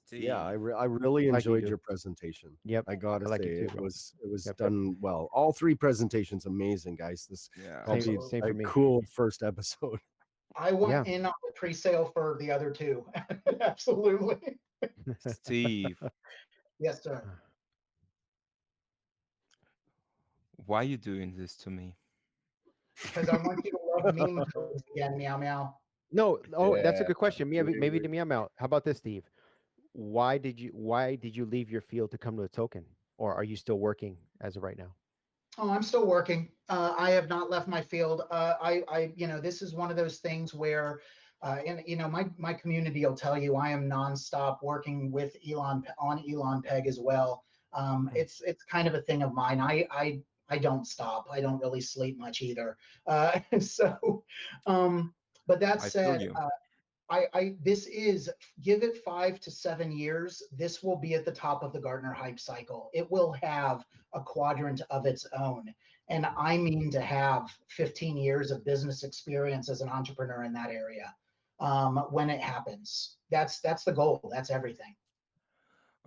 Steve. Yeah, I really Like you enjoyed do. your presentation. Yep, I gotta I like say it too, it bro. was Yep. done well. All three presentations amazing, guys. This Yeah. will be Same a for me. cool first episode. I went in on the pre-sale for the other two. Absolutely. Steve, Yes, sir. why are you doing this to me? Because I want you to love meme codes again, meow meow. No, that's a Yeah, good question. Maybe absolutely. to me, I'm out. How about this, Steve? Why did you leave your field to come to a token, or are you still working as of right now? Oh, I'm still working. I have not left my field. This is one of those things where, my community will tell you I am nonstop working with Elon on Elon Peg as well. It's kind of a thing of mine. I don't stop. I don't really sleep much either. But that I feel said, you. this is, give it 5 to 7 years. This will be at the top of the Gartner hype cycle. It will have a quadrant of its own. And I mean to have 15 years of business experience as an entrepreneur in that area. when it happens. That's the goal. That's everything.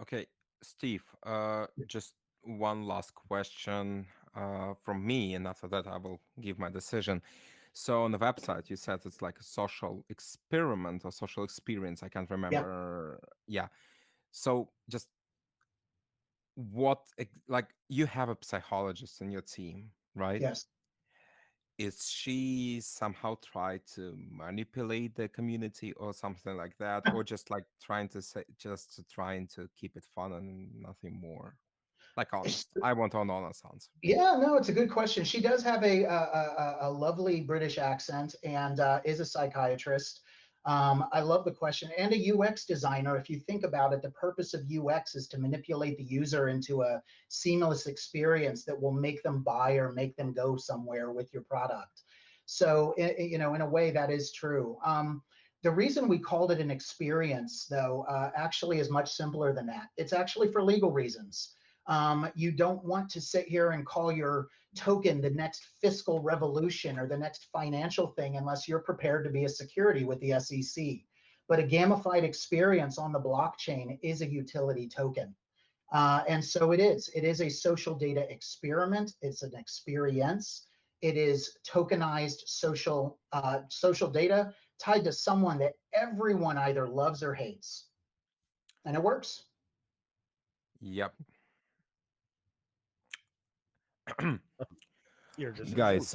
Okay, Steve, just one last question from me, and after that, I will give my decision. So, on the website, you said it's like a social experiment or social experience. I can't Yeah. remember. Yeah. So, just like, you have a psychologist in your team, right? Yes. Is she somehow try to manipulate the community or something like that, or just like trying to say, just to trying to keep it fun and nothing more? Like, honest, I want an honest answer. Yeah, no, it's a good question. She does have a lovely British accent and is a psychiatrist. I love the question. And a UX designer. If you think about it, the purpose of UX is to manipulate the user into a seamless experience that will make them buy or make them go somewhere with your product. So, in a way, that is true. The reason we called it an experience, though, actually is much simpler than that. It's actually for legal reasons. You don't want to sit here and call your token the next fiscal revolution or the next financial thing unless you're prepared to be a security with the SEC. But a gamified experience on the blockchain is a utility token. And so it is. It is a social data experiment. It's an experience. It is tokenized social data tied to someone that everyone either loves or hates, and it works. Yep. Your decision. Guys,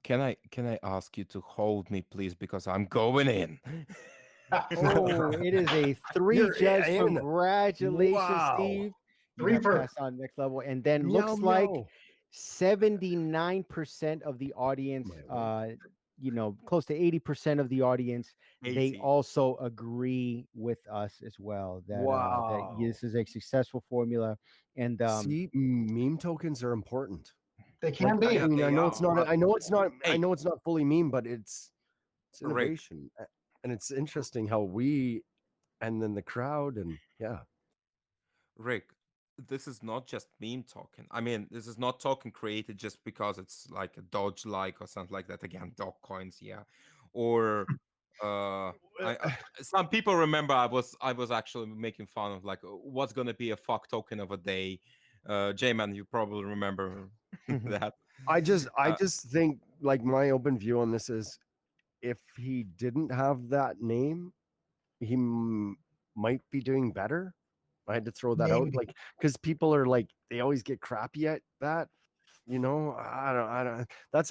can I ask you to hold me, please, because I'm going in. Oh, it is a three You're judge. in. Congratulations, Wow. Steve. You Three have for passed on next level. And then Meow looks like meow. 79% of the audience, My word. close to 80% of the audience, they 80. also agree with us as well that Wow. this is a successful formula. And See, meme tokens are important. they Like, can I be. Yeah, mean, I they know are. it's not. But I know it's not. I hey, know it's not fully meme, but it's Rick, innovation, and it's interesting how we and then the crowd and yeah. Rick, this is not just meme token. I mean, this is not token created just because it's like a Dodge like or something like that. Again, dog coins, yeah. Or some people remember I was actually making fun of like what's gonna be a fuck token of a day. J-Man, you probably remember that. I Uh, just think like my open view on this is if he didn't have that name, he might be doing better. I had to throw that out, Maybe. like, because people are like they always get crappy at that. I don't. That's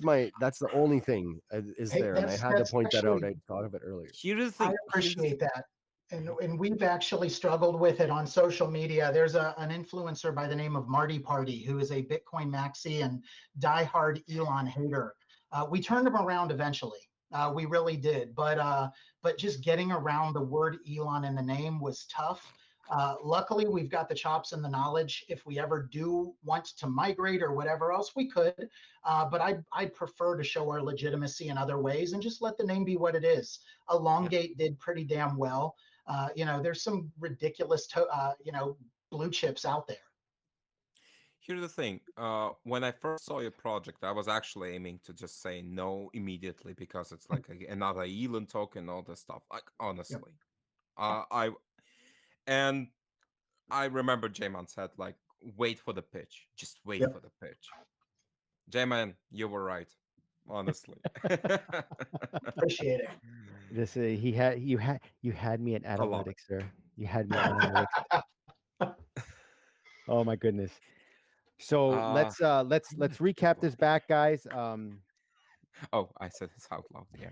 the only thing is Hey, there, and I that's had to that's point that out. actually I thought of it earlier. here's the I thing. Here's the appreciate thing. that. And Mhm. and we've actually struggled with it on social media. There's an influencer by the name of Marty Party who is a Bitcoin maxi and diehard Elon hater. We turned him around eventually. We really did, but just getting around the word Elon in the name was tough. Luckily, we've got the chops and the knowledge. If we ever do want to migrate or whatever else, we could. But I'd prefer to show our legitimacy in other ways and just let the name be what it is. Yeah. Elongate did pretty damn well. There's some ridiculous, blue chips out there. Here's the thing. When I first saw your project, I was actually aiming to just say no immediately because it's like another Elon token, all this stuff. Like Yep. honestly, I and I remember J-Man said like, wait for the pitch, just wait Yep. for the pitch. J-Man, you were right, honestly. Appreciate it. this you had me at I love it. analytics, sir. You had me at analytics. Oh my goodness. So Uh, let's recap this back, guys. oh, I said this out loud. Yeah.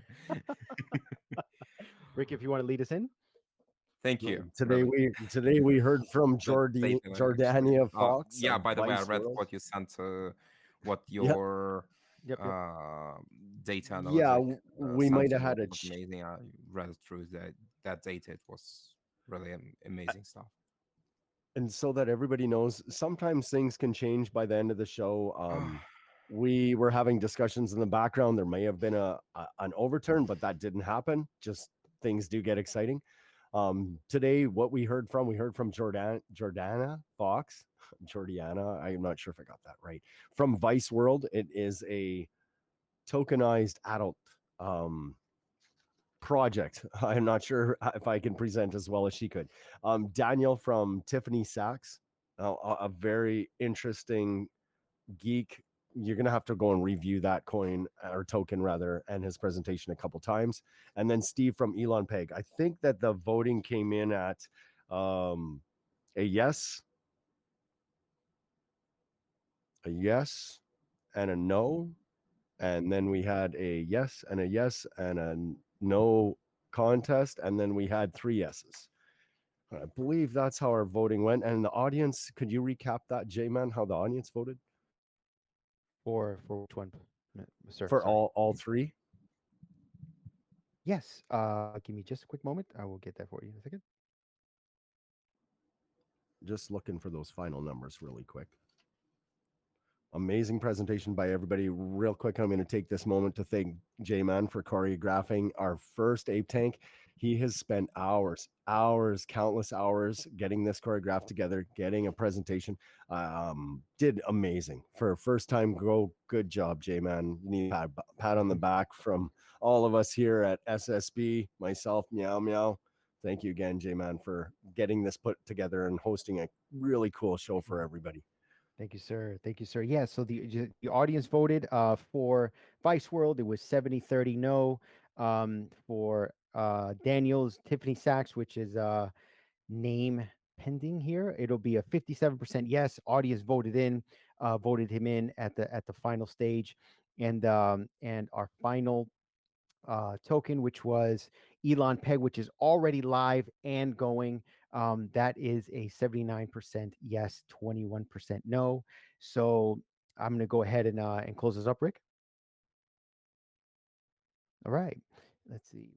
Rick, if you want to lead us in. Thank you. Today Really. we heard from That Jordi saved me, actually. Jordania Fox Yeah. of By the way, I Vice read World. what you sent. What Yep. your Yep, yep. uh, data Yeah, analytic we sent might to have me had was amazing. I read through that data. It was really amazing stuff. and so that everybody knows, sometimes things can change by the end of the show. We were having discussions in the background. There may have been an overturn, but that didn't happen. Just things do get exciting. Today, what we heard from Jordana Fox, Jordiana. I'm not sure if I got that right. From Vice World, it is a tokenized adult project. I'm not sure if I can present as well as she could. Daniel from Tiffany Sachs, a very interesting geek. You're gonna have to go and review that coin or token rather, and his presentation a couple times. And then Steve from Elon Peg. I think that the voting came in at um, a yes, a yes, and a no, and then we had a yes and a yes and a no contest, and then we had three yeses. I believe that's how our voting went. And the audience, could you recap that, J-Man, how the audience voted For which one, sir? for Sorry. all three? Yes. Give me just a quick moment. I will get that for you in a second. Just looking for those final numbers really quick. Amazing presentation by everybody. Real quick, I'm going to take this moment to thank J-Man for choreographing our first Ape Tank. He has spent countless hours getting this choreographed together, getting a presentation. Did amazing for a first time. Good job, J-Man. You need a pat on the back from all of us here at SSB, myself, Meow Meow. Thank you again, J-Man, for getting this put together and hosting a really cool show for everybody. Thank you, sir. Thank you, sir. Yeah, so the audience voted for Vice World. It was 70-30 no. For Daniel's Tiffany Sachs, which is name pending here, it'll be a 57% yes. Audience voted him in at the final stage. And our final token, which was Elon Peg, which is already live and going. That is a 79% yes, 21% no. So I'm going to go ahead and close this up, Rick. All right. Let's see.